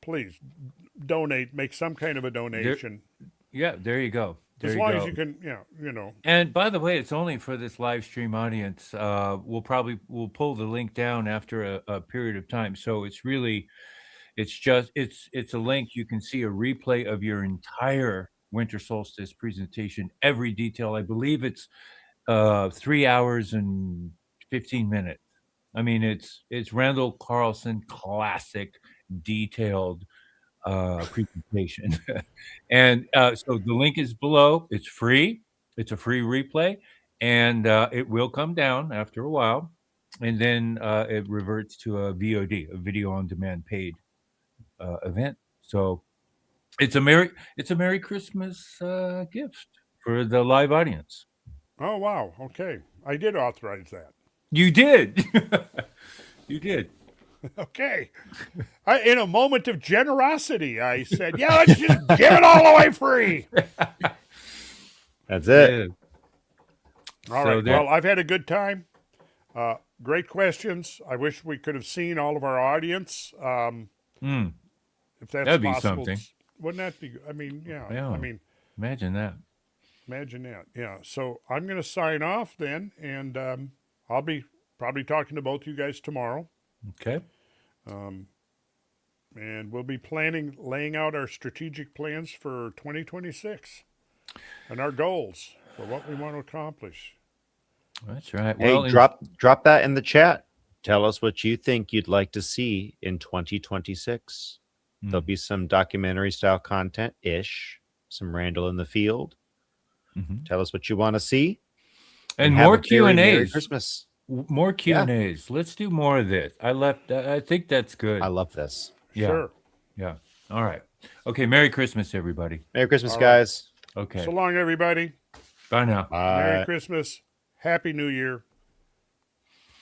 please donate, make some kind of a donation. There you go. As long as you can, And by the way, it's only for this live stream audience. We'll pull the link down after a period of time. So it's a link. You can see a replay of your entire winter solstice presentation, every detail. I believe it's 3 hours and 15 minutes. I mean, it's Randall Carlson classic, detailed presentation. And so the link is below. It's free. It's a free replay, and it will come down after a while, and then it reverts to a VOD, a video on demand paid event. So it's a Merry Christmas gift for the live audience. Oh, wow. Okay. I did authorize that. You did. You did. Okay. In a moment of generosity, I said, yeah, let's just give it all away free. That's it. Yeah. All right. Well, I've had a good time. Great questions. I wish we could have seen all of our audience. If that's That'd be possible. something. Wouldn't that be? I mean, yeah. Yeah. I mean, imagine that. Imagine that. Yeah. So I'm going to sign off then, and I'll be probably talking to both you guys tomorrow. Okay. And we'll be laying out our strategic plans for 2026 and our goals for what we want to accomplish. That's right. Hey, Well, drop that in the chat. Tell us what you think you'd like to see in 2026. There'll be some documentary style content ish, some Randall in the field. Tell us what you want to see, and more Q&As. Merry Christmas. More Q&As. Let's do more of this. I think that's good. I love this. Yeah. Sure. Yeah. All right. Okay. Merry Christmas, everybody. Merry Christmas, guys. Okay. So long, everybody. Bye now. Bye. Merry Christmas. Happy New Year.